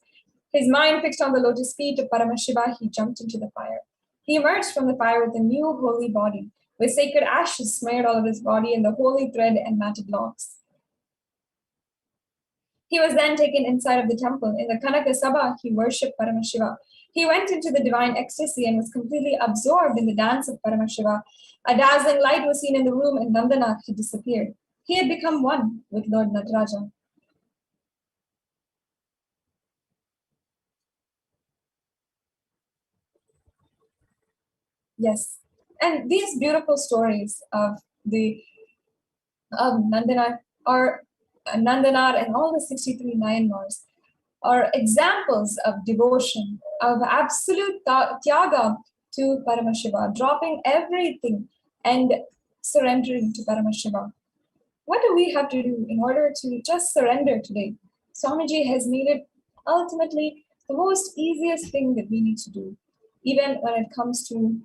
his mind fixed on the lotus feet of Paramashiva, he jumped into the fire. He emerged from the fire with a new holy body, with sacred ashes smeared all over his body and the holy thread and matted locks. He was then taken inside of the temple. In the Kanaka Sabha, he worshipped Paramashiva. He went into the divine ecstasy and was completely absorbed in the dance of Paramashiva. A dazzling light was seen in the room and Nandanar had disappeared. He had become one with Lord Nataraja. Yes, and these beautiful stories of Nandanar and all the 63 Nayanmars are examples of devotion, of absolute tyaga to Paramashiva, dropping everything and surrendering to Paramashiva. What do we have to do in order to just surrender today? Swamiji has made it ultimately the most easiest thing that we need to do. even when it comes to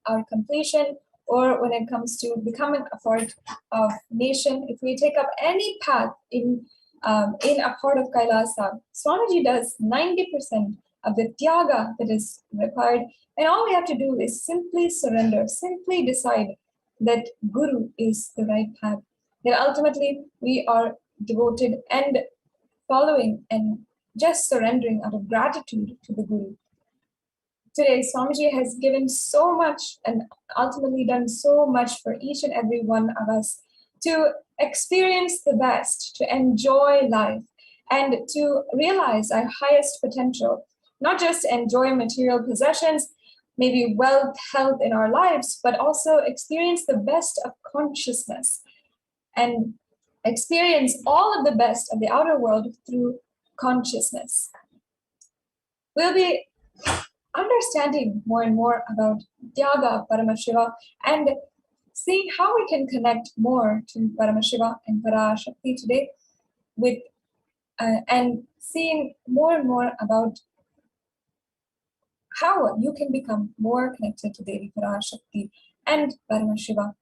our completion or when it comes to becoming a part of nation. If we take up any path in a part of Kailasa, Swamiji does 90% of the tyaga that is required, and all we have to do is simply surrender, simply decide that Guru is the right path, that ultimately we are devoted and following and just surrendering out of gratitude to the Guru. Today, Swamiji has given so much and ultimately done so much for each and every one of us to experience the best, to enjoy life, and to realize our highest potential, not just enjoy material possessions, maybe wealth, health in our lives, but also experience the best of consciousness and experience all of the best of the outer world through consciousness. We'll be understanding more and more about Tyaga Paramashiva and seeing how we can connect more to Paramashiva and Parashakti today with and seeing more and more about how you can become more connected to Devi Parashakti and Paramashiva.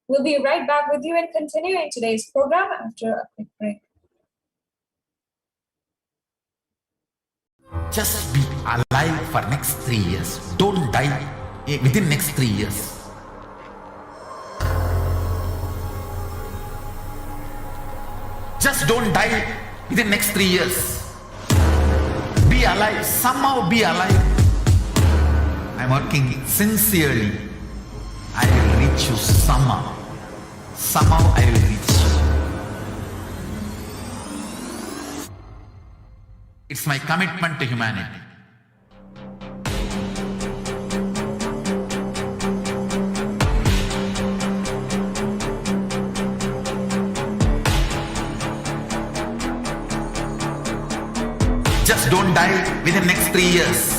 We'll be right back with you and continuing today's program after a quick break. Just be alive for next 3 years. Don't die within next 3 years. Just don't die within next 3 years. Be alive. Somehow be alive. I'm working sincerely. I will reach you somehow. Somehow I will reach you. It's my commitment to humanity. Just don't die within next 3 years.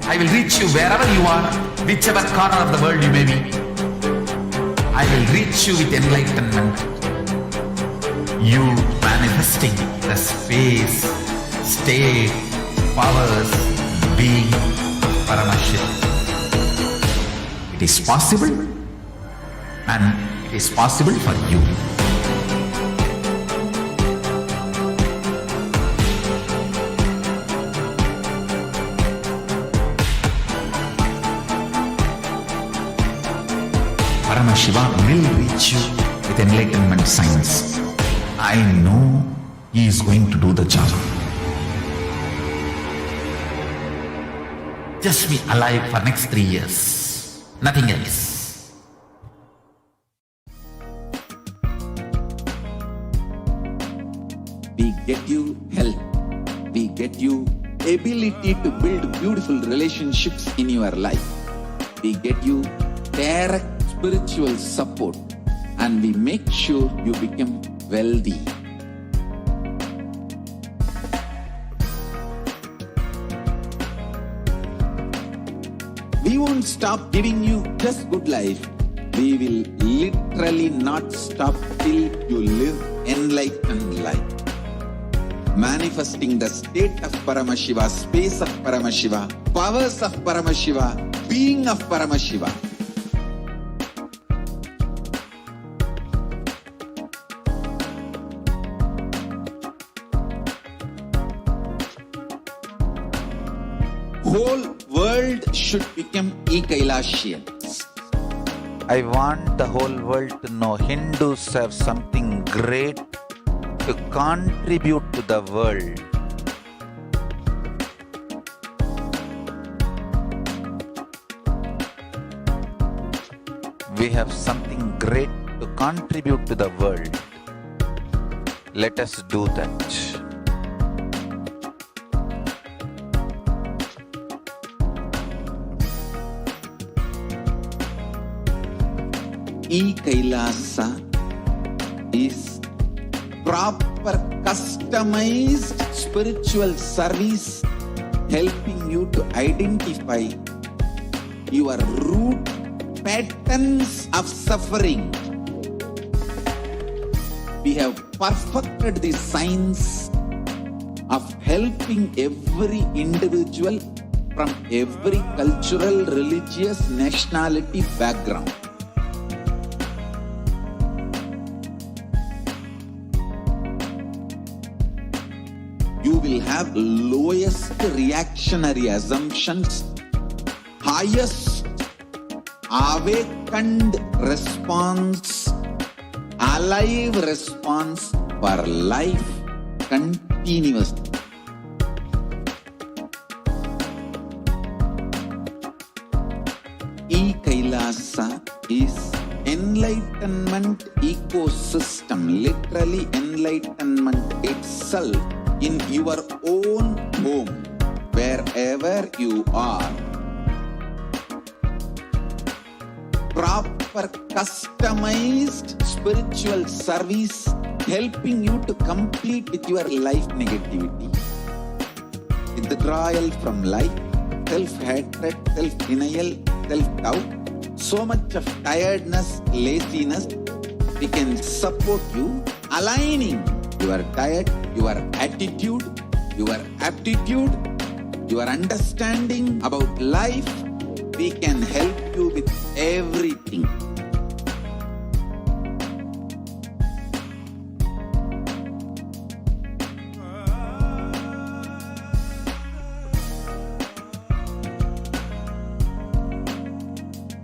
I will reach you wherever you are, whichever corner of the world you may be. I will reach you with enlightenment. You manifesting the space, state, powers, being Paramashivam. It is possible, and it is possible for you. Paramashiva will reach you with enlightenment science. I know he is going to do the job. Just be alive for next 3 years. Nothing else. We get you health. We get you ability to build beautiful relationships in your life. We get you direct spiritual support, and we make sure you become wealthy. We won't stop giving you just good life. We will literally not stop till you live enlightened life. Manifesting the state of Paramashiva, space of Paramashiva, powers of Paramashiva, being of Paramashiva. Whole world should become e-Kailasian. I want the whole world to know Hindus have something great to contribute to the world. We have something great to contribute to the world. Let us do that. E-Kailasa is proper customized spiritual service helping you to identify your root patterns of suffering. We have perfected the science of helping every individual from every cultural, religious, nationality background. You will have lowest reactionary assumptions, highest awakened response, alive response for life continuously. Kailasa is enlightenment ecosystem, literally enlightenment itself in your own home, wherever you are. Proper customized spiritual service helping you to complete with your life negativity. Withdrawal from life, self-hatred, self-denial, self-doubt, so much of tiredness, laziness, we can support you, aligning your diet, your attitude, your aptitude, your understanding about life. We can help you with everything.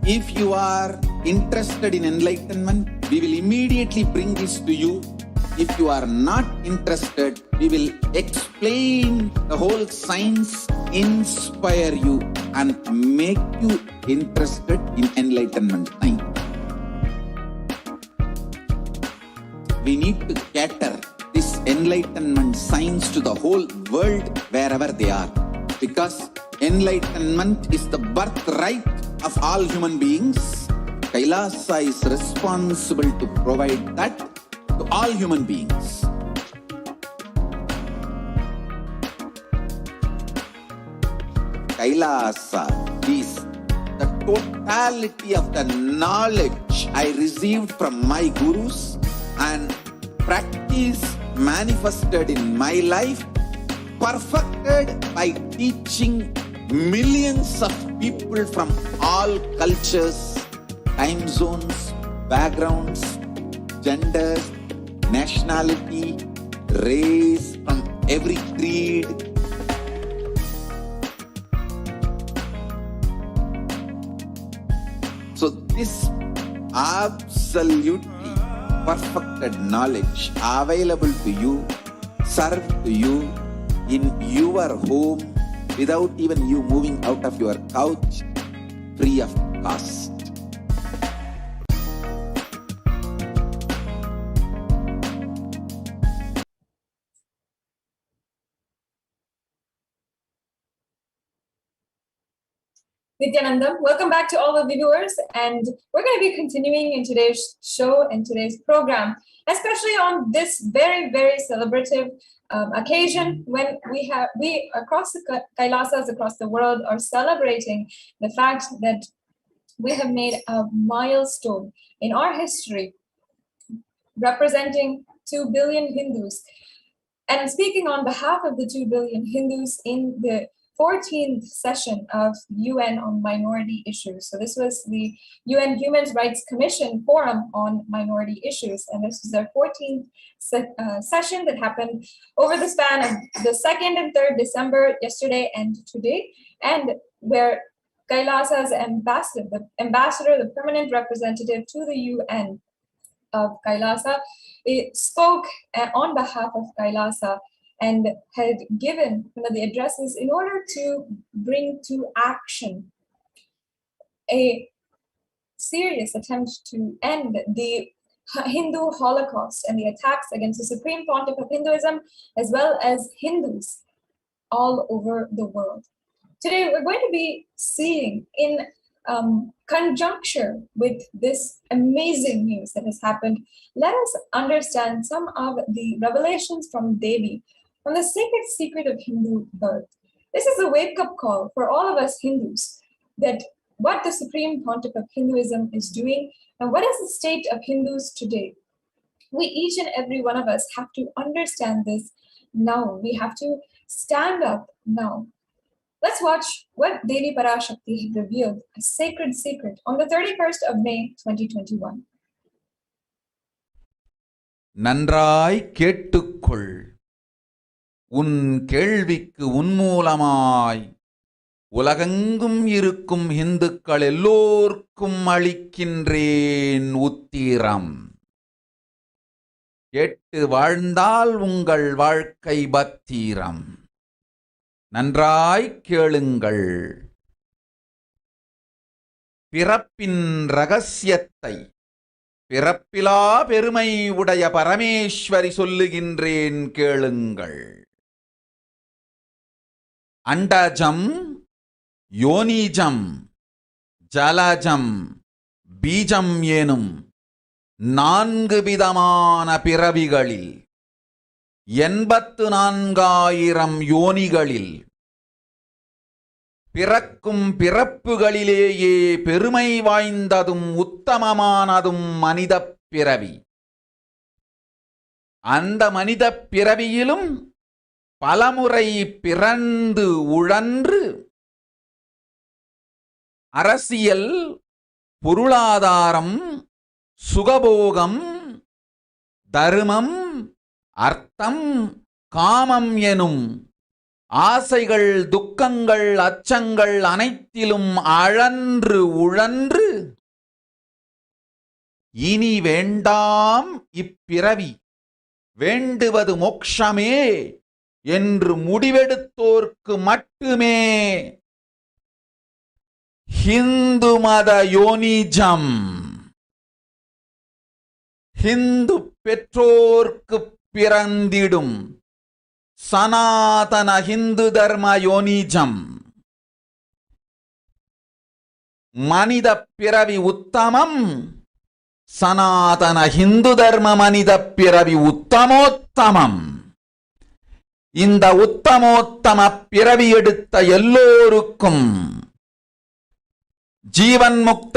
If you are interested in enlightenment, we will immediately bring this to you. If you are not interested, we will explain the whole science, inspire you, and make you interested in enlightenment science. We need to cater this enlightenment science to the whole world wherever they are, because enlightenment is the birthright of all human beings. Kailasa is responsible to provide that to all human beings. Kailasa is the totality of the knowledge I received from my gurus and practice manifested in my life, perfected by teaching millions of people from all cultures, time zones, backgrounds, genders, nationality, race, from every creed. So this absolutely perfected knowledge available to you, served to you in your home, without even you moving out of your couch, free of cost. Nithyananda, welcome back to all of the viewers, and we're going to be continuing in today's show and today's program, especially on this very, very celebrative occasion when we across the Kailasas across the world are celebrating the fact that we have made a milestone in our history, representing 2 billion Hindus. And speaking on behalf of the 2 billion Hindus in the 14th session of UN on minority issues. So this was the UN Human Rights Commission Forum on Minority Issues, and this was their 14th session that happened over the span of the 2nd and 3rd December, yesterday and today, and where Kailasa's ambassador, the permanent representative to the UN of Kailasa, spoke on behalf of Kailasa and had given the addresses in order to bring to action a serious attempt to end the Hindu Holocaust and the attacks against the Supreme Pontiff of Hinduism, as well as Hindus all over the world. Today, we're going to be seeing in conjuncture with this amazing news that has happened, let us understand some of the revelations from Devi, from the sacred secret of Hindu birth. This is a wake-up call for all of us Hindus, that what the Supreme Pontiff of Hinduism is doing and what is the state of Hindus today. We, each and every one of us, have to understand this now. We have to stand up now Let's watch what Devi Parashakti had revealed a sacred secret on the 31st of May 2021. நன்றாய் கேட்டுக்கொள். உன் கேள்விக்கு உன்மூலமாய் உலகெங்கும் இருக்கும் இந்துக்கள் எல்லோர்க்கும் அளிக்கின்றேன் உத்திரம். கேட்டு வாழ்ந்தால் உங்கள் வாழ்க்கை பத்திரம். நன்றாய் கேளுங்கள். பிறப்பின் ரகசியத்தை பிறப்பிலா பெருமை உடைய பரமேஸ்வரி சொல்லுகின்றேன் கேளுங்கள். அண்டஜம், யோனிஜம், ஜலஜம், பீஜம் எனும் 4 விதமான பிறவிகளில் 84,000 யோனிகளில் பிறக்கும் பிறப்புகளிலேயே பெருமை வாய்ந்ததும் உத்தமமானதும் மனிதப் பிறவி. அந்த மனிதப் பிறவியிலும் பலமுறை பிறந்து உழன்று அரசியல், பொருளாதாரம், சுகபோகம், தர்மம், அர்த்தம், காமம் எனும் ஆசைகள், துக்கங்கள், அச்சங்கள் அனைத்திலும் அழன்று உழன்று இனி வேண்டாம் இப்பிறவி, வேண்டுவது மோட்சமே என்று முடிவெடுத்தோர்க்கு மட்டுமே ஹிந்து மத யோனிஜம், ஹிந்து பெற்றோர்க்கு பிறந்திடும் சனாதன ஹிந்து தர்ம யோனிஜம், மனித பிறவி உத்தமம், சனாதன ஹிந்து தர்ம மனித பிறவி உத்தமோத்தமம். இந்த உத்தமோத்தம பிறவி எடுத்த எல்லோருக்கும் ஜீவன் முக்த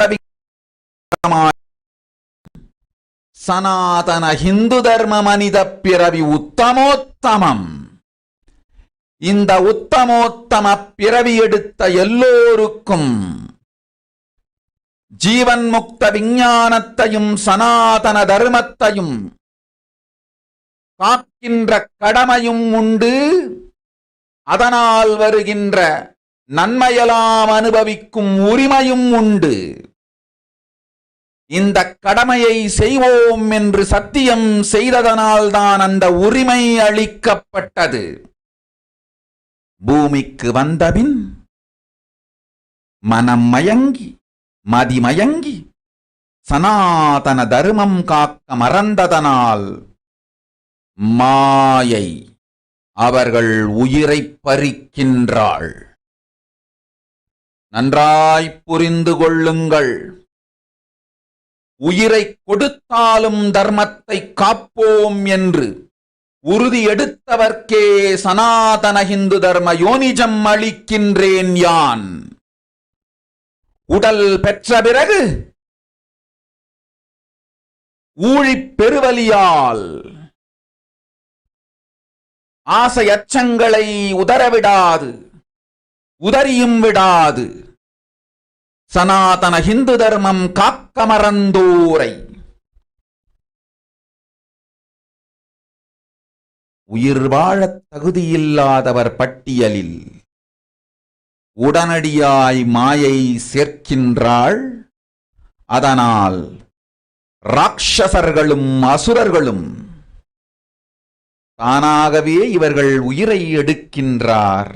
சனாதன ஹிந்து தர்ம மனித பிறவி உத்தமோத்தமம். இந்த உத்தமோத்தம பிறவி எடுத்த எல்லோருக்கும் ஜீவன் முக்த விஞ்ஞானத்தையும் சனாதன தர்மத்தையும் காக்கின்ற கடமையும் உண்டு. அதனால் வருகின்ற நன்மையெல்லாம் அனுபவிக்கும் உரிமையும் உண்டு. இந்த கடமையை செய்வோம் என்று சத்தியம் செய்ததனால்தான் அந்த உரிமை அளிக்கப்பட்டது. பூமிக்கு வந்தபின் மனம் மயங்கி மதிமயங்கி சனாதன தர்மம் காக்க மறந்ததனால் மாயை அவர்கள் உயிரை பறிக்கின்றாள். நன்றாய் புரிந்து கொள்ளுங்கள். உயிரை கொடுத்தாலும் தர்மத்தை காப்போம் என்று உறுதி எடுத்தவர்க்கே சனாதன ஹிந்து தர்ம யோனிஜம் அளிக்கின்றேன் யான். உடல் பெற்ற பிறகு ஊழிப் பெருவலியால் ஆசை அச்சங்களை உதறவிடாது, உதறியும் விடாது சனாதன ஹிந்து தர்மம் காக்க மறந்தோரை உயிர் வாழத் தகுதியில்லாதவர் பட்டியலில் உடனடியாய் மாயை சேர்க்கின்றாள். அதனால் ராட்சசர்களும் அசுரர்களும் தானாகவே இவர்கள் உயிரை எடுக்கின்றார்.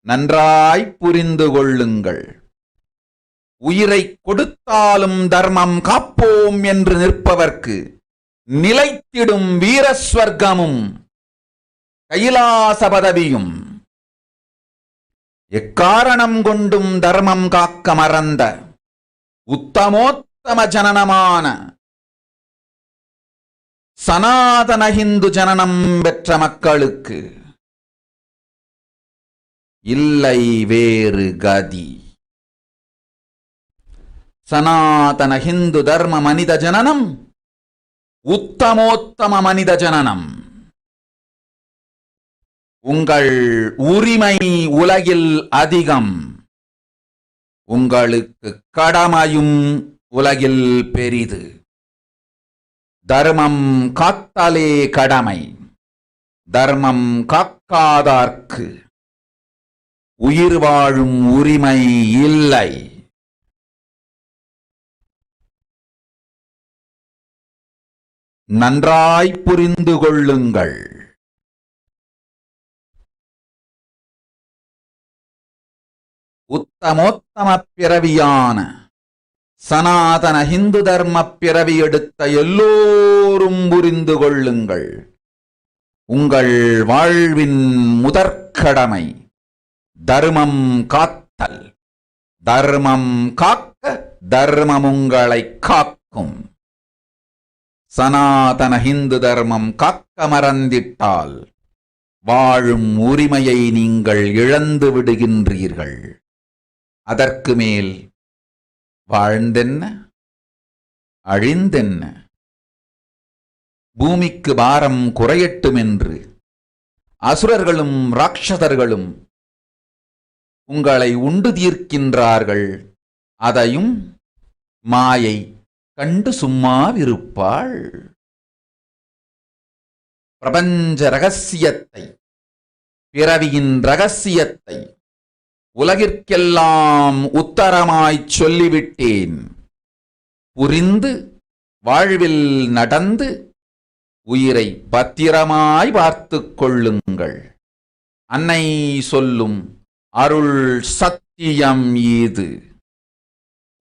நன்றாய் புரிந்து கொள்ளுங்கள். உயிரை கொடுத்தாலும் தர்மம் காப்போம் என்று நிற்பவர்க்கு நிலைத்திடும் வீரஸ்வர்க்கமும் கைலாச பதவியும் எக்காரணம் கொண்டும் தர்மம் காக்க மறந்த உத்தமோத்தம ஜனனமான சனாதன ஹிந்து ஜனனம் பெற்ற மக்களுக்கு இல்லை வேறு கதி. சனாதன ஹிந்து தர்ம மனித ஜனனம் உத்தமோத்தம மனித ஜனனம். உங்கள் உரிமை உலகில் அதிகம், உங்களுக்கு கடமையும் உலகில் பெரிது. தர்மம் காத்தாலே கடமை, தர்மம் காக்காதார்க்கு உயிர் வாழும் உரிமை இல்லை. நன்றாய் புரிந்து கொள்ளுங்கள். உத்தமோத்தம பிறவியான சனாதன ஹிந்து தர்ம பிறவி எடுத்த எல்லோரும் புரிந்து கொள்ளுங்கள். உங்கள் வாழ்வின் முதற்கடமை தர்மம் காத்தல். தர்மம் காக்க தர்மம் உங்களை காக்கும். சனாதன ஹிந்து தர்மம் காக்க மறந்திட்டால் வாழும் உரிமையை நீங்கள் இழந்து விடுகின்றீர்கள். அதற்கு மேல் வாழ்ந்தென்ன அழிந்தென்ன? பூமிக்கு பாரம் குறையட்டும் என்று அசுரர்களும் ராட்சதர்களும் உங்களை உண்டு தீர்க்கின்றார்கள். அதையும் மாயை கண்டு சும்மாவிருப்பாள். பிரபஞ்ச ரகசியத்தை, பிறவியின் ரகசியத்தை உலகிற்கெல்லாம் உத்தரமாய்ச் சொல்லிவிட்டேன். புரிந்து வாழ்வில் நடந்து உயிரை பத்திரமாய் பார்த்துக் கொள்ளுங்கள். அன்னை சொல்லும் அருள் சத்தியம் இது.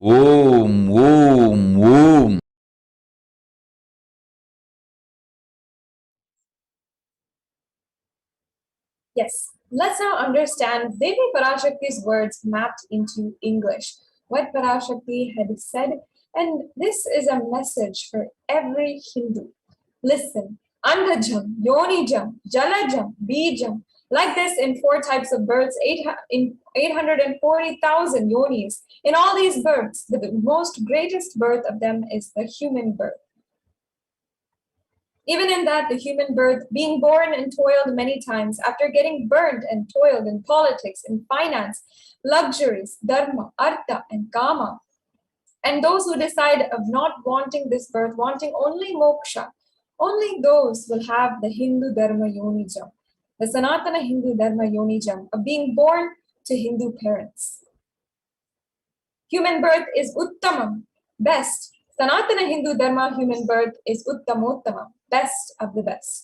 ஓம் ஓம் ஓம். Yes, let's now understand Devi Parashakti's words mapped into English, what Parashakti had said, and this is a message for every Hindu. Listen, Andajam, Yonijam, Jalajam, Bijam, like this in 4 types of births, 840,000 yonis. In all these births, the most greatest birth of them is the human birth. Even in that, the human birth, being born and toiled many times, after getting burned and toiled in politics, in finance, luxuries, dharma, artha, and kama. And those who decide of not wanting this birth, wanting only moksha, only those will have the Hindu Dharma Yonijam, the Sanatana Hindu Dharma Yonijam of being born to Hindu parents. Human birth is Uttamam, best. Sanatana Hindu Dharma human birth is Uttamottama, best of the best.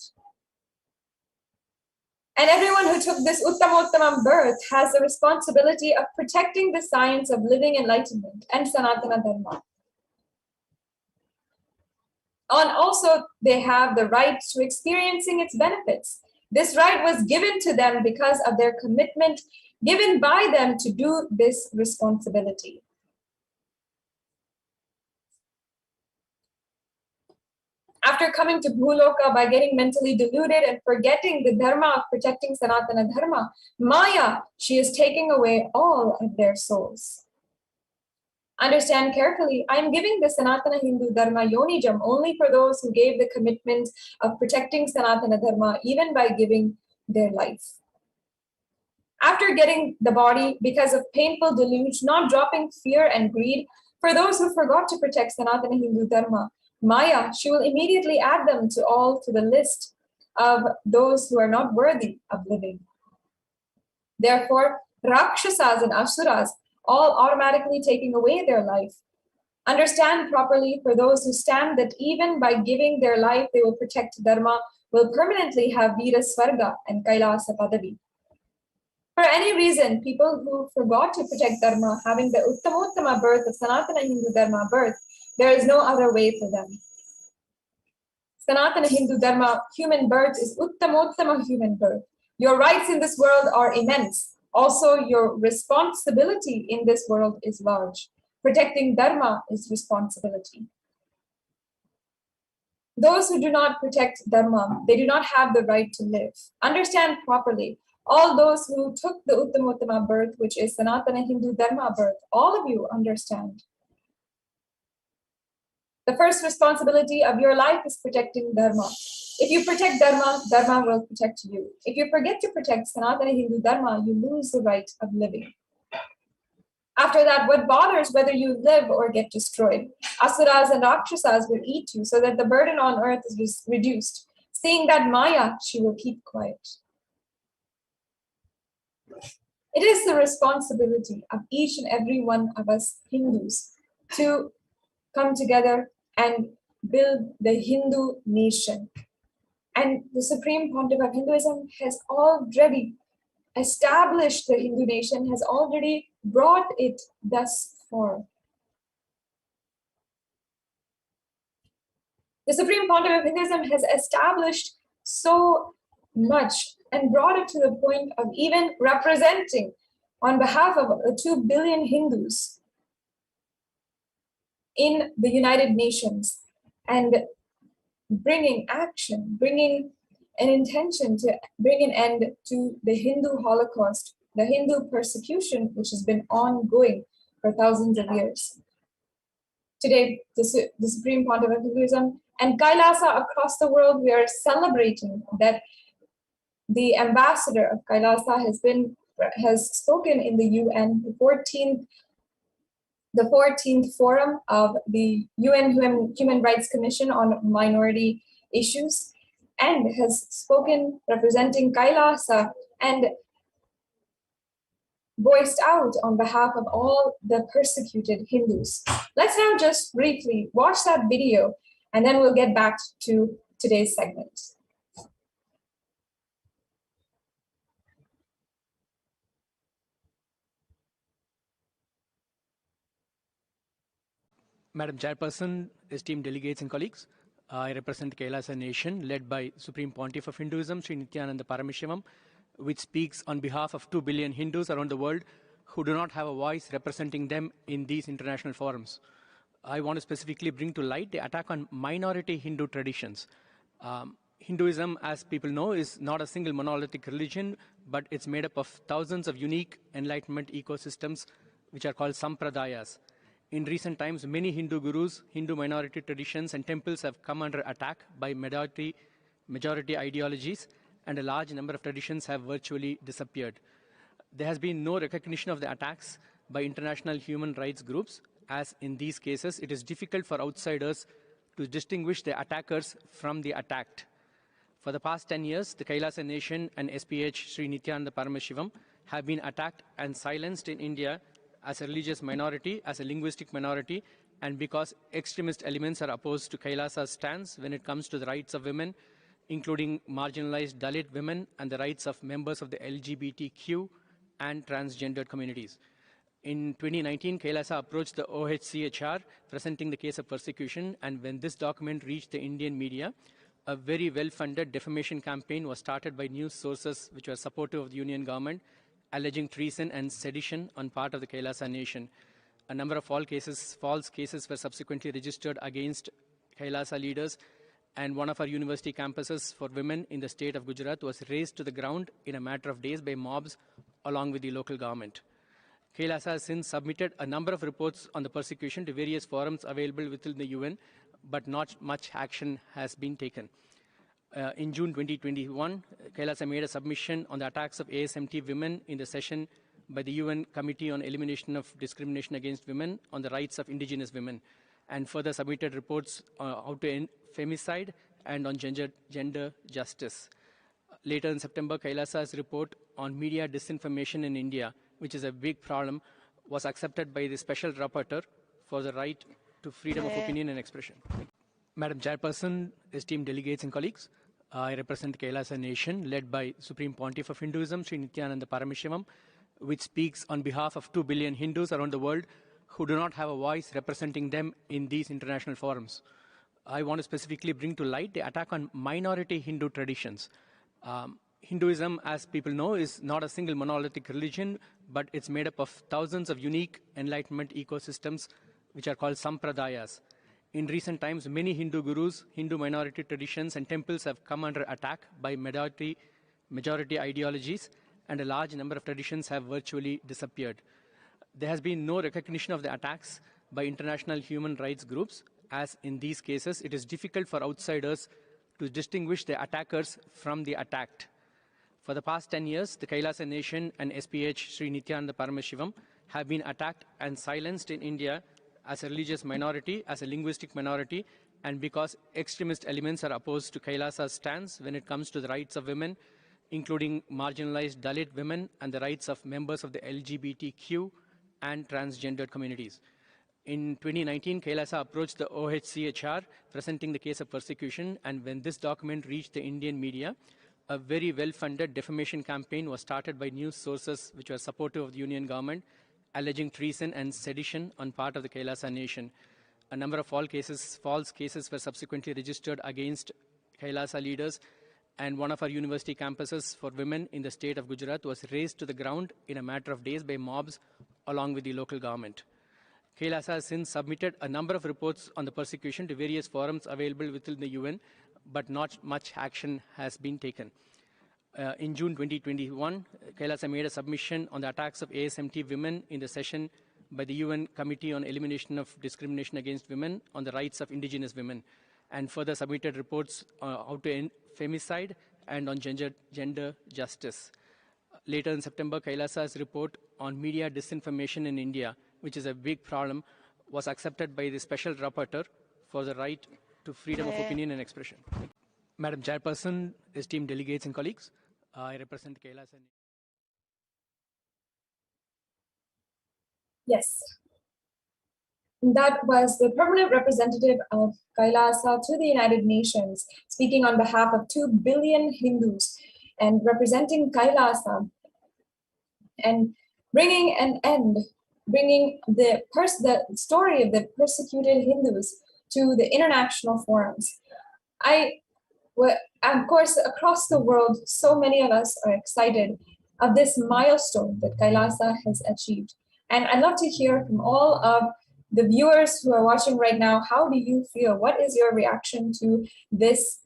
And everyone who took this Uttamottama birth has the responsibility of protecting the science of living enlightenment and Sanatana Dharma. And also, they have the right to experiencing its benefits. This right was given to them because of their commitment given by them to do this responsibility. After coming to Bhuloka by getting mentally deluded and forgetting the dharma of protecting Sanatana Dharma, Maya, she is taking away all of their souls. Understand carefully, I am giving the Sanatana Hindu Dharma Yonijam only for those who gave the commitment of protecting Sanatana Dharma even by giving their life. After getting the body because of painful deluge, not dropping fear and greed, for those who forgot to protect Sanatana Hindu Dharma, Maya, she will immediately add them to the list of those who are not worthy of living. Therefore, Rakshasas and Asuras all automatically taking away their life. Understand properly for those who stand that even by giving their life they will protect Dharma, will permanently have Veera Swarga and Kailasa Padavi. For any reason, people who forgot to protect Dharma, having the Uttamottama birth of Sanatana Hindu Dharma birth, there is no other way for them. Sanatana Hindu Dharma human birth is Uttamottama human birth. Your rights in this world are immense. Also, your responsibility in this world is large. Protecting Dharma is responsibility. Those who do not protect Dharma, they do not have the right to live. Understand properly. All those who took the Uttamottama birth, which is Sanatana Hindu Dharma birth, all of you understand. The first responsibility of your life is protecting Dharma. If you protect Dharma, Dharma will protect you. If you forget to protect Sanatana Hindu Dharma, you lose the right of living. After that, what bothers whether you live or get destroyed? Asuras and Rakshasas will eat you so that the burden on earth is reduced. Seeing that Maya, she will keep quiet. It is the responsibility of each and every one of us Hindus to come together and build the Hindu nation. And the Supreme Pontiff of Hinduism has already established the Hindu nation, has already brought it thus far. The Supreme Pontiff of Hinduism has established so much and brought it to the point of even representing on behalf of 2 billion Hindus in the United Nations and bringing action, bringing an intention to bring an end to the Hindu Holocaust, the Hindu persecution, which has been ongoing for thousands of years. Today, the Supreme Pontiff of Hinduism and Kailasa across the world, we are celebrating that the ambassador of Kailasa has spoken in the UN, the 14th forum of the UN Human Rights Commission on Minority Issues, and has spoken representing Kailasa and voiced out on behalf of all the persecuted Hindus. Let's now just briefly watch that video, and then we'll get back to today's segment. Madam Chairperson, esteemed delegates and colleagues, I represent Kailasa Nation led by Supreme Pontiff of Hinduism, Sri NITHYANANدا Paramashivam, which speaks on behalf of 2 billion Hindus around the world who do not have a voice representing them in these international forums. I want to specifically bring to light the attack on minority Hindu traditions. Hinduism, as people know, is not a single monolithic religion, but it's made up of thousands of unique enlightenment ecosystems, which are called sampradayas. In recent times, many Hindu gurus, Hindu minority traditions, and temples have come under attack by majority ideologies, and a large number of traditions have virtually disappeared. There has been no recognition of the attacks by international human rights groups, as in these cases, it is difficult for outsiders to distinguish the attackers from the attacked. For the past 10 years, the Kailasa Nation and SPH Sri NITHYANANDA Paramashivam have been attacked and silenced in India as a religious minority, as a linguistic minority, and because extremist elements are opposed to Kailasa's stance when it comes to the rights of women, including marginalized Dalit women and the rights of members of the LGBTQ and transgendered communities. In 2019, Kailasa approached the OHCHR presenting the case of persecution, and when this document reached the Indian media, a very well-funded defamation campaign was started by news sources which were supportive of the Union government, alleging treason and sedition on part of the Kailasa Nation. A number of false cases were subsequently registered against Kailasa leaders, and one of our university campuses for women in the state of Gujarat was razed to the ground in a matter of days by mobs along with the local government. Kailasa has since submitted a number of reports on the persecution to various forums available within the UN, but not much action has been taken. In June 2021, Kailasa made a submission on the attacks of ASMT women in the session by the UN Committee on Elimination of Discrimination Against Women on the rights of indigenous women, and further submitted reports how to end femicide and on gender justice. Later in September, Kailasa's report on media disinformation in India, which is a big problem, was accepted by the Special Rapporteur for the right to freedom of opinion and expression. Madam Chairperson, esteemed delegates and colleagues, I represent Kailasa Nation led by Supreme Pontiff of Hinduism, Sri NITHYANANDA Paramashivam, which speaks on behalf of 2 billion Hindus around the world who do not have a voice representing them in these international forums. I want to specifically bring to light the attack on minority Hindu traditions. Hinduism, as people know, is not a single monolithic religion, but it's made up of thousands of unique enlightenment ecosystems, which are called sampradayas. In recent times, many Hindu gurus, Hindu minority traditions, and temples have come under attack by majority ideologies, and a large number of traditions have virtually disappeared. There has been no recognition of the attacks by international human rights groups, as in these cases, it is difficult for outsiders to distinguish the attackers from the attacked. For the past 10 years, the Kailasa nation and SPH Sri Nityananda Paramashivam have been attacked and silenced in India as a religious minority, as a linguistic minority, and because extremist elements are opposed to Kailasa's stance when it comes to the rights of women, including marginalized Dalit women and the rights of members of the LGBTQ and transgendered communities. In 2019, Kailasa approached the OHCHR presenting the case of persecution, and when this document reached the Indian media, a very well-funded defamation campaign was started by news sources which were supportive of the union government, alleging treason and sedition on part of the Kailasa nation. A number of false cases were subsequently registered against Kailasa leaders, and one of our university campuses for women in the state of Gujarat was razed to the ground in a matter of days by mobs along with the local government. Kailasa has since submitted a number of reports on the persecution to various forums available within the UN, but not much action has been taken. In June 2021, Kailasa made a submission on the attacks of ASMT women in the session by the UN Committee on Elimination of Discrimination Against Women on the Rights of Indigenous Women, and further submitted reports how to end femicide and on gender justice. Later in September, Kailasa's report on media disinformation in India, which is a big problem, was accepted by the Special Rapporteur for the right to freedom of opinion and expression. Madam Chairperson, esteemed delegates and colleagues, I represent Kailasa. Yes. That was the permanent representative of Kailasa to the United Nations, speaking on behalf of 2 billion Hindus and representing Kailasa and bringing an end, bringing the story of the persecuted Hindus to the international forums. Of course, across the world, so many of us are excited of this milestone that Kailasa has achieved. And I'd love to hear from all of the viewers who are watching right now, how do you feel? What is your reaction to this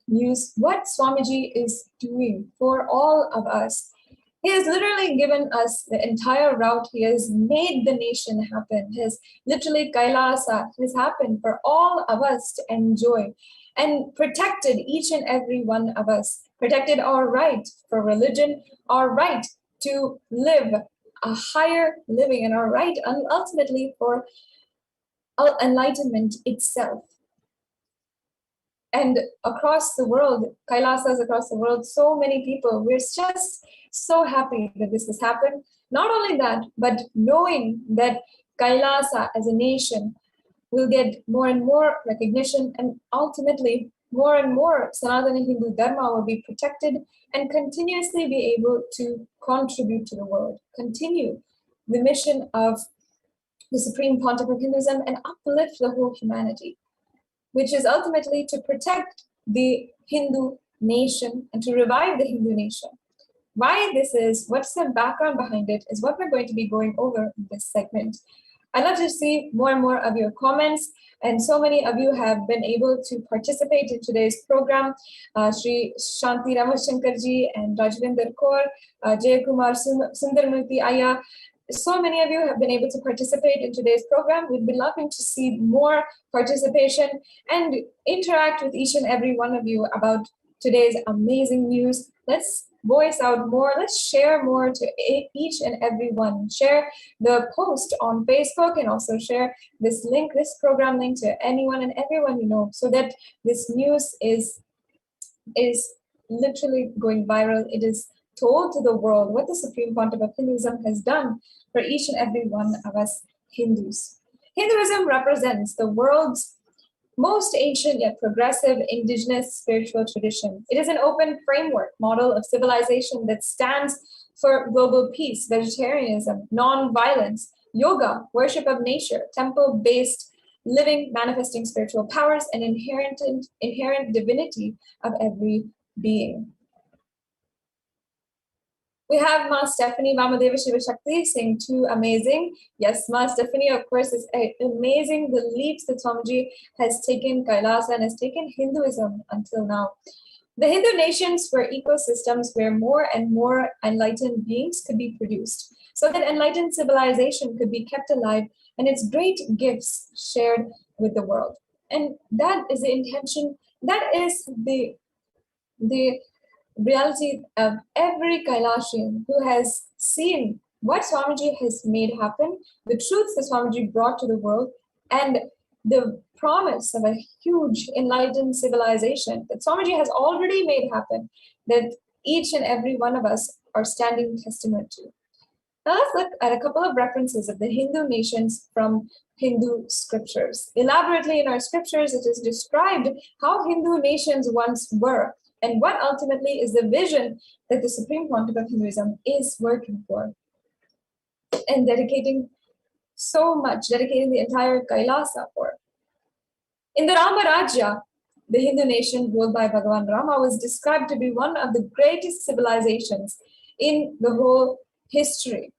news? What Swamiji is doing for all of us? He has literally given us the entire route. He has made the nation happen. His literally Kailasa has happened for all of us to enjoy and protected each and every one of us, protected our right for religion, our right to live a higher living, and our right ultimately for enlightenment itself. And across the world, Kailasas across the world, so many people, we're just so happy that this has happened. Not only that, but knowing that Kailasa as a nation will get more and more recognition, and ultimately more and more Sanatana Hindu Dharma will be protected and continuously be able to contribute to the world, continue the mission of the Supreme Pontiff of Hinduism and uplift the whole humanity, which is ultimately to protect the Hindu nation and to revive the Hindu nation. Why this is, what's the background behind it, is what we're going to be going over in this segment. I'd love to see more and more of your comments, and so many of you have been able to participate in today's program. Sri Shanti Ramashankarji and Rajvinder Kaur, Jayakumar Sundarmurthy Aya. So many of you have been able to participate in today's program. We'd be loving to see more participation and interact with each and every one of you about today's amazing news. Let's voice out more. Let's share more to each and every one. Share the post on Facebook and also share this link, this program link, to anyone and everyone you know, so that this news is literally going viral. It is told to the world what the Supreme Pontiff of Hinduism has done for each and every one of us Hindus. Hinduism represents the world's most ancient yet progressive indigenous spiritual tradition. It is an open framework model of civilization that stands for global peace, vegetarianism, non-violence, yoga, worship of nature, temple-based living, manifesting spiritual powers, and inherent divinity of every being. We have Ma Stephanie Vamadeva Shiva Shakti saying too amazing. Yes, Ma Stephanie, of course, is amazing the leaps that Swamiji has taken Kailasa and has taken Hinduism until now. The Hindu nations were ecosystems where more and more enlightened beings could be produced, so that enlightened civilization could be kept alive and its great gifts shared with the world. And that is the intention, that is the reality of every Kailasian who has seen what Swamiji has made happen, the truths that Swamiji brought to the world, and the promise of a huge enlightened civilization that Swamiji has already made happen, that each and every one of us are standing testament to. Now let's look at a couple of references of the Hindu nations from Hindu scriptures. Elaborately in our scriptures, it is described how Hindu nations once were and what ultimately is the vision that the Supreme Pontiff of Hinduism is working for and dedicating so much, dedicating the entire Kailasa for. In the Rama Rajya, the Hindu nation ruled by Bhagavan Rama was described to be one of the greatest civilizations in the whole history.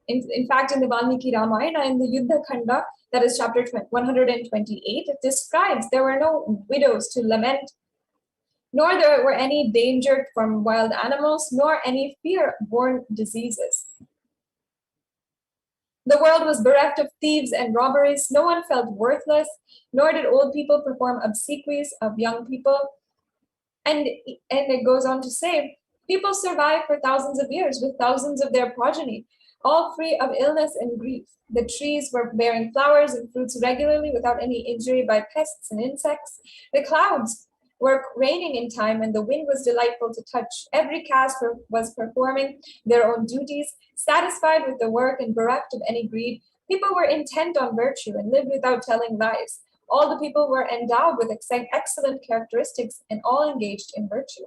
In fact, in the Valmiki Ramayana, in the Yuddha Khanda, that is chapter 128, it describes there were no widows to lament, nor there were any danger from wild animals, nor any fear-borne diseases. The world was bereft of thieves and robberies. No one felt worthless, nor did old people perform obsequies of young people. And it goes on to say, people survived for thousands of years with thousands of their progeny, all free of illness and grief. The trees were bearing flowers and fruits regularly without any injury by pests and insects. The clouds were raining in time and the wind was delightful to touch. Every caste was performing their own duties, satisfied with the work and bereft of any greed. People were intent on virtue and lived without telling lies. All the people were endowed with excellent characteristics and all engaged in virtue.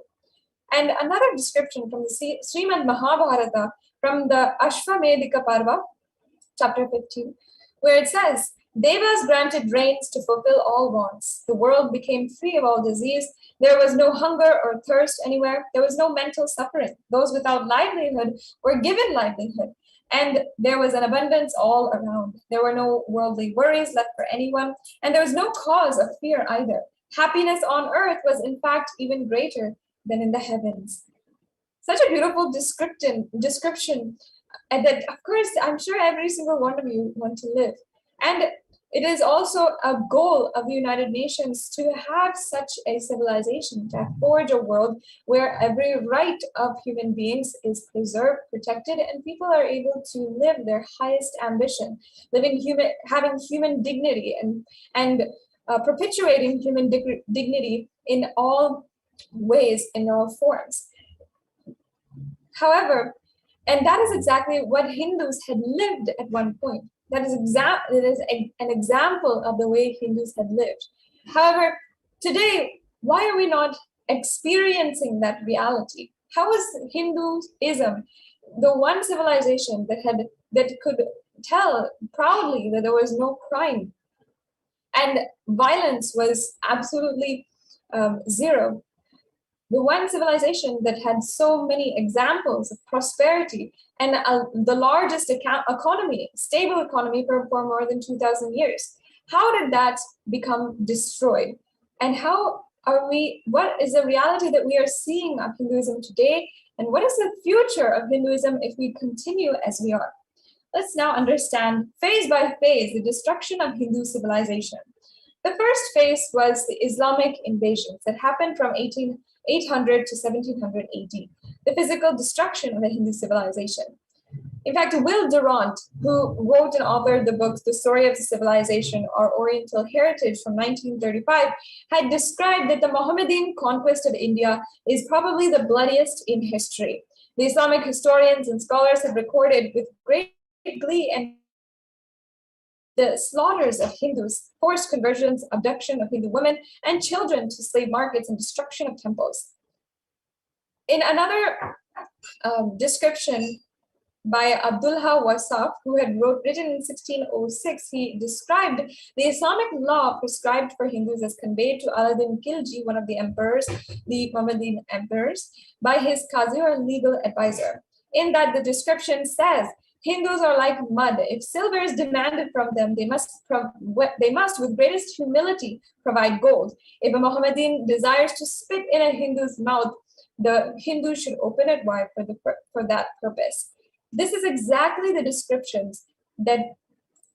And another description from the Srimad Mahabharata, from the Ashvamedika Parva, chapter 15, where it says, Devas granted rains to fulfill all wants. The world became free of all disease. There was no hunger or thirst anywhere. There was no mental suffering. Those without livelihood were given livelihood. And there was an abundance all around. There were no worldly worries left for anyone. And there was no cause of fear either. Happiness on earth was in fact even greater than in the heavens. Such a beautiful description. And that, of course, I'm sure every single one of you want to live. And it is also a goal of the United Nations to have such a civilization, to forge a world where every right of human beings is preserved, protected, and people are able to live their highest ambition, having human dignity and perpetuating human dignity in all ways, in all forms. However, and that is exactly what Hindus had lived at one point. That is an example of the way Hindus had lived. However, today, why are we not experiencing that reality? How is Hinduism the one civilization that could tell proudly that there was no crime and violence was absolutely zero? The one civilization that had so many examples of prosperity and the largest economy, stable economy for more than 2,000 years. How did that become destroyed? And what is the reality that we are seeing of Hinduism today? And what is the future of Hinduism if we continue as we are? Let's now understand phase by phase the destruction of Hindu civilization. The first phase was the Islamic invasions that happened from 800 to 1700 AD, the physical destruction of the Hindu civilization. In fact, Will Durant, who wrote and authored the book The Story of the Civilization or Oriental Heritage from 1935, had described that the Mohammedan conquest of India is probably the bloodiest in history. The Islamic historians and scholars have recorded with great glee and the slaughters of Hindus, forced conversions, abduction of Hindu women and children to slave markets, and destruction of temples. In another description by Abdullah Wasaf, who had written in 1606, he described the Islamic law prescribed for Hindus as conveyed to Aladdin Khilji, one of the emperors, the Mohammedan emperors, by his qazi or legal advisor. In that, the description says, Hindus are like mud. If silver is demanded from them, they must with greatest humility provide gold. If a Mohammedan desires to spit in a Hindu's mouth, the Hindu should open it wide for that purpose. This is exactly the descriptions that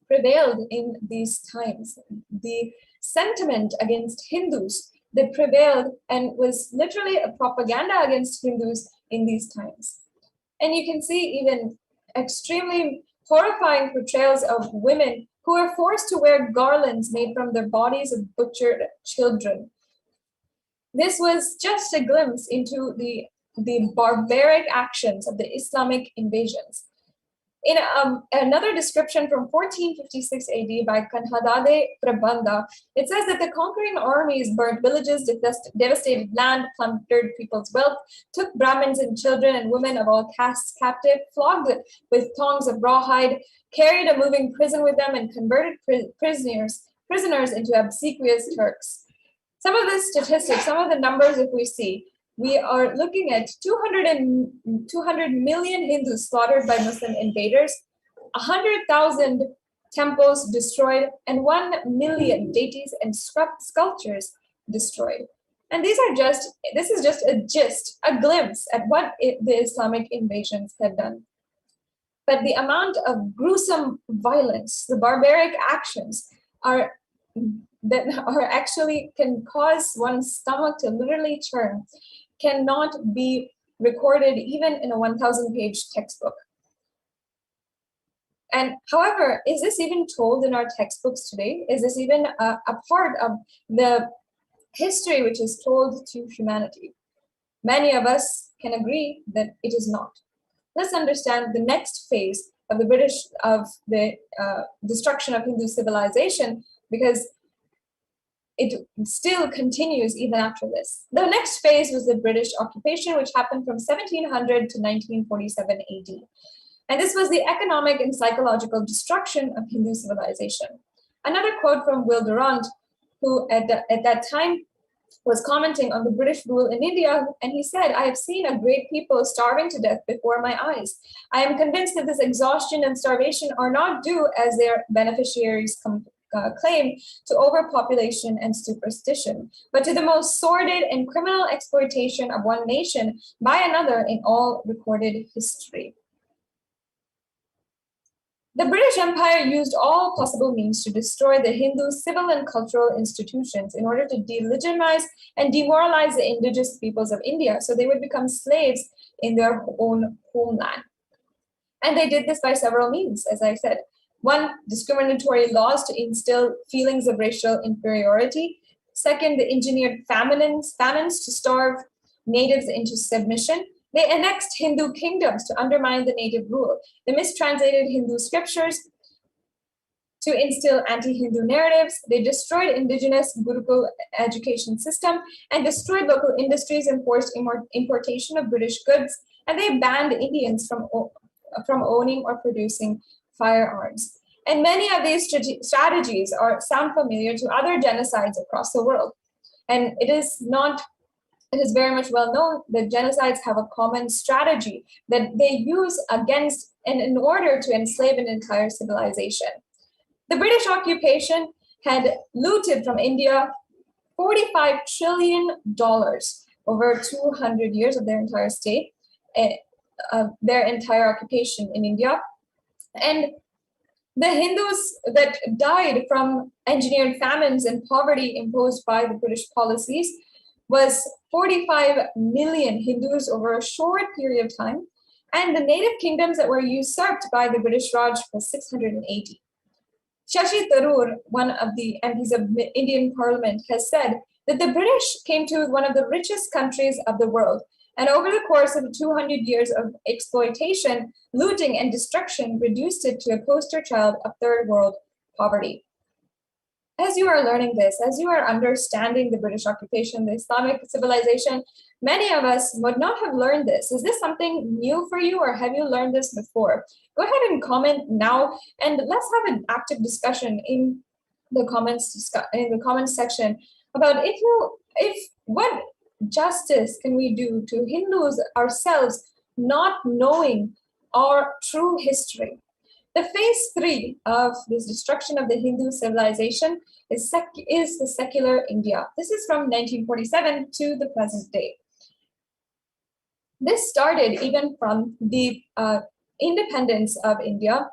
prevailed in these times. The sentiment against Hindus that prevailed and was literally a propaganda against Hindus in these times. And you can see even extremely horrifying portrayals of women who are forced to wear garlands made from the bodies of butchered children. This was just a glimpse into the barbaric actions of the Islamic invasions. In another description from 1456 AD by Kanhadade Prabandha, it says that the conquering armies burnt villages, devastated land, plundered people's wealth, took Brahmins and children and women of all castes captive, flogged with thongs of rawhide, carried a moving prison with them, and converted prisoners into obsequious Turks. Some of the statistics, some of the numbers that we see, we are looking at 200 million Hindus slaughtered by Muslim invaders, 100,000 temples destroyed, and 1 million deities and sculptures destroyed. And this is just a glimpse at what the Islamic invasions had done. But the amount of gruesome violence, the barbaric actions that actually can cause one's stomach to literally churn cannot be recorded even in a 1,000-page textbook. And however, is this even told in our textbooks today? Is this even a part of the history which is told to humanity? Many of us can agree that it is not. Let's understand the next phase of the destruction of Hindu civilization, because it still continues even after this. The next phase was the British occupation, which happened from 1700 to 1947 AD. And this was the economic and psychological destruction of Hindu civilization. Another quote from Will Durant, who at that time was commenting on the British rule in India, and he said, "I have seen a great people starving to death before my eyes. I am convinced that this exhaustion and starvation are not due, as their beneficiaries claim, to overpopulation and superstition, but to the most sordid and criminal exploitation of one nation by another in all recorded history." The British Empire used all possible means to destroy the Hindu civil and cultural institutions in order to delegitimize and demoralize the indigenous peoples of India so they would become slaves in their own homeland. And they did this by several means, as I said. One, discriminatory laws to instill feelings of racial inferiority. Second, they engineered famines to starve natives into submission. They annexed Hindu kingdoms to undermine the native rule. They mistranslated Hindu scriptures to instill anti-Hindu narratives. They destroyed indigenous Gurukul education system and destroyed local industries and forced importation of British goods. And they banned Indians from owning or producing firearms. And many of these strategies sound familiar to other genocides across the world. And it is very much well known that genocides have a common strategy that they use against and in order to enslave an entire civilization. The British occupation had looted from India $45 trillion over 200 years of their entire state, their entire occupation in India. And the Hindus that died from engineered famines and poverty imposed by the British policies was 45 million Hindus over a short period of time, and the native kingdoms that were usurped by the British Raj was 680. Shashi Tharoor, one of the MPs of the Indian Parliament, has said that the British came to one of the richest countries of the world, and over the course of 200 years of exploitation, looting, and destruction reduced it to a poster child of third world poverty. As you are learning this, as you are understanding the British occupation, the Islamic civilization, many of us would not have learned this. Is this something new for you, or have you learned this before? Go ahead and comment now, and let's have an active discussion in the comments section about what justice can we do to Hindus ourselves not knowing our true history. The phase 3 of this destruction of the Hindu civilization is the secular India. This is from 1947 to the present day. This started even from the independence of India.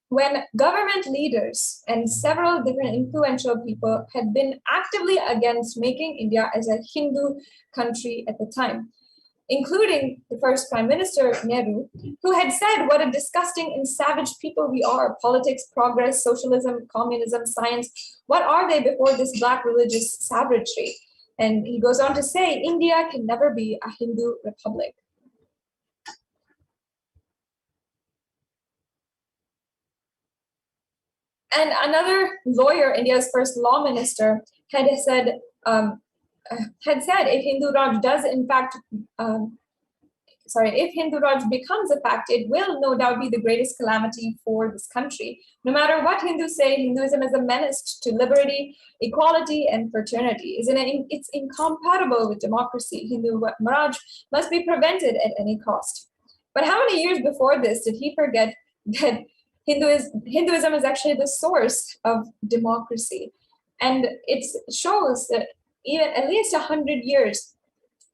when government leaders and several different influential people had been actively against making India as a Hindu country at the time, including the first Prime Minister, Nehru, who had said what a disgusting and savage people we are. Politics, progress, socialism, communism, science, what are they before this black religious savagery? And he goes on to say, India can never be a Hindu republic. And another lawyer, India's first law minister, had said if Hindu Raj does in fact, if Hindu Raj becomes a fact, it will no doubt be the greatest calamity for this country. No matter what Hindus say, Hinduism is a menace to liberty, equality, and fraternity. It's incompatible with democracy. Hindu Raj must be prevented at any cost. But how many years before this did he forget that Hinduism is actually the source of democracy? And it shows that even at least 100 years,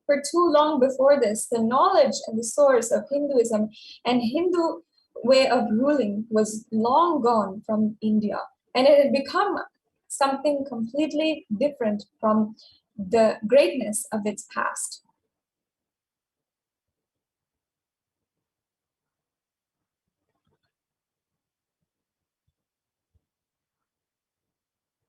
for too long before this, the knowledge and the source of Hinduism and Hindu way of ruling was long gone from India. And it had become something completely different from the greatness of its past.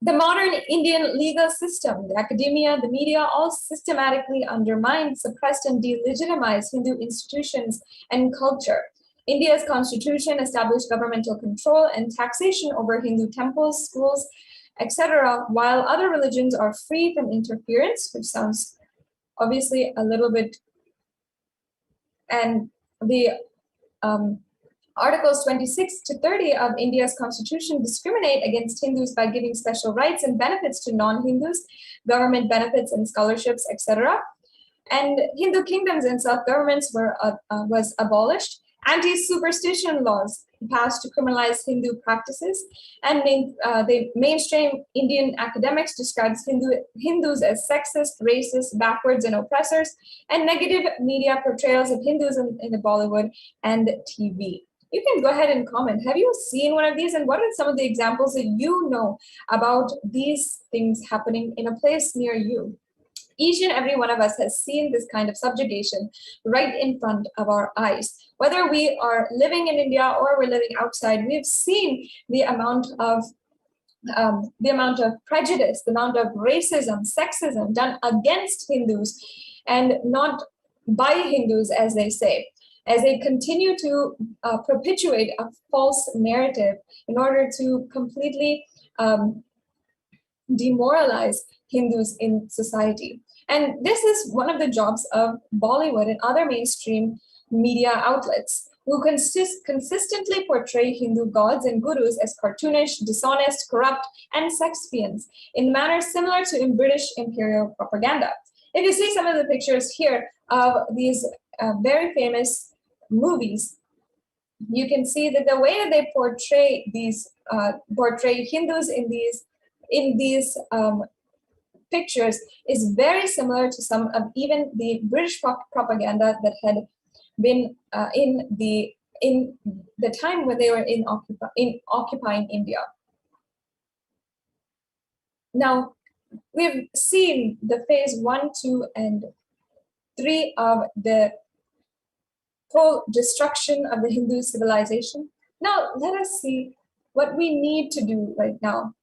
The modern Indian legal system, the academia, the media, all systematically undermined, suppressed, and delegitimized Hindu institutions and culture. India's constitution established governmental control and taxation over Hindu temples, schools, etc., while other religions are free from interference, which sounds obviously a little bit, and the Articles 26 to 30 of India's constitution discriminate against Hindus by giving special rights and benefits to non-Hindus, government benefits and scholarships, etc. And Hindu kingdoms and self-governments was abolished. Anti-superstition laws passed to criminalize Hindu practices, and the mainstream Indian academics describes Hindus as sexist, racist, backwards, and oppressors, and negative media portrayals of Hinduism in the Bollywood and TV. You can go ahead and comment. Have you seen one of these? And what are some of the examples that you know about these things happening in a place near you? Each and every one of us has seen this kind of subjugation right in front of our eyes. Whether we are living in India or we're living outside, we've seen the amount of prejudice, the amount of racism, sexism done against Hindus and not by Hindus, as they say, as they continue to perpetuate a false narrative in order to completely demoralize Hindus in society. And this is one of the jobs of Bollywood and other mainstream media outlets, who consistently portray Hindu gods and gurus as cartoonish, dishonest, corrupt, and sex fiends in manners similar to in British imperial propaganda. If you see some of the pictures here of these very famous movies, you can see that the way that they portray these portray Hindus in these pictures is very similar to some of even the British propaganda that had been in the time when they were in occupying India. Now, we've seen the phase 1, 2, and 3 of the whole destruction of the Hindu civilization. Now, let us see what we need to do right now.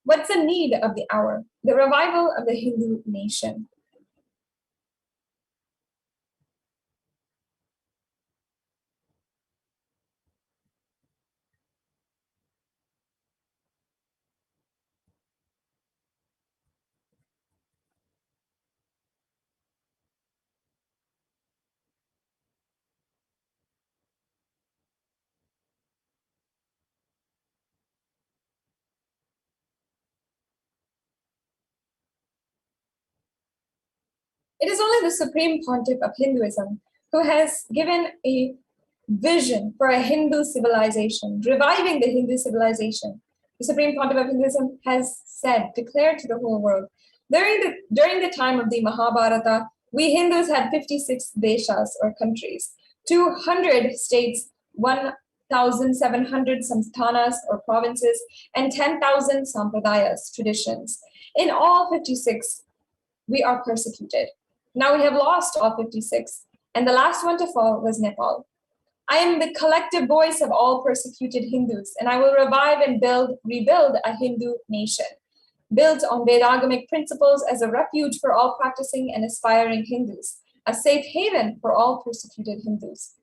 What's the need of the hour? The revival of the Hindu nation. It is only the Supreme Pontiff of Hinduism who has given a vision for a Hindu civilization, reviving the Hindu civilization. The Supreme Pontiff of Hinduism has declared to the whole world, during the time of the Mahabharata, we Hindus had 56 deshas or countries, 200 states, 1 2,700 samsthanas or provinces, and 10,000 sampradayas, traditions. In all 56, we are persecuted. Now we have lost all 56, and the last one to fall was Nepal. I am the collective voice of all persecuted Hindus, and I will revive and rebuild a Hindu nation, built on Vedagamic principles as a refuge for all practicing and aspiring Hindus, a safe haven for all persecuted Hindus.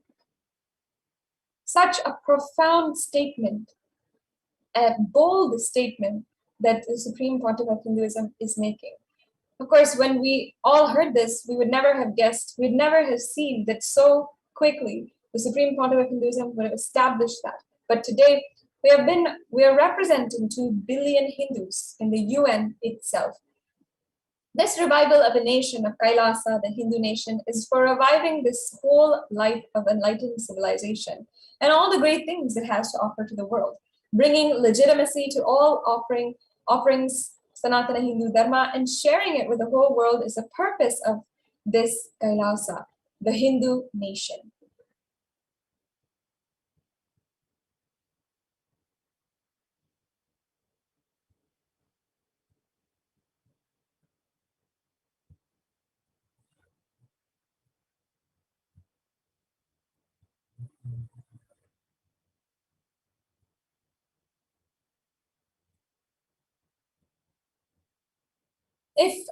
Such a profound statement, a bold statement that the Supreme Pontiff of Hinduism is making. Of course, when we all heard this, we would never have guessed, we'd never have seen that so quickly the Supreme Pontiff of Hinduism would have established that. But today, we are representing 2 billion Hindus in the UN itself. This revival of a nation of Kailasa, the Hindu nation, is for reviving this whole life of enlightened civilization and all the great things it has to offer to the world, bringing legitimacy to all offerings Sanatana Hindu Dharma, and sharing it with the whole world is the purpose of this Kailasa, the Hindu nation. If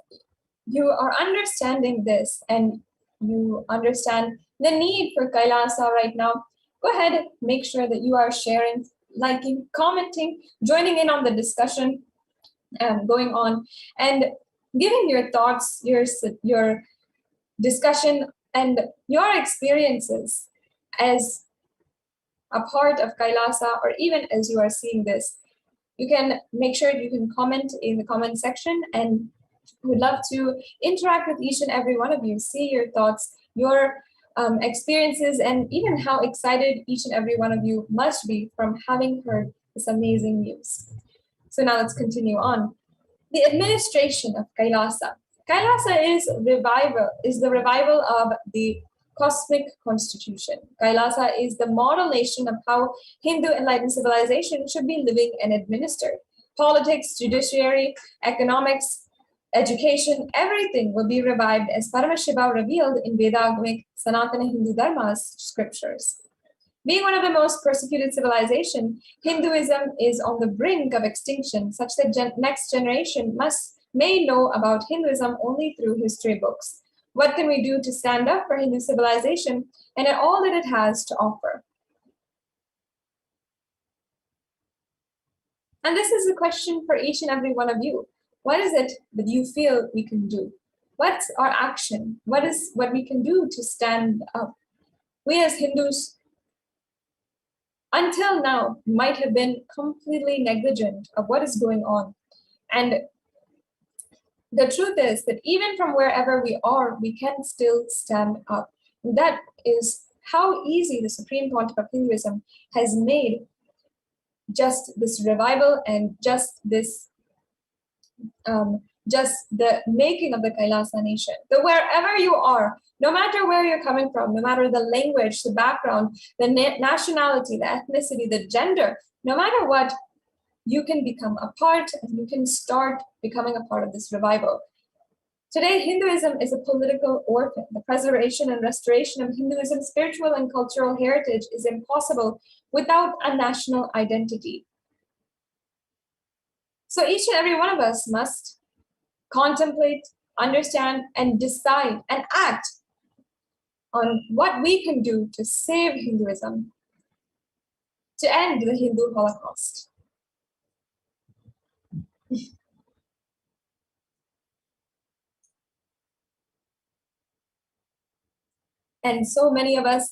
you are understanding this and you understand the need for Kailasa right now, go ahead, make sure that you are sharing, liking, commenting, joining in on the discussion going on, and giving your thoughts, your discussion, and your experiences as a part of Kailasa, or even as you are seeing this. You can make sure you can comment in the comment section, and would love to interact with each and every one of you, see your thoughts, your experiences, and even how excited each and every one of you must be from having heard this amazing news. So now let's continue on. The administration of Kailasa. Kailasa is the revival of the cosmic constitution. Kailasa is the model nation of how Hindu enlightened civilization should be living and administered. Politics, judiciary, economics, education, everything will be revived as Paramashiva revealed in Vedagamic Sanatana Hindu Dharma's scriptures. Being one of the most persecuted civilizations, Hinduism is on the brink of extinction, such that next generation may know about Hinduism only through history books. What can we do to stand up for Hindu civilization and all that it has to offer? And this is a question for each and every one of you. What is it that you feel we can do? What's our action? What is what we can do to stand up? We as Hindus, until now, might have been completely negligent of what is going on. And the truth is that even from wherever we are, we can still stand up. And that is how easy the Supreme Pontiff of Hinduism has made just this revival and just the making of the Kailasa nation. That wherever you are, no matter where you're coming from, no matter the language, the background, the nationality, the ethnicity, the gender, no matter what, you can become a part and you can start becoming a part of this revival. Today, Hinduism is a political orphan. The preservation and restoration of Hinduism's spiritual and cultural heritage is impossible without a national identity. So each and every one of us must contemplate, understand, and decide and act on what we can do to save Hinduism, to end the Hindu Holocaust. And so many of us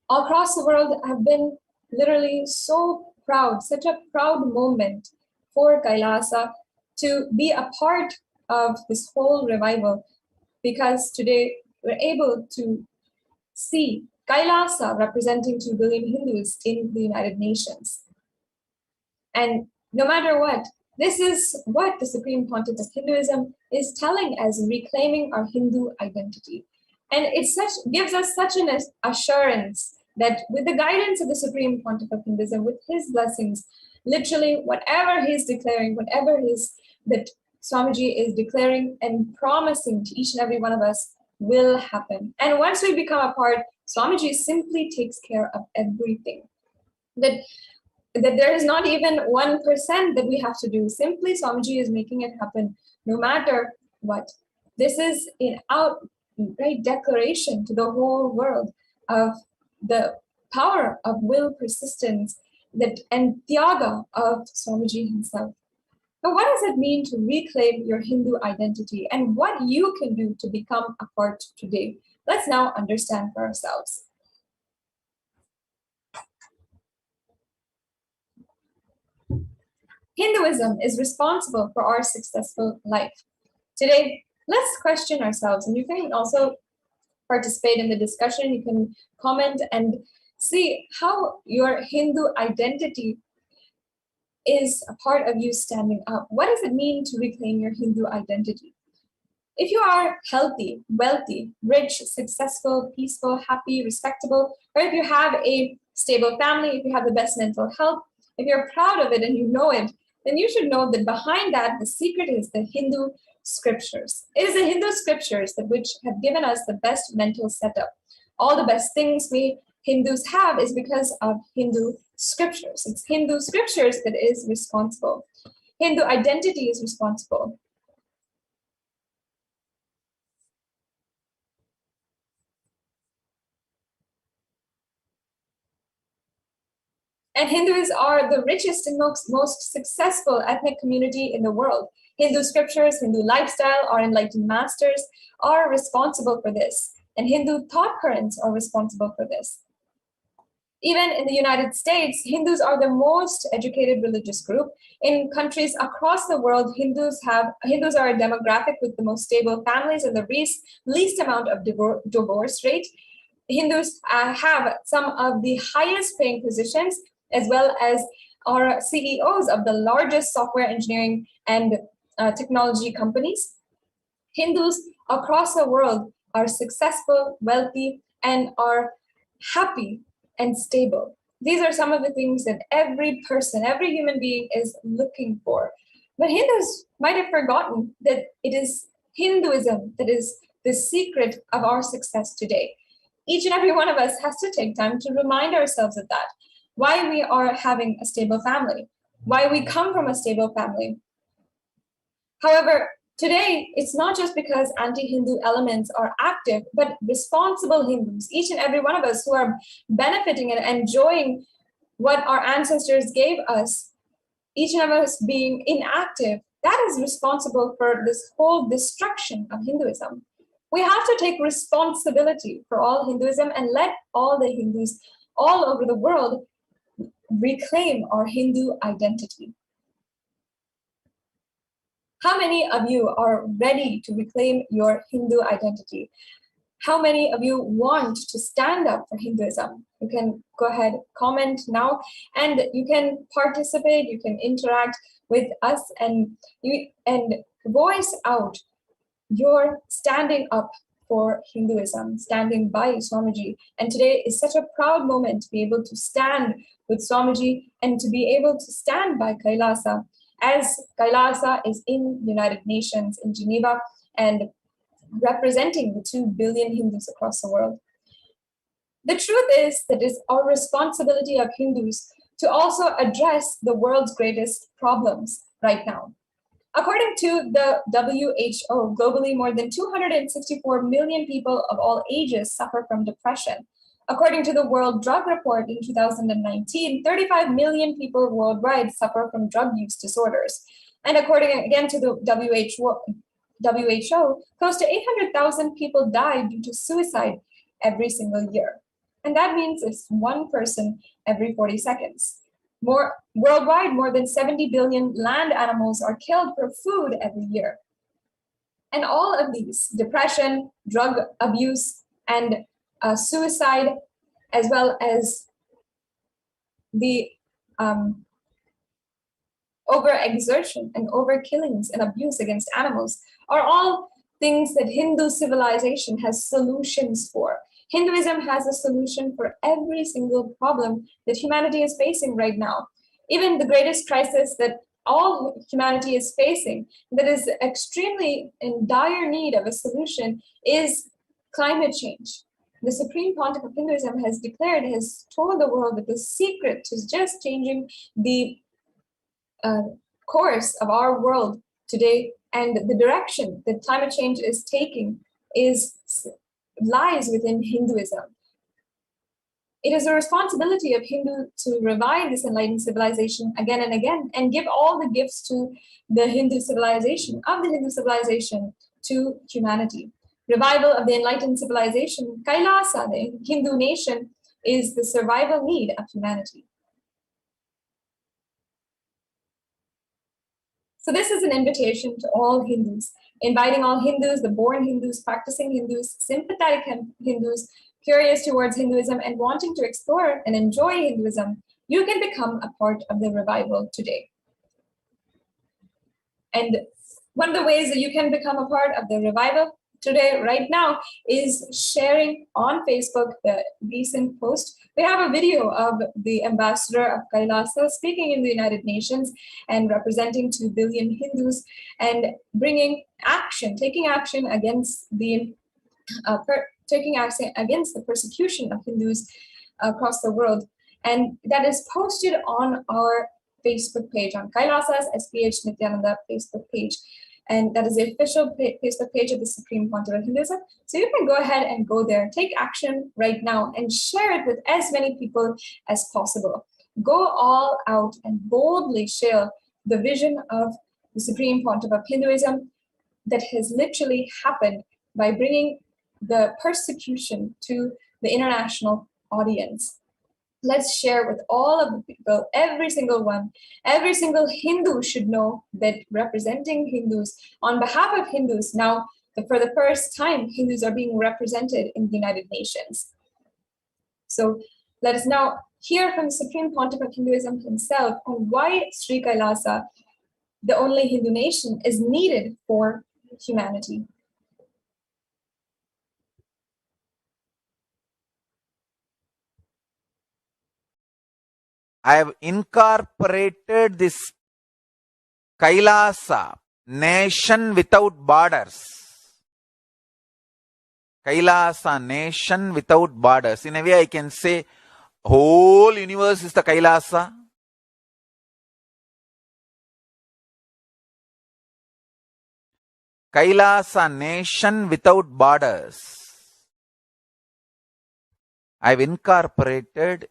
across the world have been literally so proud, such a proud moment for Kailasa to be a part of this whole revival, because today we're able to see Kailasa representing 2 billion Hindus in the United Nations. And no matter what, this is what the Supreme Pontiff of Hinduism is telling us, reclaiming our Hindu identity. And it gives us such an assurance that with the guidance of the Supreme Pontiff of Hinduism, with his blessings, literally whatever he's declaring, whatever is that Swamiji is declaring and promising to each and every one of us will happen. And once we become a part, Swamiji simply takes care of everything. That there is not even 1% that we have to do. Simply Swamiji is making it happen no matter what. This is an outright declaration to the whole world of the power of will, persistence, and Tyaga of Swamiji himself. But what does it mean to reclaim your Hindu identity and what you can do to become a part today? Let's now understand for ourselves. Hinduism is responsible for our successful life. Today, let's question ourselves, and you can also participate in the discussion. You can comment and see how your Hindu identity is a part of you standing up. What does it mean to reclaim your Hindu identity? If you are healthy, wealthy, rich, successful, peaceful, happy, respectable, or if you have a stable family, if you have the best mental health, if you're proud of it and you know it, then you should know that behind that, the secret is the Hindu scriptures. It is the Hindu scriptures that which have given us the best mental setup. All the best things we Hindus have is because of Hindu scriptures. It's Hindu scriptures that is responsible. Hindu identity is responsible. And Hindus are the richest and most successful ethnic community in the world. Hindu scriptures, Hindu lifestyle, our enlightened masters are responsible for this. And Hindu thought currents are responsible for this. Even in the United States, Hindus are the most educated religious group. In countries across the world, Hindus are a demographic with the most stable families and the least amount of divorce rate. Hindus have some of the highest paying positions, as well as are CEOs of the largest software engineering and technology companies. Hindus across the world are successful, wealthy, and are happy and stable. These are some of the things that every person, every human being is looking for. But Hindus might have forgotten that it is Hinduism that is the secret of our success today. Each and every one of us has to take time to remind ourselves of that. Why we are having a stable family, why we come from a stable family. However, today, it's not just because anti-Hindu elements are active, but responsible Hindus, each and every one of us who are benefiting and enjoying what our ancestors gave us, each and every one of us being inactive, that is responsible for this whole destruction of Hinduism. We have to take responsibility for all Hinduism and let all the Hindus all over the world reclaim our Hindu identity. How many of you are ready to reclaim your Hindu identity? How many of you want to stand up for Hinduism? You can go ahead, comment now, and you can participate, you can interact with us and voice out your standing up for Hinduism, standing by Swamiji. And today is such a proud moment to be able to stand with Swamiji and to be able to stand by Kailasa, as Kailasa is in the United Nations in Geneva and representing the 2 billion Hindus across the world. The truth is that it's our responsibility of Hindus to also address the world's greatest problems right now. According to the WHO, globally, more than 264 million people of all ages suffer from depression. According to the World Drug Report in 2019, 35 million people worldwide suffer from drug use disorders. And according again to the WHO, close to 800,000 people die due to suicide every single year. And that means it's one person every 40 seconds. Worldwide, more than 70 billion land animals are killed for food every year. And all of these, depression, drug abuse, and suicide, as well as the overexertion and overkillings and abuse against animals, are all things that Hindu civilization has solutions for. Hinduism has a solution for every single problem that humanity is facing right now. Even the greatest crisis that all humanity is facing, that is extremely in dire need of a solution, is climate change. The Supreme Pontiff of Hinduism has told the world that the secret to just changing the course of our world today and the direction that climate change is taking lies within Hinduism. It is a responsibility of Hindu to revive this enlightened civilization again and again and give all the gifts to the Hindu civilization, to humanity. Revival of the enlightened civilization, Kailasa, the Hindu nation, is the survival need of humanity. So this is an invitation to all Hindus, inviting all Hindus, the born Hindus, practicing Hindus, sympathetic Hindus, curious towards Hinduism and wanting to explore and enjoy Hinduism. You can become a part of the revival today. And one of the ways that you can become a part of the revival today, right now, is sharing on Facebook the recent post. We have a video of the ambassador of Kailasa speaking in the United Nations and representing 2 billion Hindus and taking action against the persecution of Hindus across the world. And that is posted on our Facebook page, on Kailasa's SPH Nityananda Facebook page. And that is the official Facebook page of the Supreme Pontiff of Hinduism. So you can go ahead and go there, take action right now and share it with as many people as possible. Go all out and boldly share the vision of the Supreme Pontiff of Hinduism that has literally happened by bringing the persecution to the international audience. Let's share with all of the people, every single one. Every single Hindu should know that representing Hindus on behalf of Hindus, now for the first time, Hindus are being represented in the United Nations. So let us now hear from the Supreme Pontiff of Hinduism himself on why Sri Kailasa, the only Hindu nation, is needed for humanity. I have incorporated this Kailasa, nation without borders. Kailasa, nation without borders. In a way, I can say whole universe is the Kailasa. Kailasa, nation without borders. I have incorporated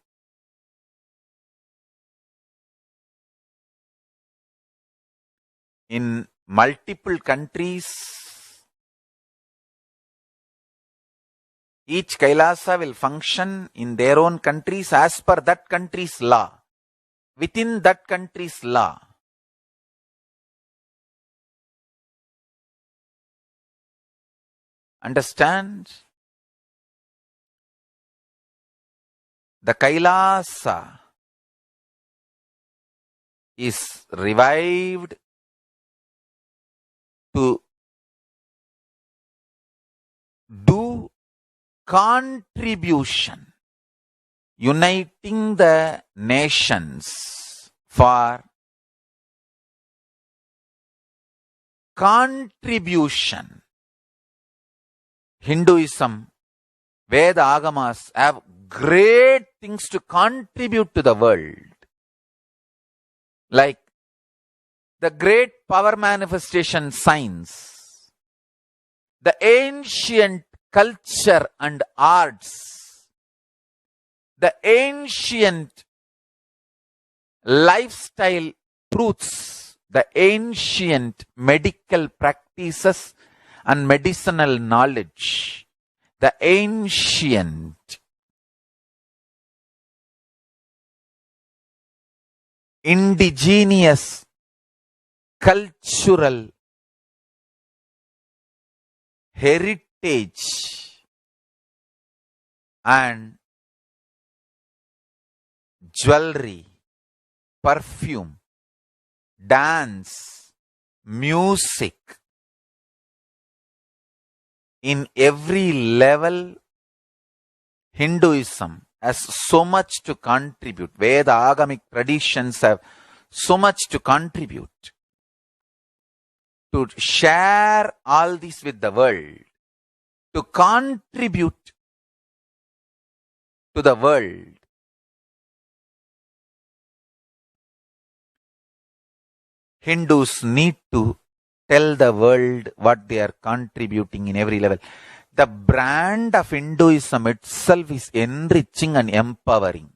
in multiple countries. Each Kailasa will function in their own countries as per that country's law, within that country's law. Understand? The Kailasa is revived to do contribution, uniting the nations for contribution. Hinduism, Veda Agamas have great things to contribute to the world. Like the great power manifestation science, the ancient culture and arts, the ancient lifestyle truths, the ancient medical practices and medicinal knowledge, the ancient indigenous cultural heritage and jewelry, perfume, dance, music, in every level Hinduism has so much to contribute. Veda agamic traditions have so much to contribute. To share all this with the world. To contribute to the world. Hindus need to tell the world what they are contributing in every level. The brand of Hinduism itself is enriching and empowering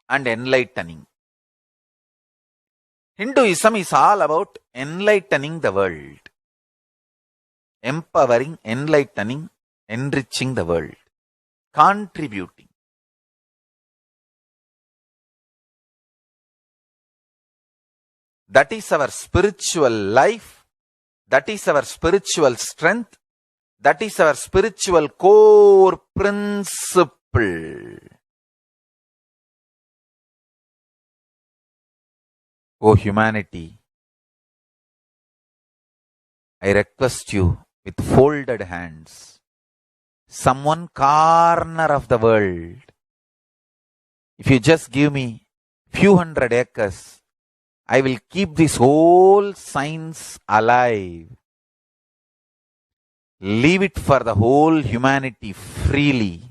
and enlightening. Hinduism is all about enlightening the world. Empowering, enlightening, enriching the world. Contributing. That is our spiritual life. That is our spiritual strength. That is our spiritual core principle. O humanity, I request you with folded hands, some one corner of the world, if you just give me few hundred acres, I will keep this whole science alive. Leave it for the whole humanity freely.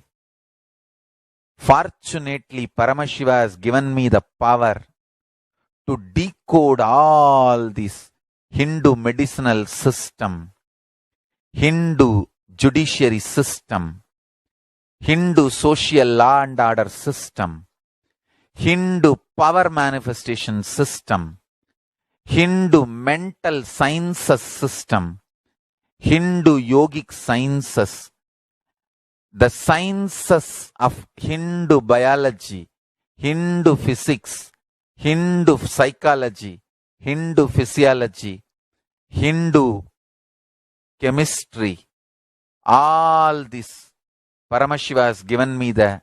Fortunately, Paramashiva has given me the power to decode all this Hindu medicinal system, Hindu judiciary system, Hindu social law and order system, Hindu power manifestation system, Hindu mental sciences system, Hindu yogic sciences, the sciences of Hindu biology, Hindu physics, Hindu psychology, Hindu physiology, Hindu chemistry, all this Paramashiva has given me the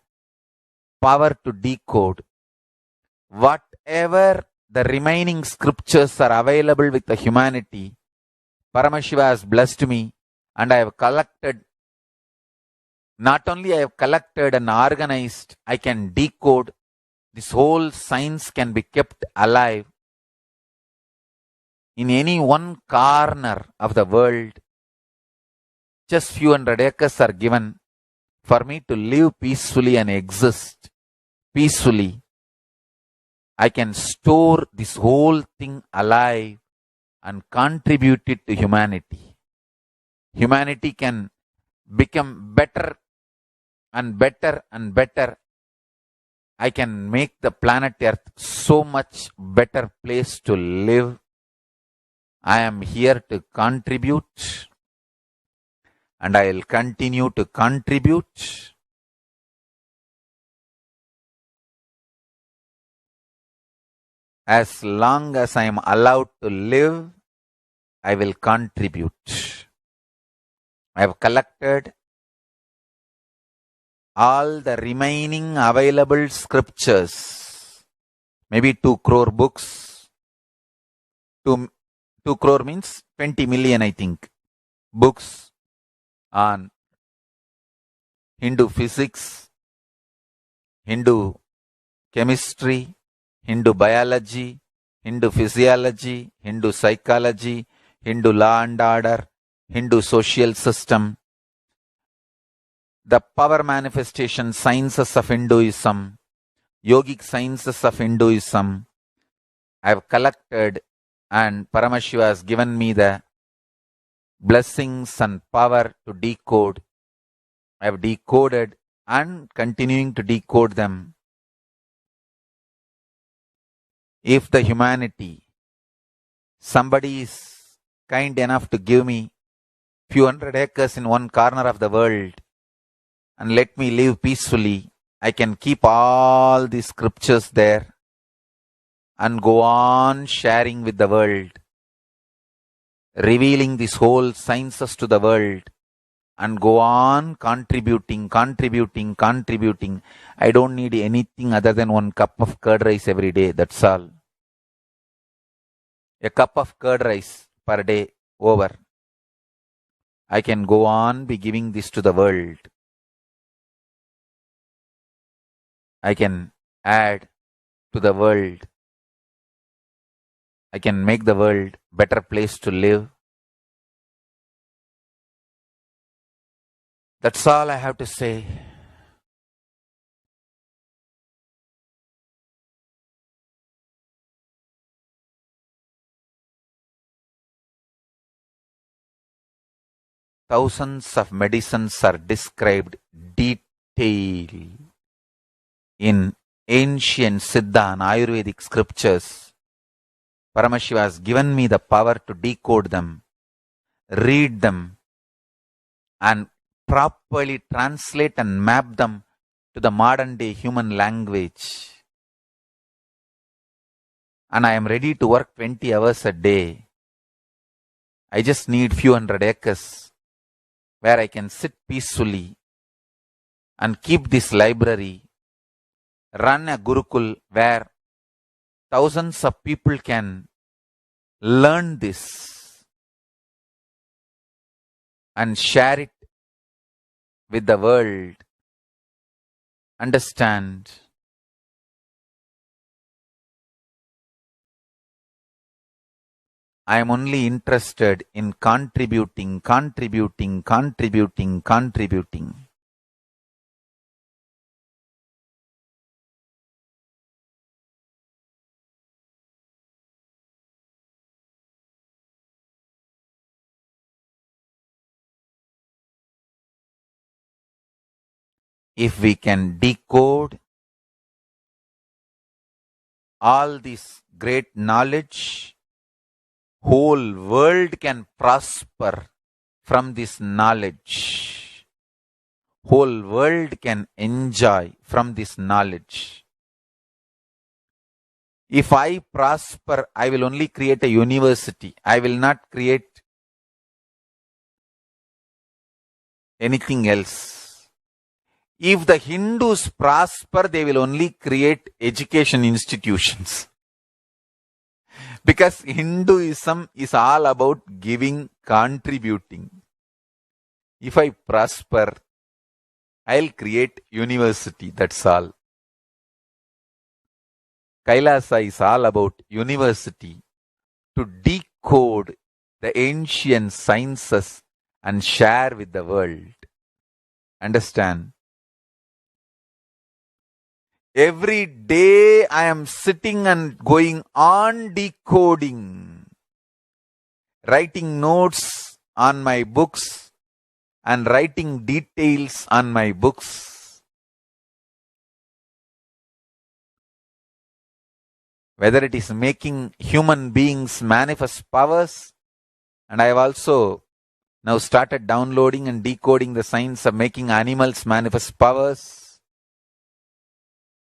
power to decode. Whatever the remaining scriptures are available with the humanity, Paramashiva has blessed me, and I have collected, not only I have collected and organized, I can decode. This whole science can be kept alive in any one corner of the world. Just few hundred acres are given for me to live peacefully and exist peacefully. I can store this whole thing alive and contribute it to humanity. Humanity can become better and better and better. I can make the planet Earth so much better place to live. I am here to contribute, and I will continue to contribute. As long as I am allowed to live, I will contribute. I have collected all the remaining available scriptures, maybe 2 crore books. 2 crore means 20 million, I think, books on Hindu physics, Hindu chemistry, Hindu biology, Hindu physiology, Hindu psychology, Hindu law and order, Hindu social system, the power manifestation sciences of Hinduism, yogic sciences of Hinduism. I have collected, and Paramashiva has given me the blessings and power to decode. I have decoded and continuing to decode them. If the humanity, somebody is kind enough to give me few hundred acres in one corner of the world and let me live peacefully, I can keep all these scriptures there and go on sharing with the world, revealing this whole sciences to the world, and go on contributing. I don't need anything other than 1 cup of curd rice every day. That's all. A cup of curd rice per day, over. I can go on be giving this to the world. I can add to the world. I can make the world a better place to live. That's all I have to say. Thousands of medicines are described detail in ancient Siddha and Ayurvedic scriptures. Paramashiva has given me the power to decode them, read them, and properly translate and map them to the modern day human language. And I am ready to work 20 hours a day. I just need few hundred acres where I can sit peacefully and keep this library, run a Gurukul where thousands of people can learn this and share it with the world, understand. I am only interested in contributing. If we can decode all this great knowledge, whole world can prosper from this knowledge. Whole world can enjoy from this knowledge. If I prosper, I will only create a university. I will not create anything else. If the Hindus prosper, they will only create education institutions. Because Hinduism is all about giving, contributing. If I prosper, I'll create university, that's all. Kailasa is all about university to decode the ancient sciences and share with the world. Understand? Every day I am sitting and going on decoding, writing notes on my books and writing details on my books. Whether it is making human beings manifest powers, and I have also now started downloading and decoding the science of making animals manifest powers.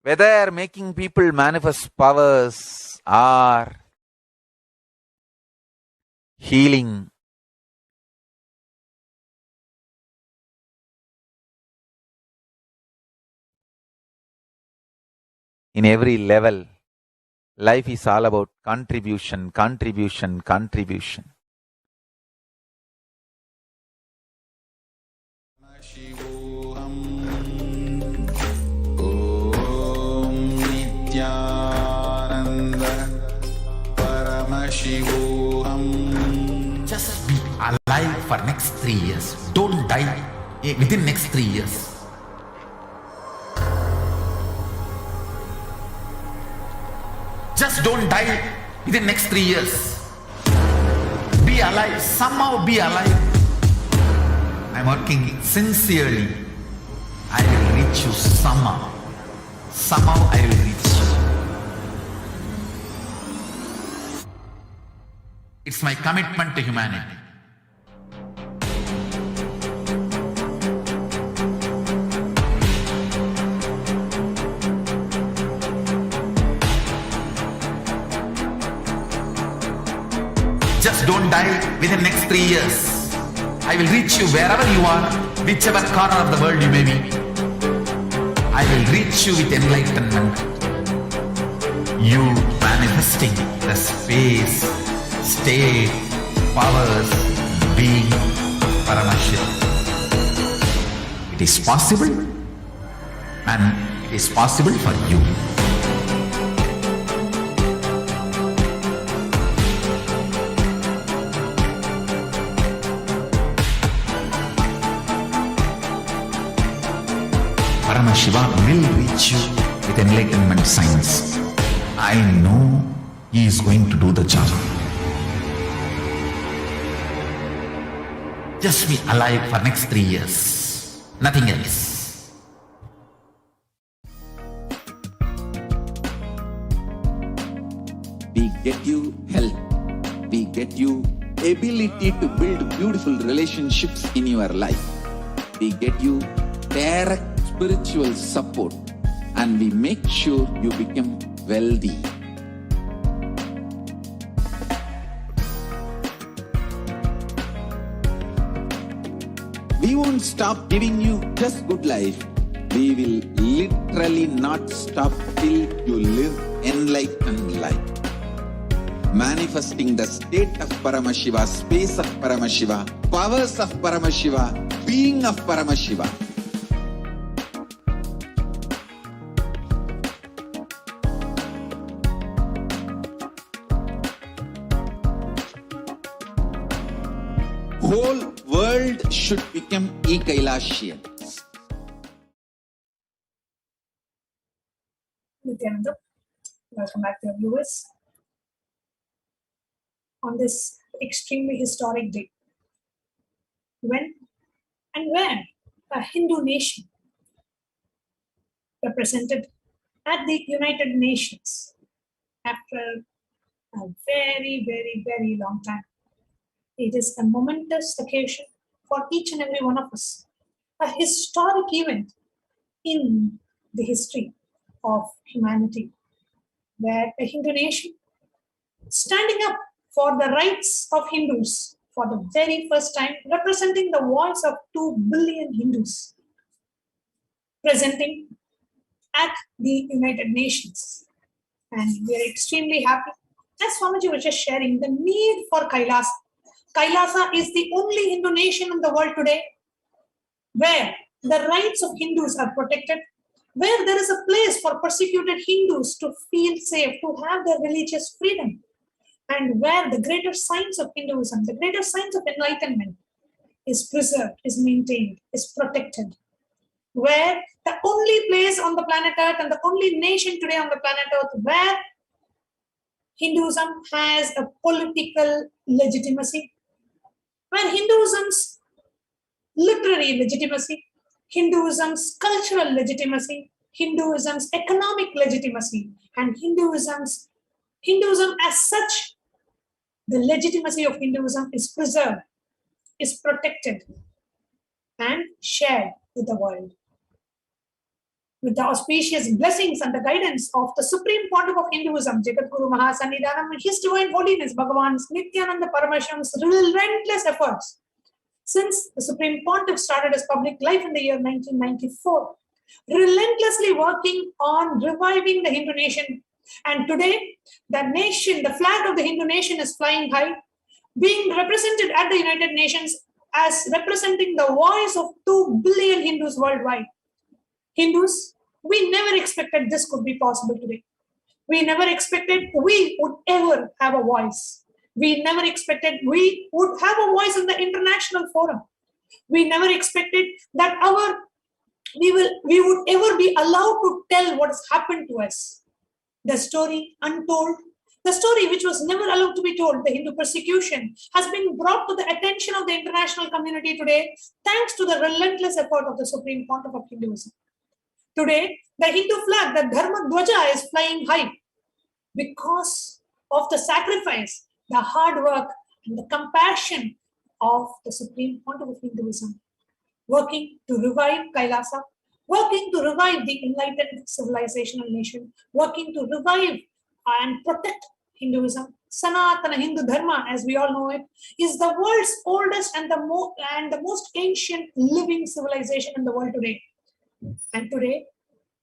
Whether making people manifest powers or healing, in every level, life is all about contribution. Just be alive for next 3 years. Don't die within next 3 years. Just don't die within next 3 years. Be alive. Somehow be alive. I'm working sincerely. I will reach you somehow. Somehow I will reach you. It's my commitment to humanity. Just don't die within next 3 years. I will reach you wherever you are, whichever corner of the world you may be. I will reach you with enlightenment. You manifesting the space, state, powers, being Paramashivam. It is possible and it is possible for you. Paramashiva will reach you with enlightenment signs. I know he is going to do the job. Just be alive for next 3 years. Nothing else. We get you health. We get you ability to build beautiful relationships in your life. We get you direct spiritual support, and we make sure you become wealthy. We won't stop giving you just good life. We will literally not stop till you live enlightened life. Manifesting the state of Paramashiva, space of Paramashiva, powers of Paramashiva, being of Paramashiva. Whole world should become e-Kailasians. Nityananda, welcome back to our viewers. On this extremely historic day, when and where a Hindu nation represented at the United Nations after a very, very, very long time. It is a momentous occasion for each and every one of us, a historic event in the history of humanity, where a Hindu nation standing up for the rights of Hindus for the very first time, representing the voice of 2 billion Hindus, presenting at the United Nations. And we are extremely happy. As Swamiji was just sharing, the need for Kailasa. Kailasa is the only Hindu nation in the world today where the rights of Hindus are protected, where there is a place for persecuted Hindus to feel safe, to have their religious freedom, and where the greater science of Hinduism, the greater science of enlightenment is preserved, is maintained, is protected, where the only place on the planet Earth and the only nation today on the planet Earth where Hinduism has a political legitimacy, where Hinduism's literary legitimacy, Hinduism's cultural legitimacy, Hinduism's economic legitimacy, and Hinduism as such, the legitimacy of Hinduism is preserved, is protected, and shared with the world. With the auspicious blessings and the guidance of the Supreme Pontiff of Hinduism, Jagadguru Mahasannidhanam, and His Divine Holiness Bhagavan Nityananda Paramashiham's relentless efforts since the Supreme Pontiff started his public life in the year 1994, relentlessly working on reviving the Hindu nation. And today, the nation, the flag of the Hindu nation is flying high, being represented at the United Nations as representing the voice of 2 billion Hindus worldwide. Hindus, we never expected this could be possible today. We never expected we would ever have a voice. We never expected we would have a voice in the international forum. We never expected that we would ever be allowed to tell what has happened to us. The story untold, the story which was never allowed to be told, the Hindu persecution, has been brought to the attention of the international community today, thanks to the relentless effort of the Supreme Pontiff of Hinduism. Today, the Hindu flag, the Dharma Dwaja, is flying high because of the sacrifice, the hard work, and the compassion of the Supreme Pontiff of Hinduism, working to revive Kailasa, working to revive the enlightened civilizational nation, working to revive and protect Hinduism. Sanatana Hindu Dharma, as we all know it, is the world's oldest and the most ancient living civilization in the world today. And today,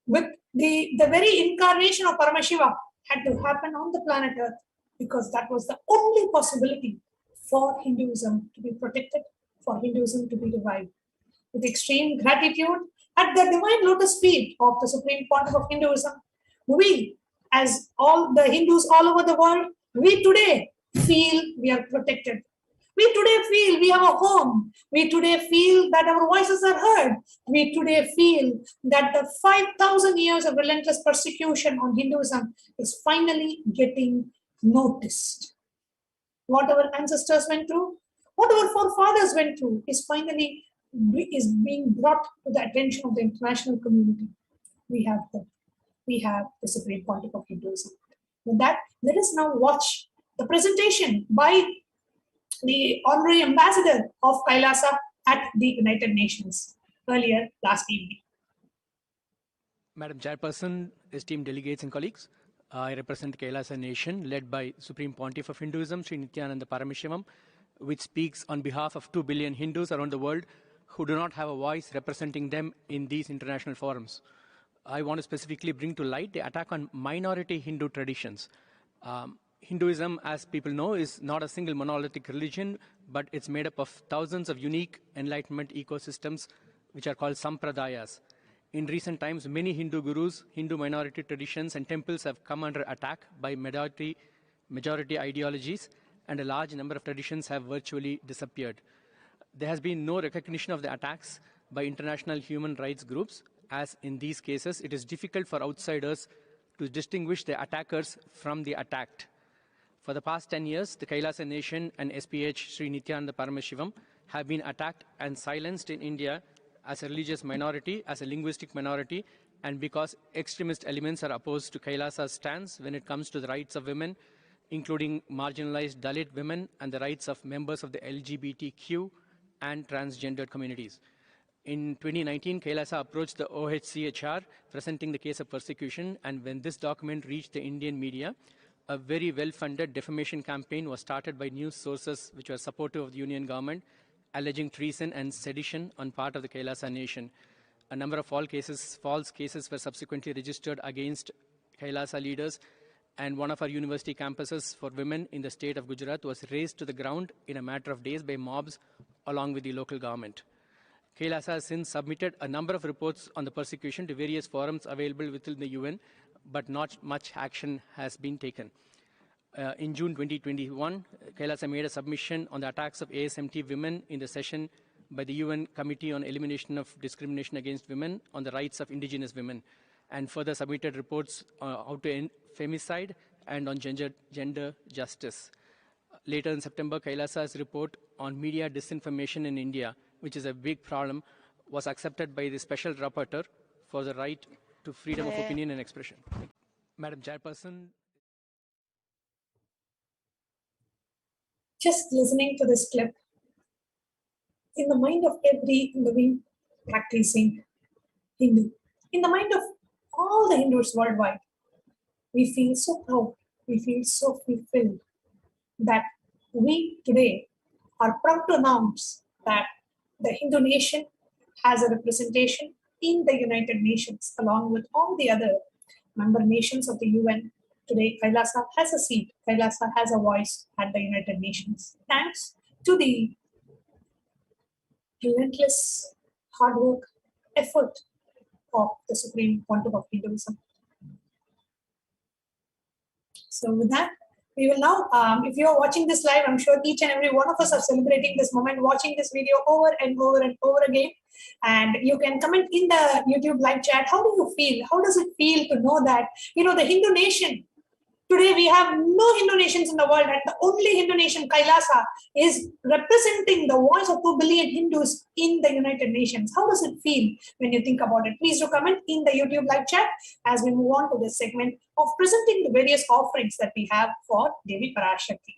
with the very incarnation of Paramashiva had to happen on the planet Earth, because that was the only possibility for Hinduism to be protected, for Hinduism to be revived. With extreme gratitude At the divine lotus feet of the Supreme Pontiff of Hinduism, we, as all the Hindus all over the world, we today feel we are protected. We today feel we have a home. We today feel that our voices are heard. We today feel that the 5,000 years of relentless persecution on Hinduism is finally getting noticed. What our ancestors went through, what our forefathers went through is finally being brought to the attention of the international community. We have the Supreme Pontiff of Hinduism. With that, let us now watch the presentation by the Honorary Ambassador of Kailasa at the United Nations earlier last evening. Madam Chairperson, esteemed delegates and colleagues, I represent Kailasa Nation led by Supreme Pontiff of Hinduism, Sri Nithyananda Paramashivam, which speaks on behalf of 2 billion Hindus around the world who do not have a voice representing them in these international forums. I want to specifically bring to light the attack on minority Hindu traditions. Hinduism, as people know, is not a single monolithic religion, but it's made up of thousands of unique enlightenment ecosystems, which are called sampradayas. In recent times, many Hindu gurus, Hindu minority traditions, and temples have come under attack by majority ideologies, and a large number of traditions have virtually disappeared. There has been no recognition of the attacks by international human rights groups, as in these cases, it is difficult for outsiders to distinguish the attackers from the attacked. For the past 10 years, the Kailasa Nation and SPH Sri Nithyananda Paramashivam have been attacked and silenced in India as a religious minority, as a linguistic minority, and because extremist elements are opposed to Kailasa's stance when it comes to the rights of women, including marginalized Dalit women and the rights of members of the LGBTQ and transgendered communities. In 2019, Kailasa approached the OHCHR presenting the case of persecution, and when this document reached the Indian media, a very well-funded defamation campaign was started by news sources which were supportive of the union government, alleging treason and sedition on part of the Kailasa Nation. A number of false cases were subsequently registered against Kailasa leaders, and one of our university campuses for women in the state of Gujarat was razed to the ground in a matter of days by mobs along with the local government. Kailasa has since submitted a number of reports on the persecution to various forums available within the UN, but not much action has been taken. In June 2021, Kailasa made a submission on the attacks of ASMT women in the session by the UN Committee on Elimination of Discrimination Against Women on the rights of indigenous women, and further submitted reports how to end femicide and on gender justice. Later in September, Kailasa's report on media disinformation in India, which is a big problem, was accepted by the Special Rapporteur for the right to freedom of opinion and expression. Madam Chairperson. Just listening to this clip, in the mind of every living, practicing Hindu, in the mind of all the Hindus worldwide, we feel so proud, we feel so fulfilled that we today are proud to announce that the Hindu nation has a representation in the United Nations along with all the other member nations of the UN. Today, Kailasa has a seat, Kailasa has a voice at the United Nations. Thanks to the relentless hard work, effort of the Supreme Pontiff of Hinduism. So with that, we will now, if you are watching this live, I'm sure each and every one of us are celebrating this moment, watching this video over and over and over again. And you can comment in the YouTube live chat. How do you feel? How does it feel to know that, the Hindu nation, today we have no Hindu nations in the world, and the only Hindu nation, Kailasa, is representing the voice of 2 billion Hindus in the United Nations. How does it feel when you think about it? Please do comment in the YouTube live chat as we move on to this segment of presenting the various offerings that we have for Devi Parashakti.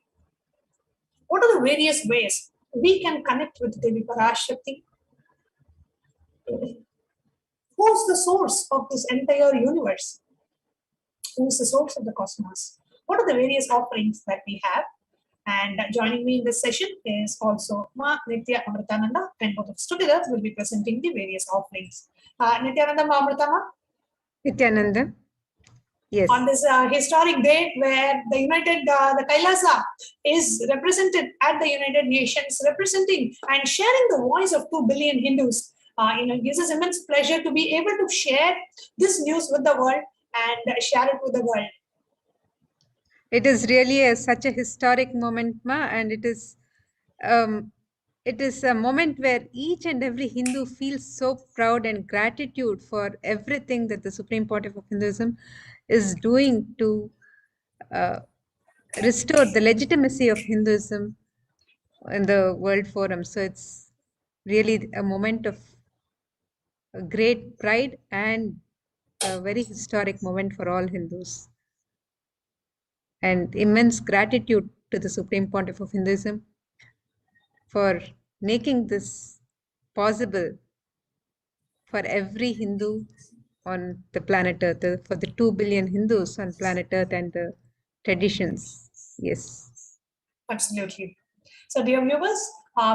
What are the various ways we can connect with Devi Parashakti? Who's the source of this entire universe? Who's the source of the cosmos? What are the various offerings that we have? And joining me in this session is also Ma Nithya Amritananda, and both of us together will be presenting the various offerings. Nithyananda, Ma Amritama? Nithyananda. Yes. On this historic day where the Kailasa is represented at the United Nations, representing and sharing the voice of 2 billion Hindus, It gives us immense pleasure to be able to share this news with the world and share it with the world. It is really such a historic moment, Ma, and it is a moment where each and every Hindu feels so proud and gratitude for everything that the Supreme Pontiff of Hinduism is doing to restore the legitimacy of Hinduism in the World Forum. So it's really a moment of great pride and a very historic moment for all Hindus. And immense gratitude to the Supreme Pontiff of Hinduism for making this possible for every Hindu on the planet Earth, for the 2 billion Hindus on planet Earth and the traditions. Yes. Absolutely. So, dear viewers,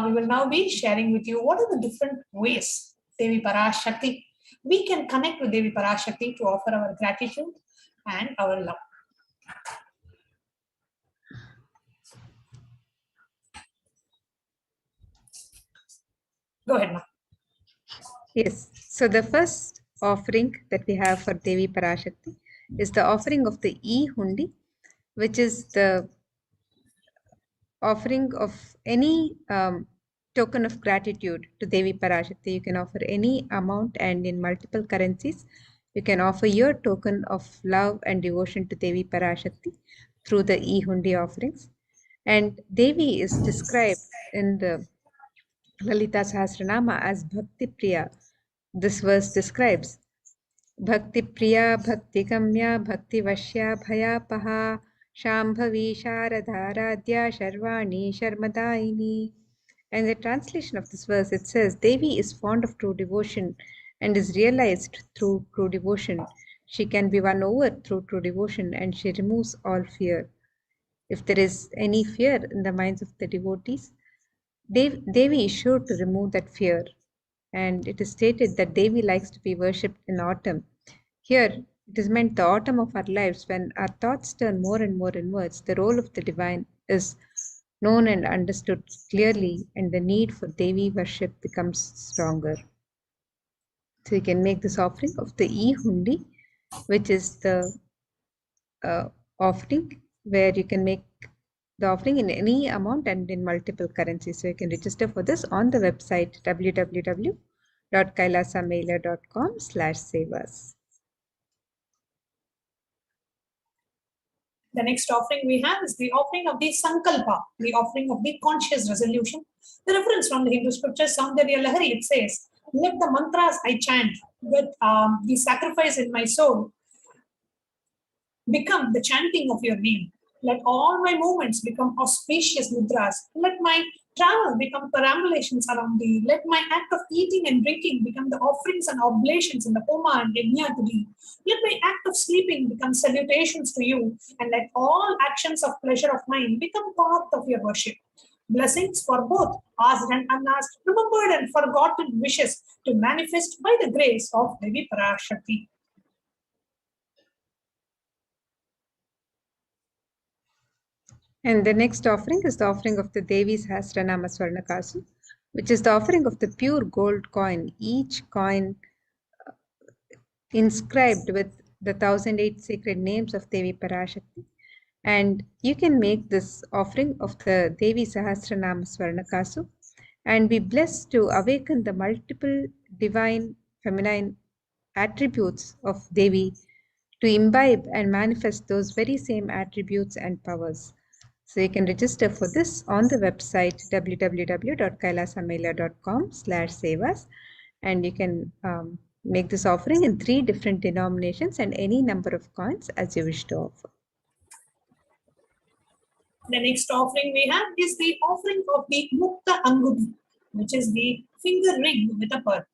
we will now be sharing with you what are the different ways Devi Parashakti we can connect with Devi Parashakti to offer our gratitude and our love. Go ahead, Ma. Yes. So the first offering that we have for Devi Parashakti is the offering of the E-Hundi, which is the offering of any token of gratitude to Devi Parashakti. You can offer any amount and in multiple currencies. You can offer your token of love and devotion to Devi Parashakti through the E-Hundi offerings. And Devi is described in the Lalita Sahasranama as Bhakti Priya. This verse describes Bhakti Priya, Bhakti Gamya, Bhakti Vashya, Bhayapaha, Shambhavi, Sharadharadhya, Sharvani, Sharmadaini. And the translation of this verse, it says, Devi is fond of true devotion and is realized through true devotion. She can be won over through true devotion and she removes all fear. If there is any fear in the minds of the devotees, Devi is sure to remove that fear. And it is stated that Devi likes to be worshipped in autumn. Here, it is meant the autumn of our lives when our thoughts turn more and more inwards. The role of the divine is known and understood clearly, and the need for Devi worship becomes stronger. So you can make this offering of the E-Hundi, which is the offering where you can make the offering in any amount and in multiple currencies. So you can register for this on the website www.kailasamailer.com/sevas. The next offering we have is the offering of the Sankalpa, the offering of the conscious resolution. The reference from the Hindu scriptures, Saundarya Lahari, it says, let the mantras I chant with the sacrifice in my soul become the chanting of your name. Let all my movements become auspicious mudras. Let my travel become perambulations around thee. Let my act of eating and drinking become the offerings and oblations in the Homa and Yajna to thee. Let my act of sleeping become salutations to you, and let all actions of pleasure of mine become part of your worship. Blessings for both asked and unasked, remembered and forgotten wishes to manifest by the grace of Devi Parashakti. And the next offering is the offering of the Devi Sahasranama Swarnakasu, which is the offering of the pure gold coin, each coin inscribed with the 1008 sacred names of Devi Parashakti. And you can make this offering of the Devi Sahasranama Swarnakasu and be blessed to awaken the multiple divine feminine attributes of Devi to imbibe and manifest those very same attributes and powers. So you can register for this on the website www.kailasamailer.com/sevas, and you can make this offering in 3 different denominations and any number of coins as you wish to offer. The next offering we have is the offering of the Mukta Angudi, which is the finger ring with a pearl.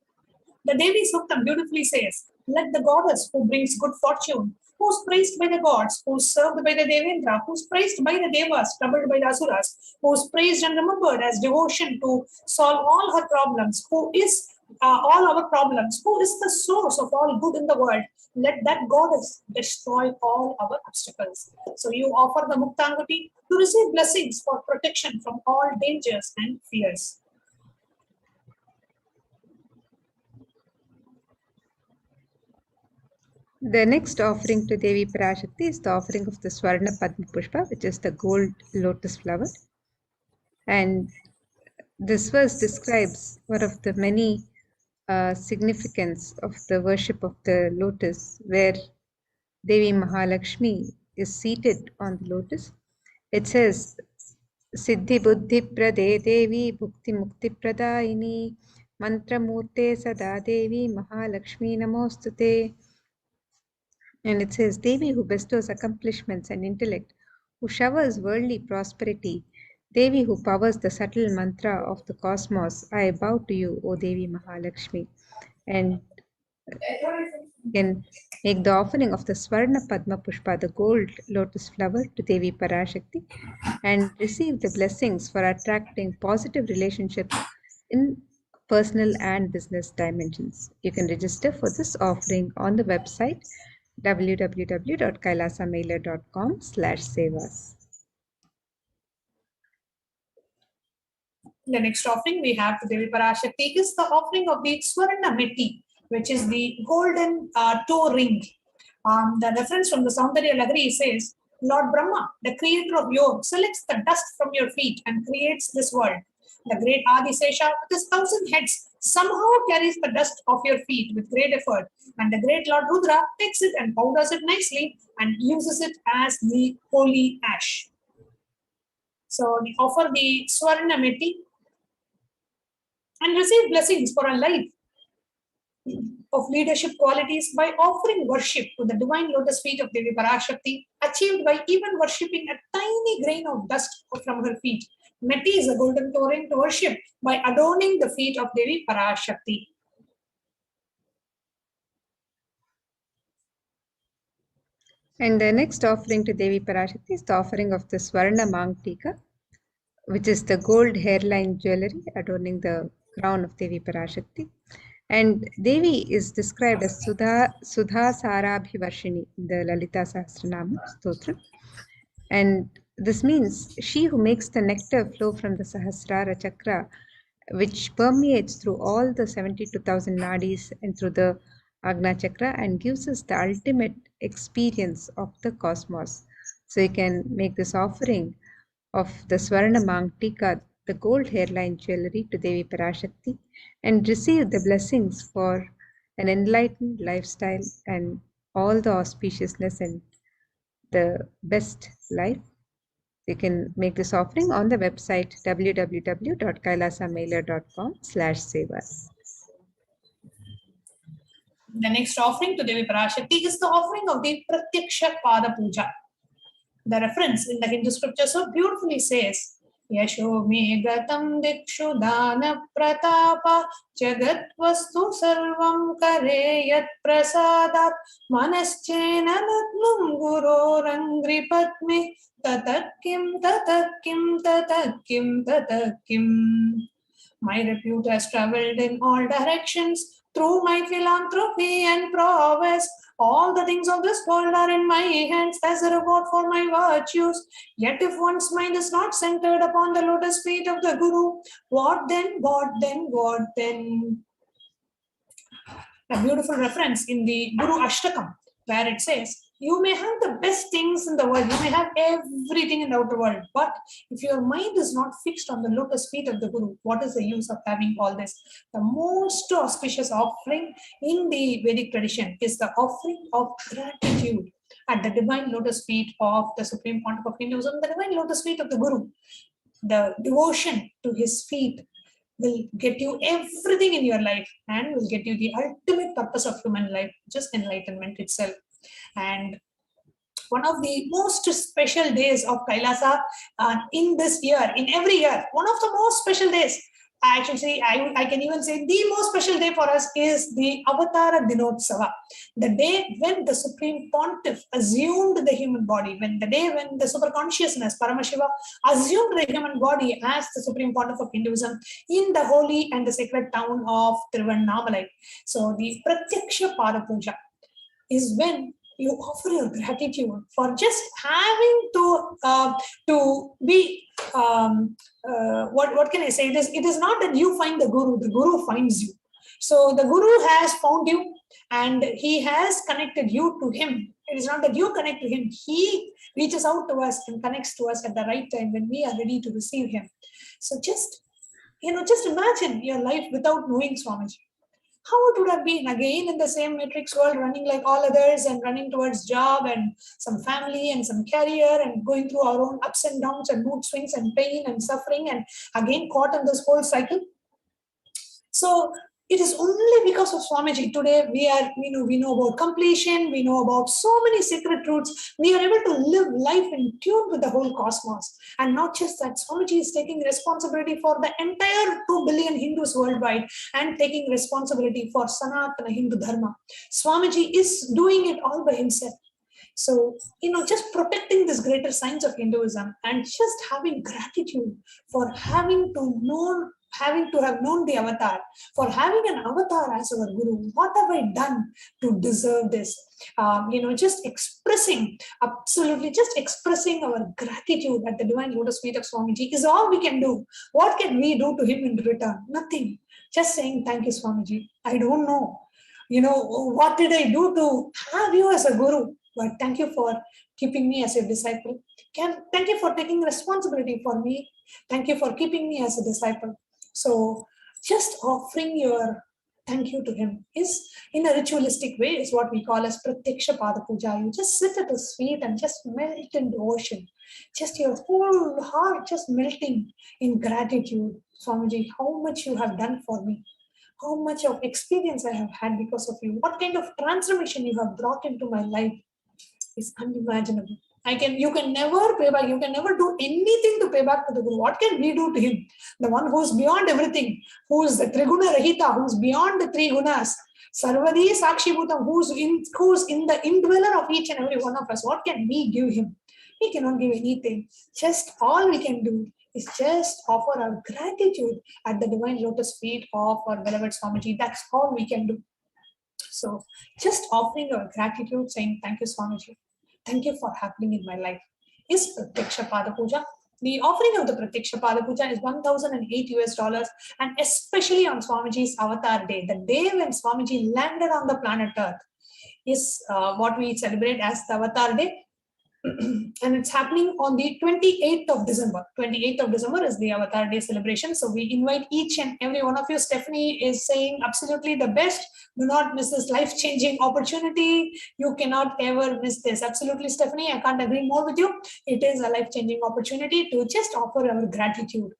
The Devi Suktam beautifully says, let the goddess who brings good fortune, who's praised by the gods, who's served by the Devendra, who's praised by the Devas, troubled by the Asuras, who's praised and remembered as devotion to solve all her problems, who is all our problems, who is the source of all good in the world, let that goddess destroy all our obstacles. So you offer the Muktanguti to receive blessings for protection from all dangers and fears. The next offering to Devi Parashakti is the offering of the Swarna Padma Pushpa, which is the gold lotus flower. And this verse describes one of the many significance of the worship of the lotus, where Devi Mahalakshmi is seated on the lotus. It says, Siddhi Buddhi Prade Devi Bhukti Mukti Pradaini Mantra Murte Sada Devi Mahalakshmi Namostute. And it says, Devi who bestows accomplishments and intellect, who showers worldly prosperity, Devi who powers the subtle mantra of the cosmos, I bow to you, O Devi Mahalakshmi. And can make the offering of the Swarna Padma Pushpa, the gold lotus flower, to Devi Parashakti, and receive the blessings for attracting positive relationships in personal and business dimensions. You can register for this offering on the website www.kailasamailer.com/sevas. The next offering we have to Devi Parashakti is the offering of the Swarna Meti, which is the golden toe ring. The reference from the Saundarya Lagari says, Lord Brahma, the creator of Yoga, selects the dust from your feet and creates this world. The great Adi Shaivite with his 1,000 heads somehow carries the dust of your feet with great effort, and the great Lord Rudra takes it and powders it nicely and uses it as the holy ash. So we offer the Swarna Meti and receive blessings for a life of leadership qualities by offering worship to the divine lotus feet of Devi Parashakti, achieved by even worshipping a tiny grain of dust from her feet. Meti is a golden toe ring to worship by adorning the feet of Devi Parashakti. And the next offering to Devi Parashakti is the offering of the Swarna Mangtika, which is the gold hairline jewelry adorning the crown of Devi Parashakti. And Devi is described as Sudha Sarabhivarshini in the Lalita Sahasranama Stotra. And this means she who makes the nectar flow from the Sahasrara Chakra, which permeates through all the 72,000 nadis and through the Agna Chakra and gives us the ultimate experience of the cosmos. So you can make this offering of the Swarna Mangtika, the gold hairline jewelry, to Devi Parashakti and receive the blessings for an enlightened lifestyle and all the auspiciousness and the best life. You can make this offering on the website www.kailasamailer.com/sevas. The next offering to Devi Parashakti is the offering of the Pratyaksha Pada Puja. The reference in the Hindu scripture so beautifully says, Yasho me gatam dikshu dana pratapa jagat vastu sarvam kareyat prasadat manaschena natnum guru rangri patmi tatakim tatakim tatakim tatakim. My repute has traveled in all directions through my philanthropy and prowess. All the things of this world are in my hands as a reward for my virtues. Yet if one's mind is not centered upon the lotus feet of the Guru, what then, what then, what then? A beautiful reference in the Guru Ashtakam, where it says, you may have the best things in the world, you may have everything in the outer world, but if your mind is not fixed on the lotus feet of the Guru, what is the use of having all this? The most auspicious offering in the Vedic tradition is the offering of gratitude at the divine lotus feet of the Supreme Pontiff of Hinduism, the divine lotus feet of the Guru. The devotion to his feet will get you everything in your life and will get you the ultimate purpose of human life, just enlightenment itself. And one of the most special days of Kailasa in this year, in every year, one of the most special days, actually, I can even say the most special day for us is the Avatara Dinotsava, the day when the Supreme Pontiff assumed the human body, when the superconsciousness, Paramashivam, assumed the human body as the Supreme Pontiff of Hinduism in the holy and the sacred town of Tiruvannamalai. So the Pratyaksha Pada Puja is when you offer your gratitude for just having to be what can I say? It is not that you find the Guru finds you. So the Guru has found you and he has connected you to him. It is not that you connect to him. He reaches out to us and connects to us at the right time when we are ready to receive him. So just imagine your life without knowing Swamiji. How it would have been again in the same matrix world, running like all others and running towards job and some family and some career and going through our own ups and downs and mood swings and pain and suffering and again caught in this whole cycle. So it is only because of Swamiji today we know about completion, we know about so many secret truths, we are able to live life in tune with the whole cosmos. And not just that, Swamiji is taking responsibility for the entire 2 billion Hindus worldwide and taking responsibility for Sanatana Hindu Dharma. Swamiji is doing it all by himself. So, just protecting this greater science of Hinduism and just having gratitude for having to have known the avatar, for having an avatar as our guru. What have I done to deserve this? Just expressing our gratitude at the divine lotus feet of Swamiji is all we can do. What can we do to him in return? Nothing. Just saying, thank you, Swamiji. I don't know. What did I do to have you as a guru? But thank you for keeping me as your disciple. Thank you for taking responsibility for me. Thank you for keeping me as a disciple. So just offering your thank you to him is in a ritualistic way is what we call as Pratyaksha Pada Puja. You just sit at his feet and just melt in devotion. Just your whole heart just melting in gratitude. Swamiji, how much you have done for me. How much of experience I have had because of you. What kind of transformation you have brought into my life is unimaginable. You can never pay back. You can never do anything to pay back to the Guru. What can we do to him? The one who's beyond everything, who's the Triguna Rahita, who's beyond the three gunas, Sarvadi Sakshi Bhutam, who's in the indweller of each and every one of us. What can we give him? We cannot give anything. Just all we can do is just offer our gratitude at the divine lotus feet of our beloved Swamiji. That's all we can do. So just offering our gratitude, saying thank you, Swamiji. Thank you for happening in my life is Pratyaksha Pada Puja. The offering of the Pratyaksha Pada Puja is $1,008 and especially on Swamiji's Avatar Day, the day when Swamiji landed on the planet Earth, is what we celebrate as the Avatar Day. And it's happening on the 28th of December. 28th of December is the Avatar Day celebration. So we invite each and every one of you. Stephanie is saying absolutely the best. Do not miss this life-changing opportunity. You cannot ever miss this. Absolutely, Stephanie, I can't agree more with you. It is a life-changing opportunity to just offer our gratitude.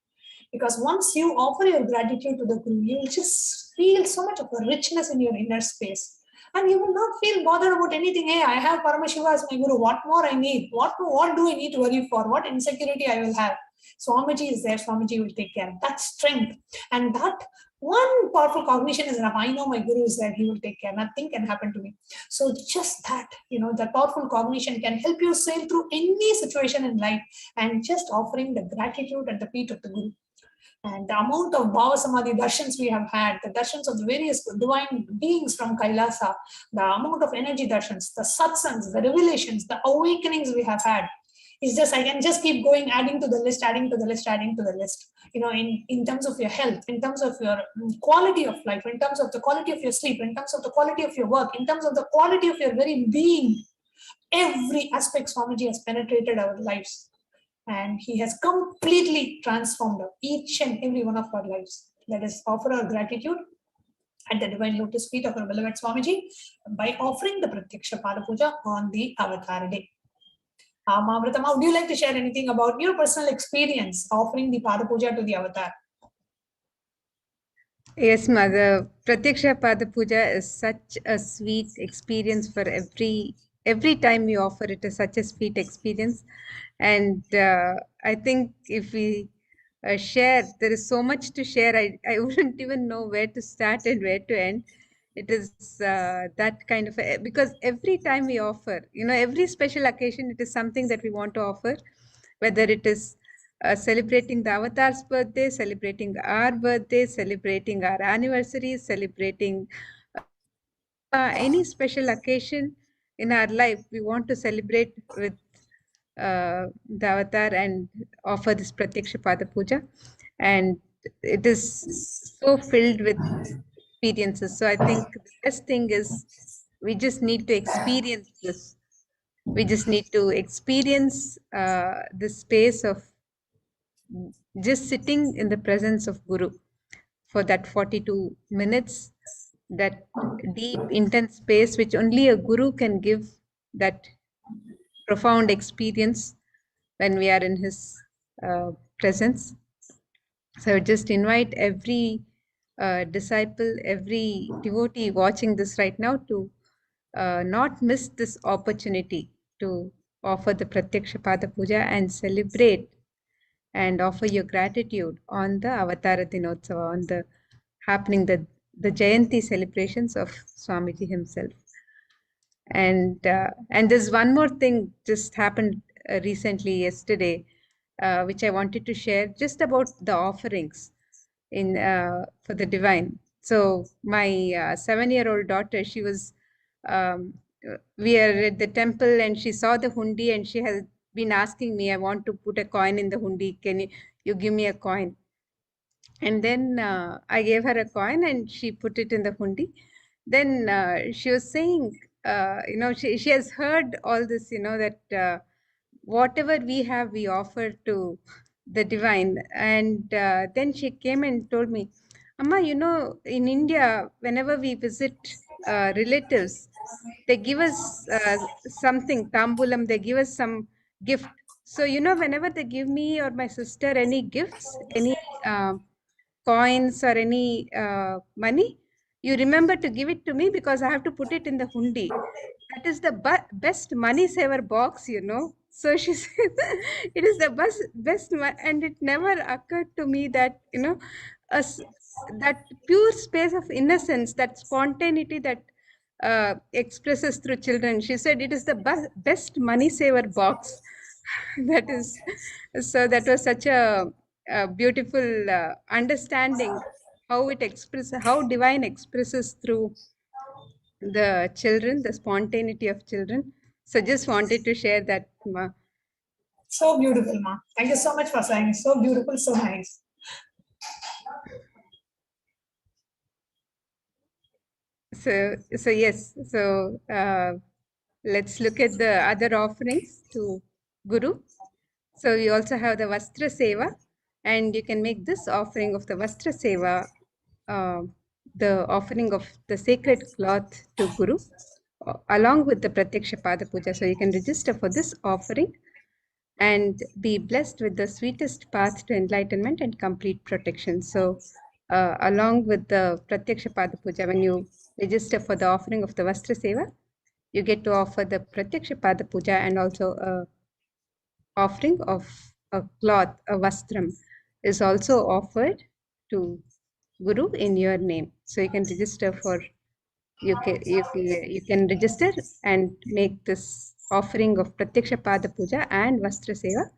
Because once you offer your gratitude to the Guru, you will just feel so much of a richness in your inner space. And you will not feel bothered about anything. Hey, I have Paramashiva as my Guru. What more I need? What do I need to worry for? What insecurity I will have? Swamiji is there. Swamiji will take care. That strength and that one powerful cognition is enough. I know my Guru is there. He will take care. Nothing can happen to me. So just that, that powerful cognition can help you sail through any situation in life and just offering the gratitude at the feet of the Guru. And the amount of Bhava Samadhi darshans we have had, the darshans of the various divine beings from Kailasa, the amount of energy darshans, the satsangs, the revelations, the awakenings we have had, is just, I can just keep going, adding to the list, adding to the list, adding to the list. In terms of your health, in terms of your quality of life, in terms of the quality of your sleep, in terms of the quality of your work, in terms of the quality of your very being, every aspect Swamiji has penetrated our lives. And he has completely transformed each and every one of our lives. Let us offer our gratitude at the divine lotus feet of our beloved Swamiji by offering the Pratyaksha Pada Puja on the Avatar Day. Mahavratama, would you like to share anything about your personal experience offering the Pada Puja to the Avatar? Yes, Mother. Pratyaksha Pada Puja is such a sweet experience for every time you offer it is such a sweet experience. And I think if we share, there is so much to share. I wouldn't even know where to start and where to end. It is that kind of because every time we offer, every special occasion, it is something that we want to offer, whether it is celebrating the avatar's birthday, celebrating our birthday, celebrating our anniversary, celebrating any special occasion in our life. We want to celebrate with the avatar and offer this Pratyaksha Pada Puja. And it is so filled with experiences. So I think the best thing is we just need to experience this. We just need to experience the space of just sitting in the presence of Guru for that 42 minutes, that deep, intense space which only a Guru can give, that profound experience when we are in his presence. So just invite every disciple, every devotee watching this right now to not miss this opportunity to offer the Pratyaksha Pada Puja and celebrate and offer your gratitude on the Avatara Dinotsava, on the happening, the Jayanti celebrations of Swamiji himself. And there's one more thing just happened recently, yesterday, which I wanted to share, just about the offerings in for the divine. So my 7-year-old daughter, she was, we are at the temple and she saw the hundi and she has been asking me, I want to put a coin in the hundi. Can you give me a coin? And then I gave her a coin and she put it in the hundi. Then she was saying, she has heard all this, that whatever we have, we offer to the divine. And then she came and told me, Amma, in India, whenever we visit relatives, they give us something, tambulam, they give us some gift. So, whenever they give me or my sister any gifts, any coins or any money, you remember to give it to me because I have to put it in the hundi. That is the best money saver box, So she said, it is the best, and it never occurred to me that, that pure space of innocence, that spontaneity that expresses through children. She said it is the best money saver box. That is, so that was such a beautiful understanding how it expresses, how divine expresses through the children, the spontaneity of children. So just wanted to share that, Ma. So beautiful, Ma. Thank you so much for saying. So beautiful, so nice. So yes. So let's look at the other offerings to Guru. So we also have the Vastra Seva, and you can make this offering of the Vastra Seva, the offering of the sacred cloth to Guru, along with the Pratyaksha Pada Puja. So you can register for this offering and be blessed with the sweetest path to enlightenment and complete protection. So along with the Pratyaksha Pada Puja, when you register for the offering of the Vastra Seva, you get to offer the Pratyaksha Pada Puja and also a offering of a cloth, a vastram, is also offered to Guru in your name. So you can register for, you can register and make this offering of Pratyaksha Pada Puja and Vastra Seva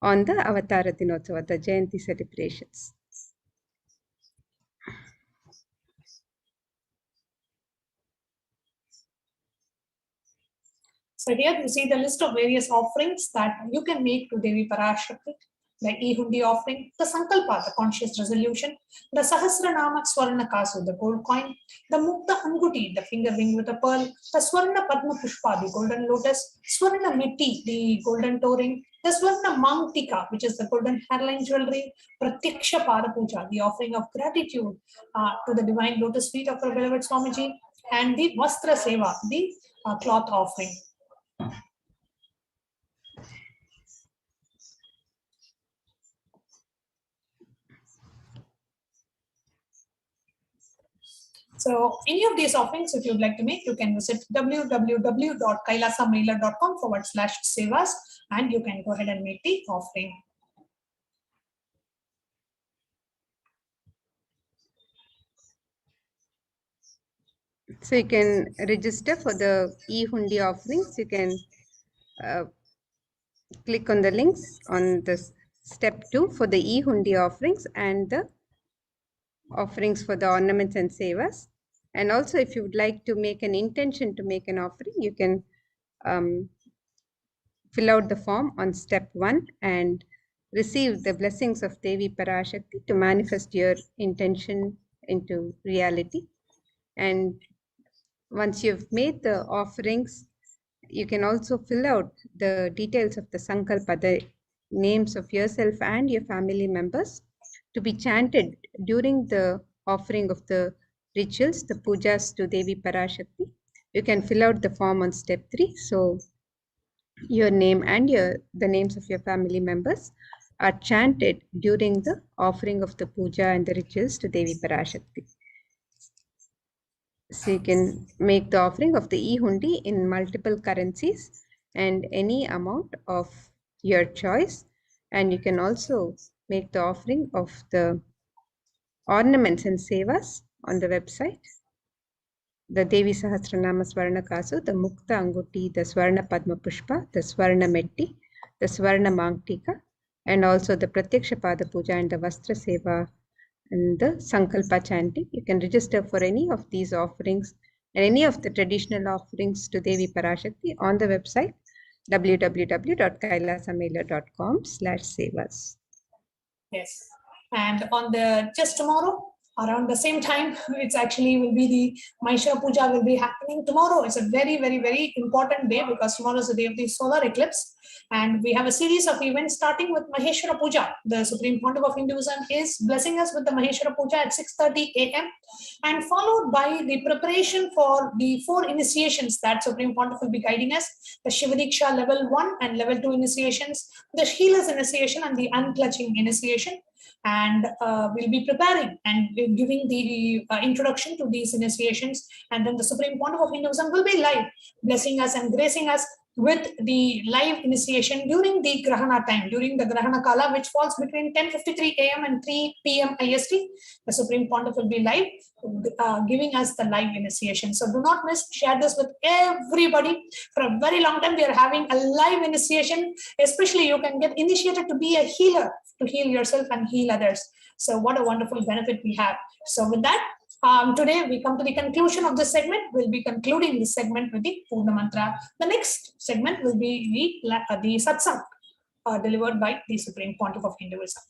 on the Avatara Dinotsava, the Jayanti celebrations. So here you see the list of various offerings that you can make to Devi Parashakti, the e-hundi offering, the Sankalpa, the conscious resolution, the Sahasranama Swarna Kasu, the gold coin, the Mukta Anguti, the finger ring with a pearl, the Swarna Padma Pushpa, the golden lotus, Swarna Miti, the golden toe ring, the Swarna Mangtika, which is the golden hairline jewelry, Pratyaksha Pada Puja, the offering of gratitude to the divine lotus feet of our beloved Swamiji, and the Vastra Seva, the cloth offering. So any of these offerings, if you'd like to make, you can visit www.kailasamailer.com/sevas and you can go ahead and make the offering. So you can register for the e-hundi offerings. You can click on the links on the step 2 for the e-hundi offerings and the offerings for the ornaments and sevas. And also, if you would like to make an intention to make an offering, you can fill out the form on step 1 and receive the blessings of Devi Parashakti to manifest your intention into reality. And once you've made the offerings, you can also fill out the details of the sankalpa, the names of yourself and your family members, to be chanted during the offering of the rituals, the pujas to Devi Parashakti. You can fill out the form on step 3. So your name and the names of your family members are chanted during the offering of the puja and the rituals to Devi Parashakti. So you can make the offering of the e-hundi in multiple currencies and any amount of your choice. And you can also make the offering of the ornaments and sevas on the website. The Devi Sahasranama Swarna Kasu, the Mukta Anguti, the Swarna Padma Pushpa, the Swarna Metti, the Swarna Mangtika, and also the Pratyaksha Pada Puja and the Vastra Seva and the Sankalpa chanting. You can register for any of these offerings and any of the traditional offerings to Devi Parashakti on the website www.kailasamela.com/sevas. Yes. And on the just tomorrow, around the same time, it's actually will be the Maheshwara Puja will be happening tomorrow. It's a very, very, very important day because tomorrow is the day of the solar eclipse. And we have a series of events starting with Maheshwara Puja. The Supreme Pontiff of Hinduism is blessing us with the Maheshwara Puja at 6:30 a.m. and followed by the preparation for the 4 initiations that Supreme Pontiff will be guiding us. The Shivadiksha level 1 and level 2 initiations, the Healer's initiation and the unclutching initiation. And we'll be preparing and giving the introduction to these initiations. And then the Supreme Pontiff of Hinduism will be live, blessing us and gracing us with the live initiation during the Grahana time, during the Grahana Kala, which falls between 10:53 a.m. and 3 p.m. IST. The Supreme Pontiff will be live, giving us the live initiation. So do not miss, share this with everybody. For a very long time, we are having a live initiation, especially you can get initiated to be a healer, to heal yourself and heal others. So what a wonderful benefit we have. So with that, today we come to the conclusion of this segment. We'll be concluding this segment with the Purna Mantra. The next segment will be the Satsang delivered by the Supreme Pontiff of Hinduism.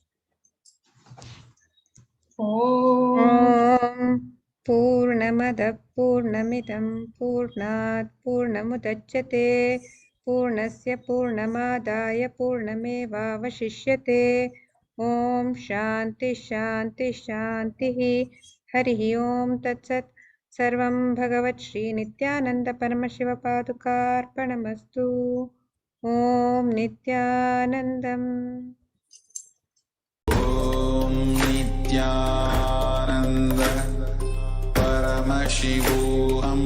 Om Purnamada Purnamidam Purnat Purnamudachyate Purnasya Purnamadaya Purnameva Vashishyate. Om Shanti Shanti Shanti Harihi Om Tatsat. Sarvam Bhagavat Shri Nityananda Paramashiva Padukarpanamastu. Om Nityanandam. Nityananda Paramashivam